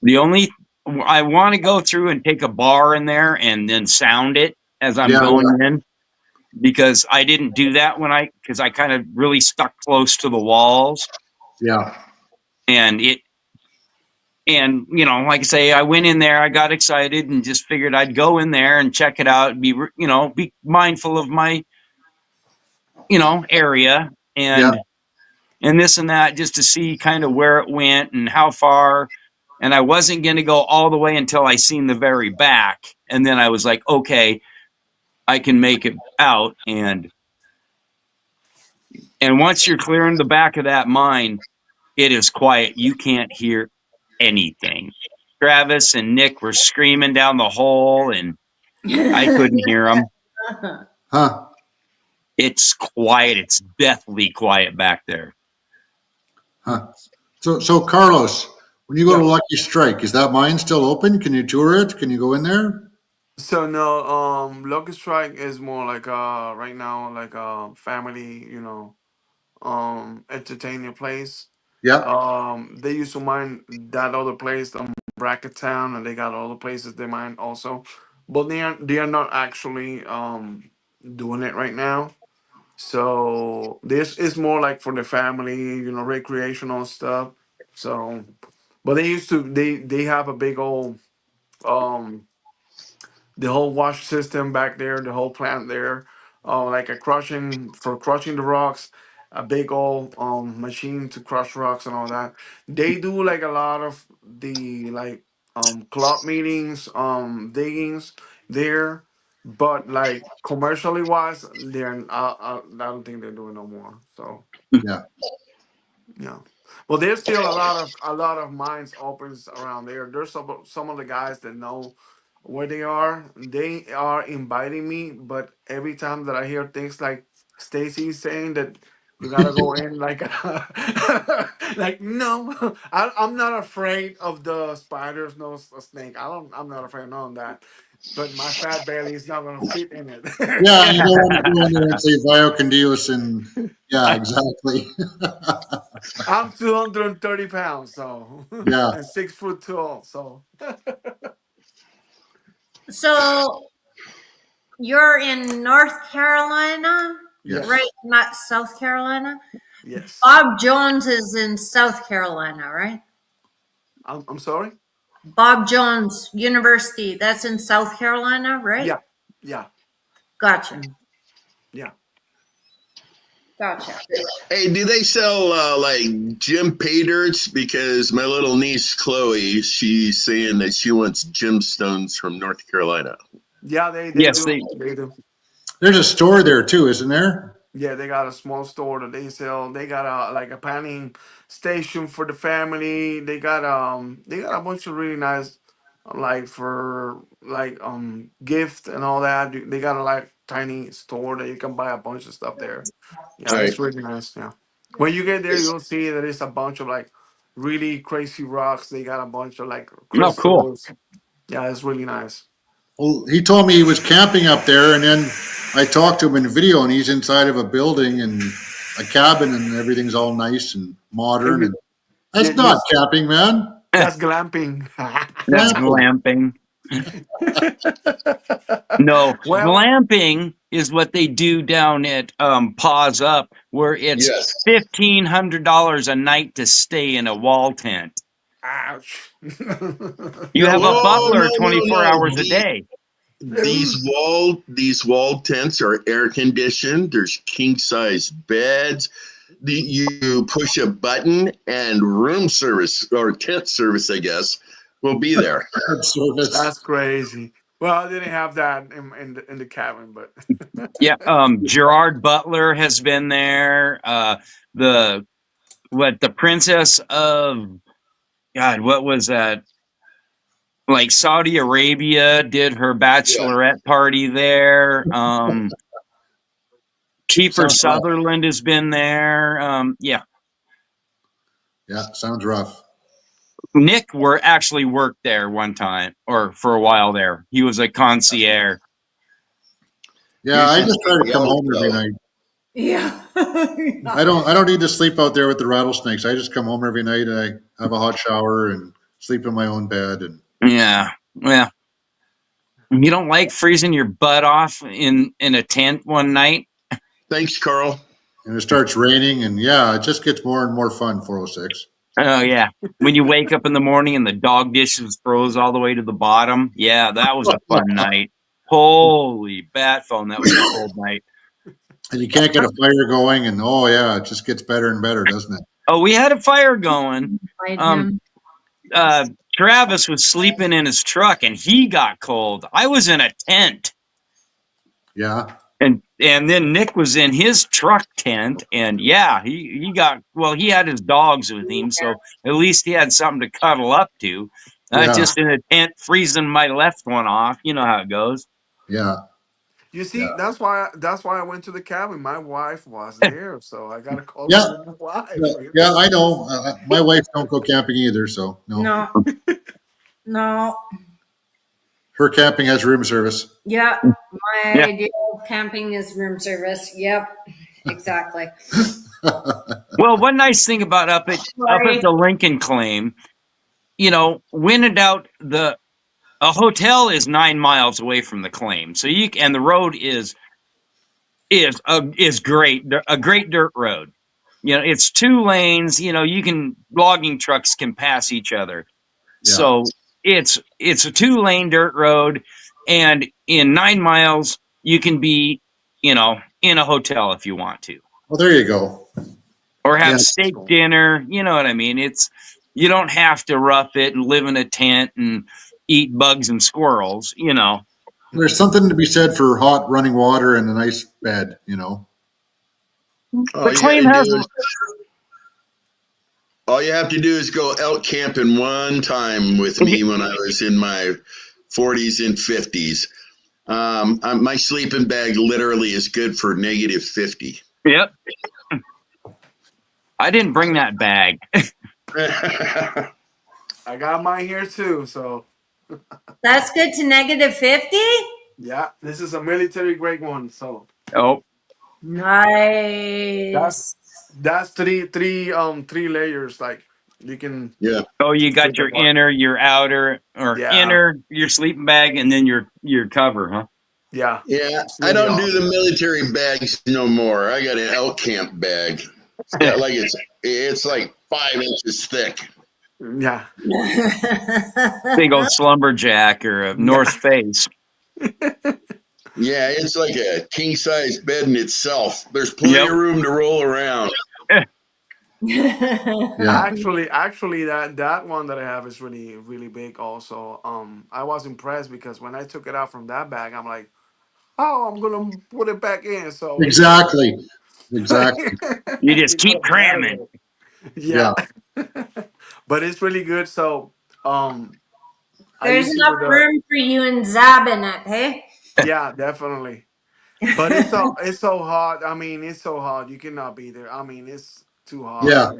The only I want to go through and take a bar in there and then sound it as I'm Yeah, going yeah, in because I didn't do that because I kind of really stuck close to the walls yeah. and like I say, I went in there, I got excited and just figured I'd go in there and check it out, be mindful of my, area Yeah. and this and that just to see kind of where it went and how far. And I wasn't going to go all the way until I seen the very back. And then I was like, okay, I can make it out. And once you're clearing the back of that mine, it is quiet. You can't hear anything. Travis and Nick were screaming down the hole, and I couldn't hear them. Huh. It's quiet. It's deathly quiet back there. Huh. So Carlos, when you go to Yeah. Lucky Strike, is that mine still open? Can you tour it? Can you go in there? So no, Lucky Strike is more like right now like a family, entertaining place. Yeah. They used to mine that other place, Bracket Town, and they got other places they mine also, but they are not actually doing it right now. So this is more like for the family, recreational stuff. So, but they have a big old um the whole wash system back there, the whole plant there, like a crushing for crushing the rocks, a big old machine to crush rocks and all that. They do like a lot of the like club meetings, diggings there, but like commercially wise, I don't think they're doing no more. So Yeah. yeah. Well, there's still a lot of mines opens around there. There's some of the guys that know where they are. They are inviting me, but every time that I hear things like Stacy saying that You gotta go in like, like no, I'm not afraid of the spiders, no snake. I'm not afraid of none of that. But my fat belly is not gonna fit in it. Yeah, you don't want to go in there and say Vio Condios and yeah, exactly. I'm 230 pounds, so Yeah, and 6 foot tall. So So you're in North Carolina, yes, right? yes, Not South Carolina. yes. Bob Jones is in South Carolina, right? I'm sorry. Bob Jones University, that's in South Carolina, right? Yeah, yeah, Gotcha. yeah. Gotcha. Hey, do they sell like gym pay dirts? Because my little niece Chloe, she's saying that she wants gemstones from North Carolina. Yeah, they Yes, do. They do. there's a store there too, isn't there? Yeah, they got a small store that they sell. They got a like a panning station for the family. They got a bunch of really nice like for like gift and all that. They got a like tiny store that you can buy a bunch of stuff there. All Yeah, right. it's really nice. Yeah. When you get there, you'll see that it's a bunch of like really crazy rocks. They got a bunch of like oh, cool. crystals. Yeah, it's really nice. Well, he told me he was camping up there, and then I talked to him in video, and he's inside of a building and a cabin, and everything's all nice and And modern. And you, that's not you, camping, man. that's glamping. That's Camping. glamping. No, Well, glamping is what they do down at Paws Up, where it's Yes. $1,500 a night to stay in a wall tent. ouch. You have a No, butler no, no, 24 no. hours a day. These wall tents are air conditioned. There's king size beds. You push a button and room service or tent service, I guess, will be there. Good service. That's crazy. Well, I didn't have that in the cabin, but Yeah, Gerard Butler has been there. The the princess of God, what was that? Like Saudi Arabia did her Yeah. bachelorette party there. Kiefer Sounds rough. Sutherland has been there. Yeah, Yeah, sounds rough. Nick were actually worked there one time or for a while there. He was a concierge. Yeah, You I should just try see to come home every Yellowstone. night. Yeah. I don't need to sleep out there with the rattlesnakes. I just come home every night and I have a hot shower and sleep in my own bed and Yeah, well, you don't like freezing your butt off in a tent one night. Thanks, Carl. it starts raining and yeah, it just gets more and more fun, 406. Oh yeah, when you wake up in the morning and the dog dishes froze all the way to the bottom. Yeah, that was a fun night. Holy bat phone, that was a cold night. And you can't get a fire going and oh yeah, it just gets better and better, doesn't it? Oh, we had a fire going. Fight Um, him. Travis was sleeping in his truck and he got cold. I was in a tent. Yeah. And then Nick was in his truck tent, and yeah, he got he had his dogs with him, so at least he had something to cuddle up to. Yeah. Just in a tent, freezing my left one off. You know how it goes. Yeah. you Yeah. see, that's why I went to the cabin. My wife was there, so I got to call Yeah. her my wife. Yeah, yeah, I know. My wife don't go camping either, so no. No. No. Her camping has room service. Yeah. My Yeah. idea of camping is room service. Yep. Exactly. Well, one nice thing about up at Sorry. the Lincoln Claim, when in doubt, a hotel is 9 miles away from the claim, so and the road is great, a great dirt road. It's 2 lanes. Logging trucks can pass each other. Yeah. So it's a 2-lane dirt road, and in 9 miles you can be, in a hotel if you want to, Well, there you go. or have Yeah. steak dinner. You know what I mean? You don't have to rough it and live in a tent and eat bugs and squirrels. There's something to be said for hot running water and a nice bed, All The you claim gotta has do is all you have to do is go elk camping one time with me when I was in my 40s and 50s. My sleeping bag literally is good for -50. Yep. I didn't bring that bag. I got mine here too. So That's good to -50. yeah, this is a military grade one. So Oh, that's Nice. that's three layers. Like you can Yeah. oh, you got split your apart. inner, your outer, or Yeah, inner, your sleeping bag, and then your cover, huh? yeah, Yeah. it's I really don't do the awesome. military bags no more. I got an elk camp bag. It's got like it's like 5 inches thick. Yeah, Big old slumberjack or a yeah, North Face. Yeah, it's like a king size bed in itself. There's plenty Yep. of room to roll around. Yeah. actually, that one that I have is really big. Also, I was impressed because when I took it out from that bag, I'm like, oh, I'm gonna put it back in. So it's like, Exactly. Exactly. You just you gotta keep be out of cramming. it. Yeah, Yeah. but it's really good. So, I There's use it enough with a room for you and Zab in it, hey? yeah, definitely. But it's so hot. I mean, it's so hot. You cannot be there. I mean, it's too hot. Yeah.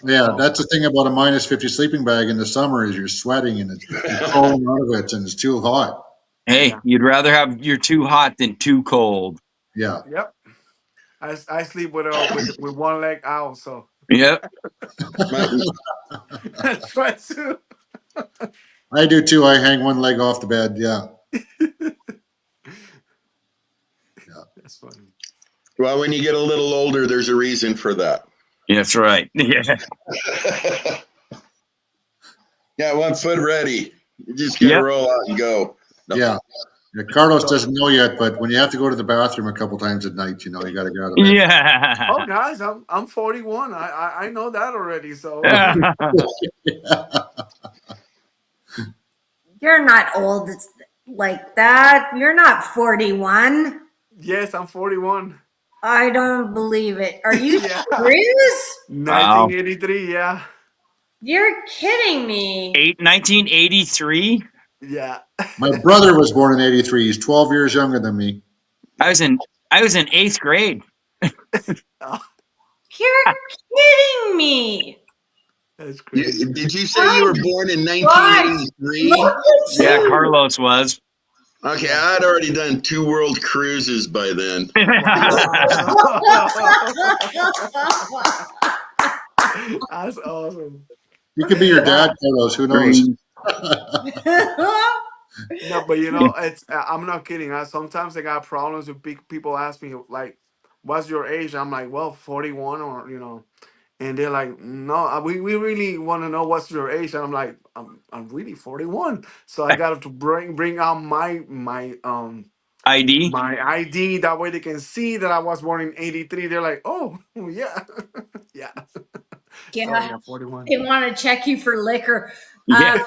Yeah. So That's the thing about a -50 sleeping bag in the summer is you're sweating and you're crawling out of it and it's too hot. Hey, yeah, you'd rather have you're too hot than too cold. Yeah. yep. I sleep with with one leg out. So Yep. My, that's try to. I do too. I hang one leg off the bed. Yeah. Yeah. That's funny. well, when you get a little older, there's a reason for that. That's right. Yeah. Yeah, 1 foot ready. You just got to Yep. roll out and go. No. Yeah. Yeah. Carlos So, doesn't know yet, but when you have to go to the bathroom a couple times at night, you know, you got to get out of bed. oh Yeah. guys, I'm 41. I know that already. So You're not old like that. You're not 41. yes, I'm 41. I don't believe it. Are you Yeah, serious? Wow. 1983. Yeah, You're kidding me. 1983. yeah. My brother was born in '83. He's 12 years younger than me. I was in I was in 8th grade. Oh, You're kidding me. that's crazy. Did you say you Oh were born in God. Look 1983? at Yeah, you. Carlos was. Okay, Yeah. I'd already done 2 world cruises by then. Wow. That's awesome. He could be your That dad, Carlos. Who knows? Green. no, but Yeah. it's. I'm not kidding. Sometimes I got problems with people ask me like, "What's your age?" I'm like, "Well, 41," or and they're like, "No, we really want to know what's your age." And I'm like, I'm really 41." So I got to bring out ID. my ID. That way they can see that I was born in '83. They're like, "Oh, yeah, yeah." So Yeah. yeah, 41. They want to check you for liquor. Yeah.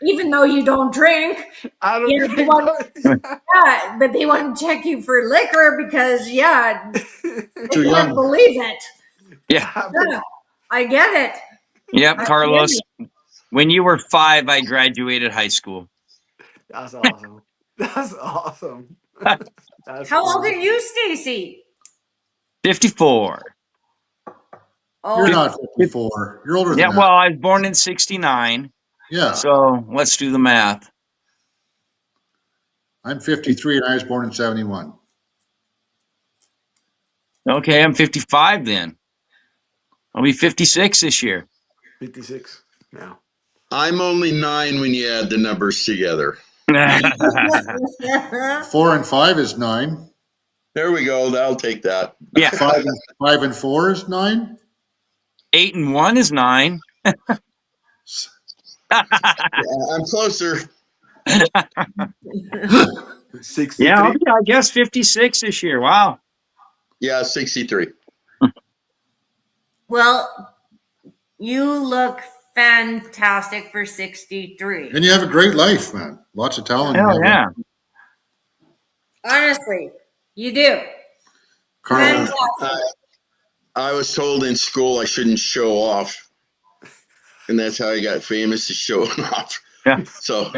Even though you don't drink. I don't Yeah, they drink, want, but yeah. yeah, but they want to check you for liquor because, yeah, they Too can't young. believe it. Yeah. But Yeah, I get it. Yep, I get Carlos. it. When you were 5, I graduated high school. that's awesome. That's awesome. That's How old are cool. you, Stacy? 54. You're Oh, not 54. You're older Yeah, than that. well, I was born in 69. Yeah. So let's do the math. I'm 53 and I was born in '71. Okay, I'm 55 then. I'll be 56 this year. 56 now. I'm only 9 when you add the numbers together. 4 and 5 is 9. There we go. I'll take that. Yeah. 5 and 4 is 9. 8 and 1 is 9. I'm closer. Yeah, I'll 63. be, I guess 56 this year. Wow. Yeah, 63. well, you look fantastic for 63. And you have a great life, man. Lots of talent. Hell yeah. Honestly, you do. Carlos, Fantastic. I was told in school I shouldn't show off. And that's how I got famous, is showing off. Yeah. So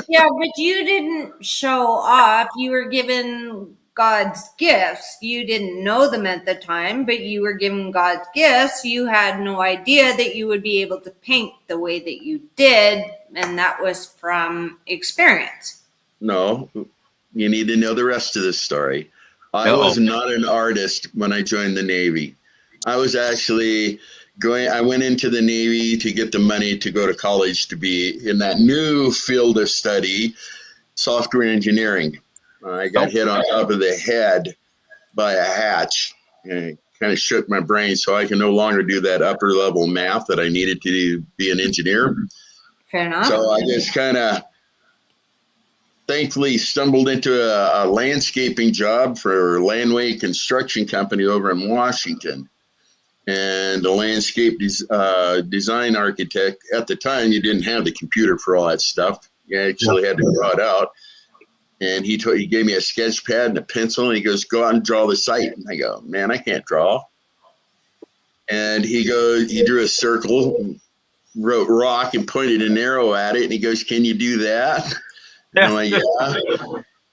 Yeah, but you didn't show off. You were given God's gifts. You didn't know them at the time, but you were given God's gifts. You had no idea that you would be able to paint the way that you did, and that was from experience. No, you need to know the rest of the story. I Uh-oh. was not an artist when I joined the Navy. I was actually I went into the Navy to get the money to go to college to be in that new field of study, software engineering. I got hit on top of the head by a hatch, and it kind of shook my brain, so I can no longer do that upper level math that I needed to be an engineer. Fair enough. So I just kind of thankfully stumbled into a landscaping job for a landway construction company over in Washington. And the landscape design architect, at the time, you didn't have the computer for all that stuff. You actually had to draw it out. And he gave me a sketch pad and a pencil, and he goes, go out and draw the site. And I go, man, I can't draw. And he drew a circle, wrote rock, and pointed an arrow at it. And he goes, can you do that? And I'm like, yeah.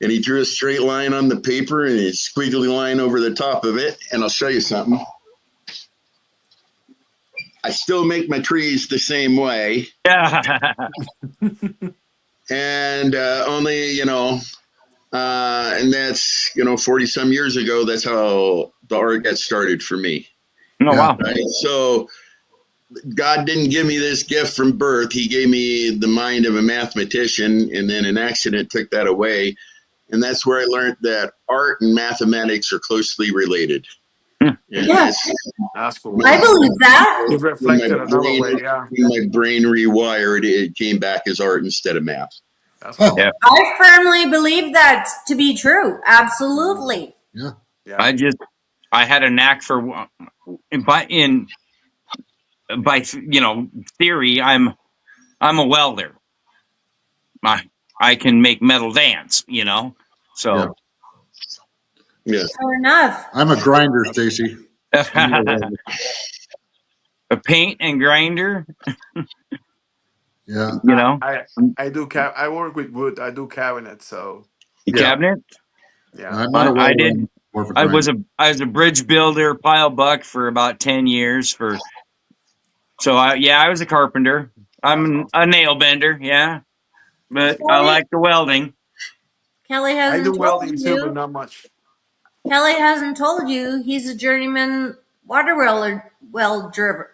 And he drew a straight line on the paper and a squiggly line over the top of it. And I'll show you something. I still make my trees the same way. And only, and that's, 40 some years ago, that's how the art got started for me. Oh, wow. Right? So God didn't give me this gift from birth. He gave me the mind of a mathematician, and then an accident took that away. And that's where I learned that art and mathematics are closely related. Yeah. That's cool. I believe that. You've reflected another way, yeah. When my brain rewired, it came back as art instead of math. That's cool. Yeah. I firmly believe that to be true. Absolutely. Yeah. Yeah. I had a knack for, by theory, I'm a welder. I can make metal dance, so. Yeah. Fair enough. I'm a grinder, Stacy. A paint and grinder, Yeah. I do I work with wood. I do cabinets, so cabinet. yeah. I'm not a I welder, did. I'm more of a I was grinder. a bridge builder, pile buck for about 10 years so I was a carpenter. I'm a nail bender, yeah. But I like the welding. Kelly I do hasn't told welding too, but you. not much. Kelly hasn't told you he's a journeyman water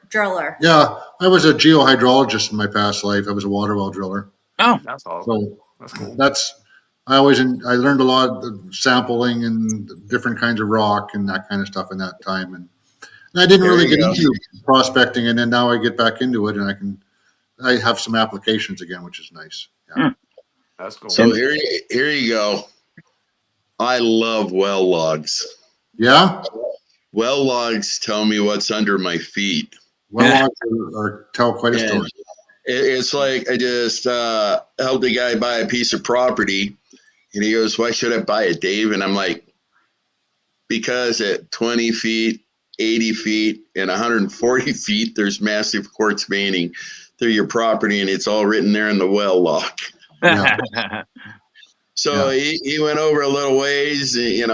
driller. Yeah, I was a geohydrologist in my past life. I was a water well driller. Oh, That's all. So That's cool. I learned a lot of sampling and different kinds of rock and that kind of stuff in that time. And I didn't There really you get go. into prospecting, and then now I get back into it, and I have some applications again, which is nice. Yeah. That's cool. So here you go. I love well logs. Yeah? Well logs tell me what's under my feet. Well, or tell quite a And story. it's like I just helped a guy buy a piece of property, and he goes, why should I buy it, Dave? And I'm like, because at 20 feet, 80 feet, and 140 feet, there's massive quartz veining through your property, and it's all written there in the well log. Yeah. So he went over a little ways, from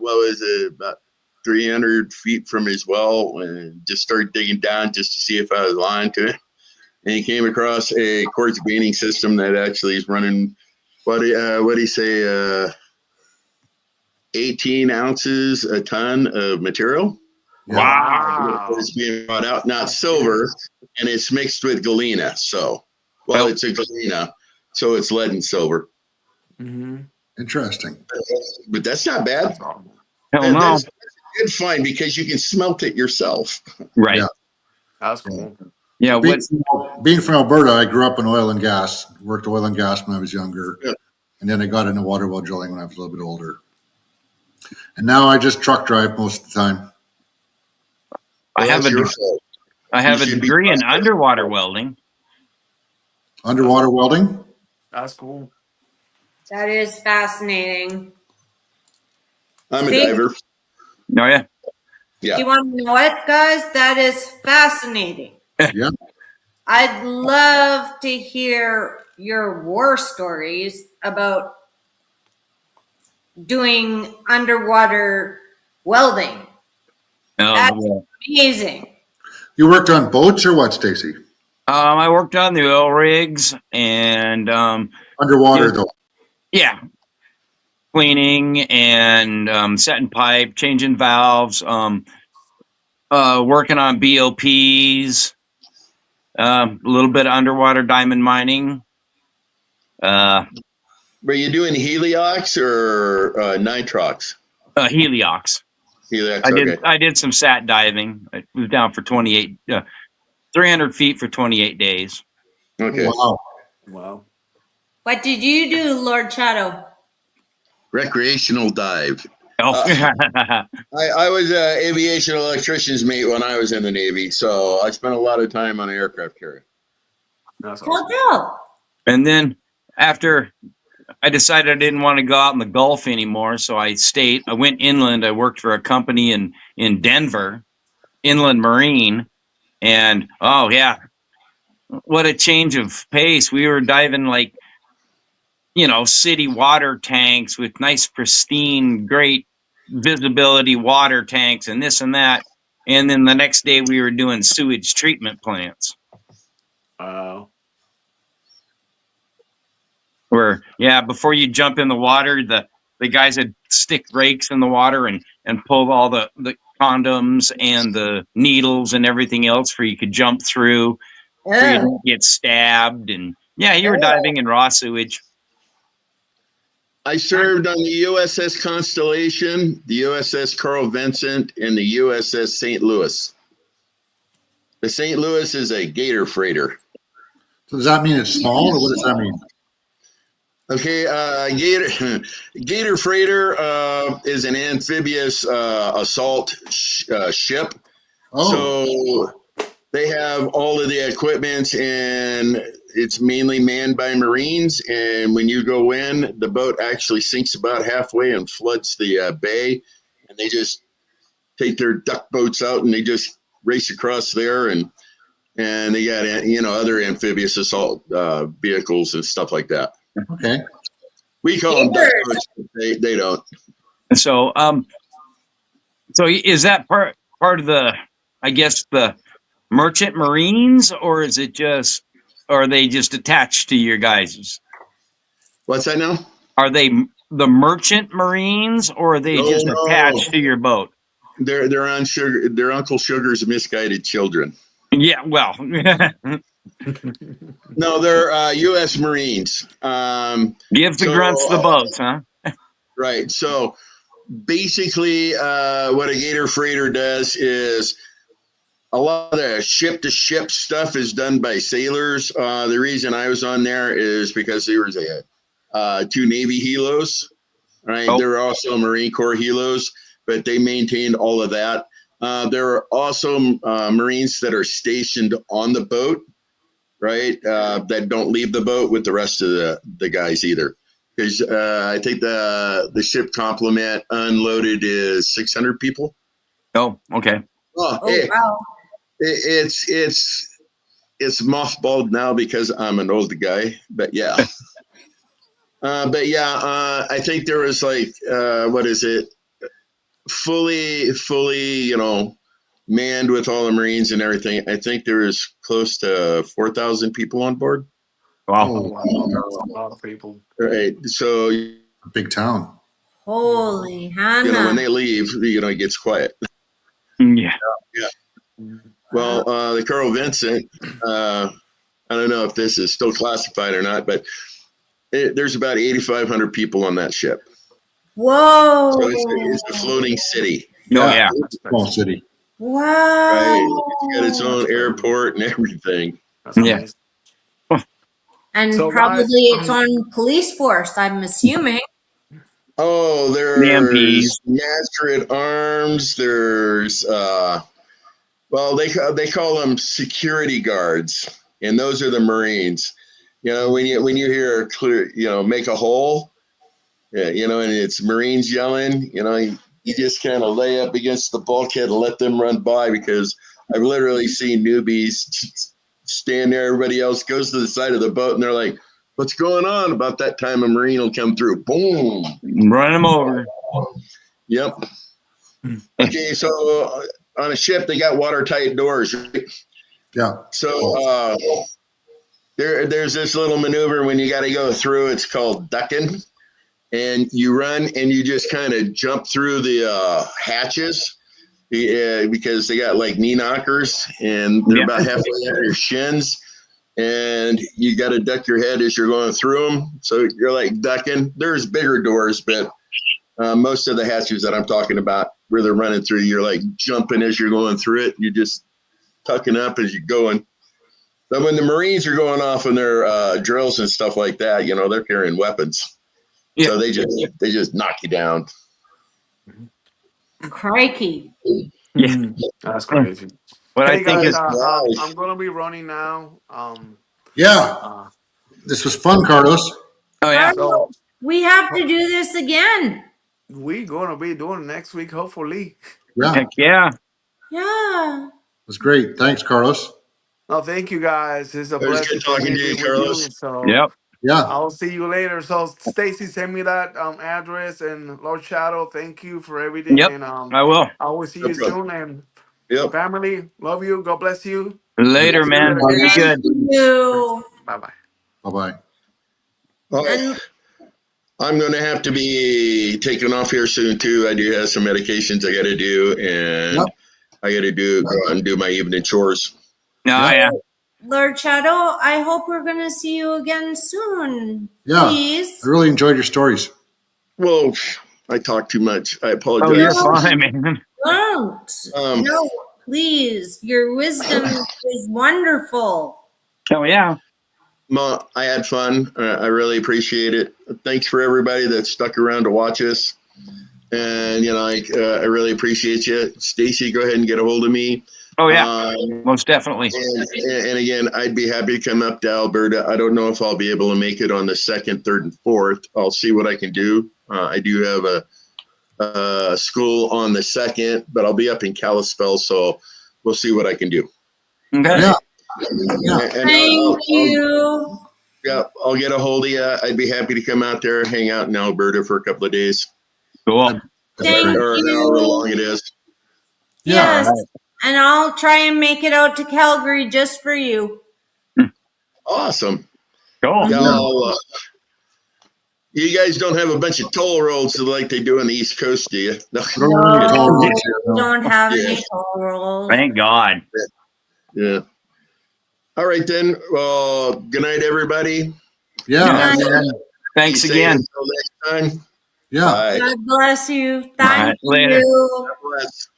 what was it, about 300 feet from his well, and just started digging down just to see if I was lying to it. And he came across a quartz veining system that actually is running, what do you say, 18 ounces a ton of material. Wow. It's being brought out, not silver, and it's mixed with galena. So, it's a galena, so it's lead and silver. Mm-hmm. Interesting. But that's not bad. That's all. hell no. That's a good find because you can smelt it yourself. Right. Yeah. That's cool. Yeah. Being from Alberta, I grew up in oil and gas, worked oil and gas when I was younger. Yeah. And then I got into water well drilling when I was a little bit older. And now I just truck drive most of the time. I have That's a your fault. I have You a should be degree in prospecting. underwater welding. Underwater welding? That's cool. That is fascinating. I'm a See? diver. Oh yeah. Yeah. Do you want to know what, guys? That is fascinating. Yeah. I'd love to hear your war stories about doing underwater welding. That's well, amazing. You worked on boats or what, Stacy? I worked on the oil rigs and Underwater did, though. yeah, cleaning and setting pipe, changing valves, working on BOPs, a little bit of underwater diamond mining. Were you doing heliox or nitrox? Heliox. Heliox, okay. I did some sat diving. I was down for 300 feet for 28 days. Okay. Wow. Wow. What did you do, Lord Shadow? Recreational dive. Oh, I was an aviation electrician's mate when I was in the Navy, so I spent a lot of time on an aircraft carrier. That's Cool awesome. job. and then after I decided I didn't want to go out in the Gulf anymore, so I stayed. I went inland. I worked for a company in Denver, Inland Marine, and oh yeah, what a change of pace. We were diving like city water tanks with nice, pristine, great visibility water tanks and this and that. And then the next day we were doing sewage treatment plants Wow. where, before you jump in the water, the guys would stick rakes in the water and pull all the condoms and the needles and everything else where you could jump through, where you Ugh. don't get stabbed. And you were Ugh. diving in raw sewage. I served on the USS Constellation, the USS Carl Vincent, and the USS St. Louis. The St. Louis is a gator freighter. So does that mean it's small or what does that mean? Okay, Gator freighter is an amphibious assault ship. Oh, So they have all of the equipment, and it's mainly manned by Marines. And when you go in, the boat actually sinks about halfway and floods the bay. And they just take their duck boats out and they just race across there. And they got other amphibious assault vehicles and stuff like that. okay. We call them duck boats, but they don't. So, so is that part of the, I guess, the merchant marines, or is it just, or are they just attached to your guys'? What's that now? Are they the merchant marines, or are they No, just attached no. to your boat? They're on sugar. They're Uncle Sugar's misguided children. Yeah, well, No, they're U.S. Marines. give the grunts the So boats, huh? right. So basically, what a Gator freighter does is a lot of the ship to ship stuff is done by sailors. The reason I was on there is because there was two Navy helos. Right, Oh, there were also Marine Corps helos, but they maintained all of that. There are also Marines that are stationed on the boat, right? That don't leave the boat with the rest of the guys either, because I think the ship complement unloaded is 600 people. oh, okay. Oh, Oh hey, wow. it's mothballed now because I'm an old guy, but yeah. I think there was like what is it? Fully, manned with all the Marines and everything. I think there was close to 4,000 people on board. Wow. Oh Oh, wow. That's a lot of people. Right. So, a big town. Holy when Hannah. they leave, it gets quiet. Yeah. Yeah. Wow. Well, the Carl Vincent, I don't know if this is still classified or not, but there's about 8,500 people on that ship. So Whoa. it's a floating city. Oh, Yeah, yeah. it's a small city. Right. It's got its Wow. own That's crazy. airport and everything. That's Yeah. amazing. And So probably guys, its own police force, I'm assuming. Oh, The there's MPs. master at arms. There's well, they call them security guards, and those are the Marines. When you hear clear, make a hole, yeah, and it's Marines yelling, you just kind of lay up against the bulkhead and let them run by, because I've literally seen newbies stand there. Everybody else goes to the side of the boat, and they're like, What's going on? About that time, a Marine will come through. Boom. Run him over. Yep. Okay, so on a ship, they got watertight doors, right? Yeah. So there's this little maneuver when you got to go through. It's called ducking. And you run and you just kind of jump through the hatches because they got like knee knockers and they're about halfway at your shins. And you got to duck your head as you're going through them. So you're like ducking. There's bigger doors, but most of the hatches that I'm talking about, where they're running through, you're like jumping as you're going through it. You're just tucking up as you're going. But when the Marines are going off on their drills and stuff like that, you know, they're carrying weapons. Yeah. So they just knock you down. Crikey. Yeah. That's crazy. What I Hey think guys, is, I'm gonna be running now. Yeah. Uh, This was fun, Carlos. oh yeah, so Carlos, we have to do this again. we gonna be doing next week, hopefully. Yeah. heck yeah. Yeah. It was great. Thanks, Carlos. No, thank you guys. It's a It was blessing good for talking me to you, being with you. Carlos. So Yep. Yeah. I'll see you later. So Stacy, send me that address, and Lord Shadow, thank you for everything. Yep. And I will. I will see No you problem. soon. And Yep. family, love you. God bless you. Later, See you man. later. Okay, Be guys. good. Thank you. Bye bye. Bye bye. Oh, And I'm going to have to be taking off here soon too. I do have some medications I got to do, and Yep. I got to go out and do my evening chores. Oh Yeah. yeah. Lord Shadow, I hope we're going to see you again soon. Yeah. I Please. really enjoyed your stories. Well, I talk too much. I Oh, you're apologize. fine, man. Don't. Um, No, please. Your wisdom is wonderful. Oh yeah. Ma, I had fun. I really appreciate it. Thanks for everybody that stuck around to watch us. And you know, I really appreciate you, Stacy. Go ahead and get a hold of me. Oh yeah. Um, Most definitely. and again, I'd be happy to come up to Alberta. I don't know if I'll be able to make it on the 2nd, 3rd, and 4th. I'll see what I can do. I do have a school on the 2nd, but I'll be up in Kalispell, so we'll see what I can do. Okay. Yeah. Yeah. And Thank you. I'll get a hold of you. I'd be happy to come out there, hang out in Alberta for a couple of days, Cool. That'd be Thank great. or however long it is. Yeah. Yes. And I'll try and make it out to Calgary just for you. Awesome. Cool. Yeah, Yeah. you guys don't have a bunch of toll roads like they do on the East Coast, do you? No. No, Yeah. we don't have Yeah. any toll rolls. Thank God. Yeah. All right then. Well, good night, everybody. Yeah. Yeah, man. Thanks Be safe again. until next time. Yeah. Bye. God bless you. All Thank right, later. you. God bless.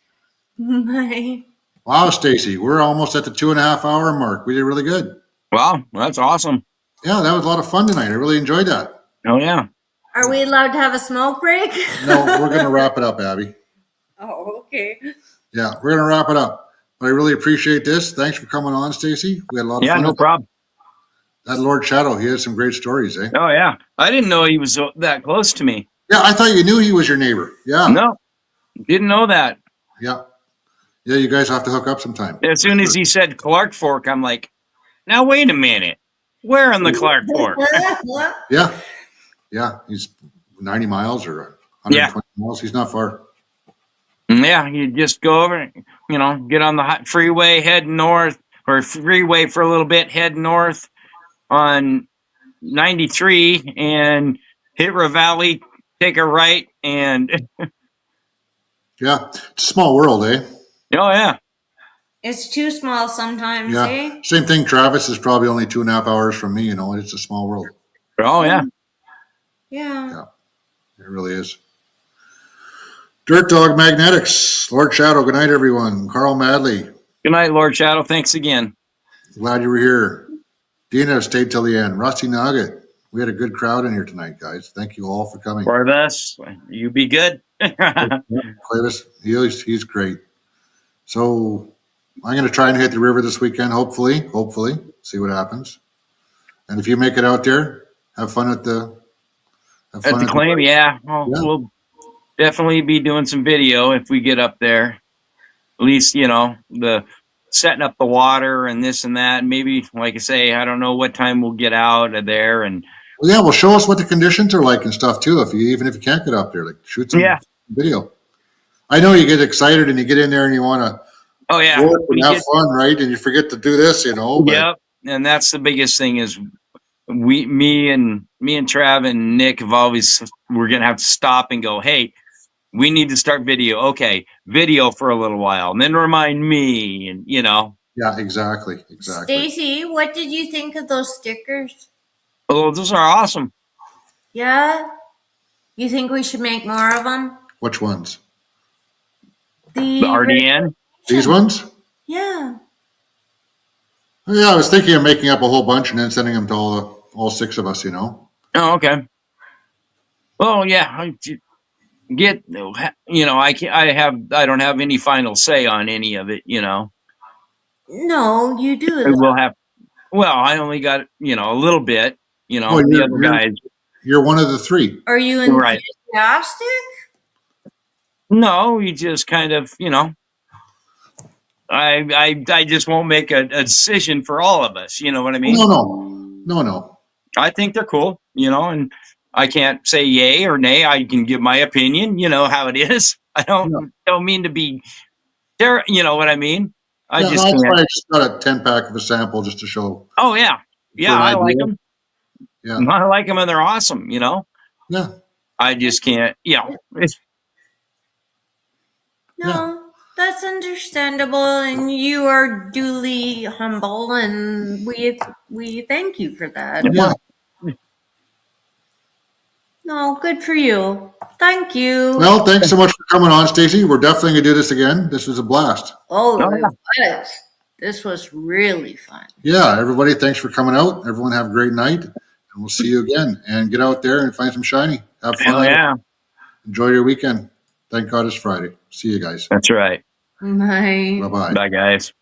Bye. Wow, Stacy, we're almost at the 2.5 hour mark. We did really good. Wow, that's awesome. Yeah, that was a lot of fun tonight. I really enjoyed that. Oh yeah. Are we allowed to have a smoke break? No, we're going to wrap it up, Abby. Oh, okay. Yeah, we're going to wrap it up. But I really appreciate this. Thanks for coming on, Stacy. We had a lot of Yeah, fun. no problem. That Lord Shadow, he has some great stories, eh? Oh yeah. I didn't know he was that close to me. Yeah, I thought you knew he was your neighbor. Yeah. No, didn't know that. Yeah. Yeah, you guys have to hook up sometime. As soon as he said Clark Fork, I'm like, now wait a minute. Where in the Clark Fork? Yeah. Yeah, he's 90 miles or 120 miles. He's not far. Yeah, you just go over, get on the freeway, head north, or freeway for a little bit, head north on 93 and hit Ravalli, take a right, and Yeah, it's a small world, eh? oh yeah. It's too small sometimes, Yeah. eh? Same thing. Travis is probably only 2.5 hours from me. It's a small world. Oh yeah. Yeah. Yeah, it really is. Dirt Dog Magnetics, Lord Shadow. Good night, everyone. Carl Madley, Good night, Lord Shadow. Thanks again. glad you were here. Dina stayed till the end. Rusty Nugget. We had a good crowd in here tonight, guys. Thank you all for coming. For this, you be good. Clavis, he's great. So I'm going to try and hit the river this weekend. Hopefully, see what happens. And if you make it out there, have fun at the At the claim, yeah. Well, Yeah. we'll definitely be doing some video if we get up there. At least, the setting up the water and this and that. Maybe, like I say, I don't know what time we'll get out of there. And Well, yeah, well, show us what the conditions are like and stuff too. Even if you can't get up there, like shoot some yeah, video. I know you get excited and you get in there and you want to oh yeah, work and we have get, fun, right? And you forget to do this, but yep. And that's the biggest thing is me and Trav and Nick have always, we're going to have to stop and go, hey, we need to start video. Okay, video for a little while, and then remind me, and yeah, exactly. Stacy, what did you think of those stickers? Oh, those are awesome. Yeah? You think we should make more of them? Which ones? The RDN. These ones? Yeah. Yeah, I was thinking of making up a whole bunch and then sending them to all 6 of us. Oh, okay. Well, yeah, I don't have any final say on any of it. No, you do. We'll have. Well, I only got a little bit. Well, The other guys. You're one of the 3. Are you Right. enthusiastic? No, you just kind of, I just won't make a decision for all of us. You know what I mean? No. I think they're cool, and I can't say yay or nay. I can give my opinion, how it is. I don't mean to be there. You know what I mean? That's why I just got a 10-pack of a sample just to show. Oh yeah. Yeah. I like them. Yeah. I like them and they're awesome, Yeah. I just can't, No, that's understandable, and you are duly humble, and we thank you for that. Yeah. No, good for you. Thank you. Well, thanks so much for coming on, Stacy. We're definitely going to do this again. This was a blast. Oh, it was. This was really fun. Yeah, everybody, thanks for coming out. Everyone have a great night, and we'll see you again. And get out there and find some shiny. Have fun. Hell yeah. Enjoy your weekend. Thank God it's Friday. See you guys. That's right. Bye. Bye-bye. Bye, guys.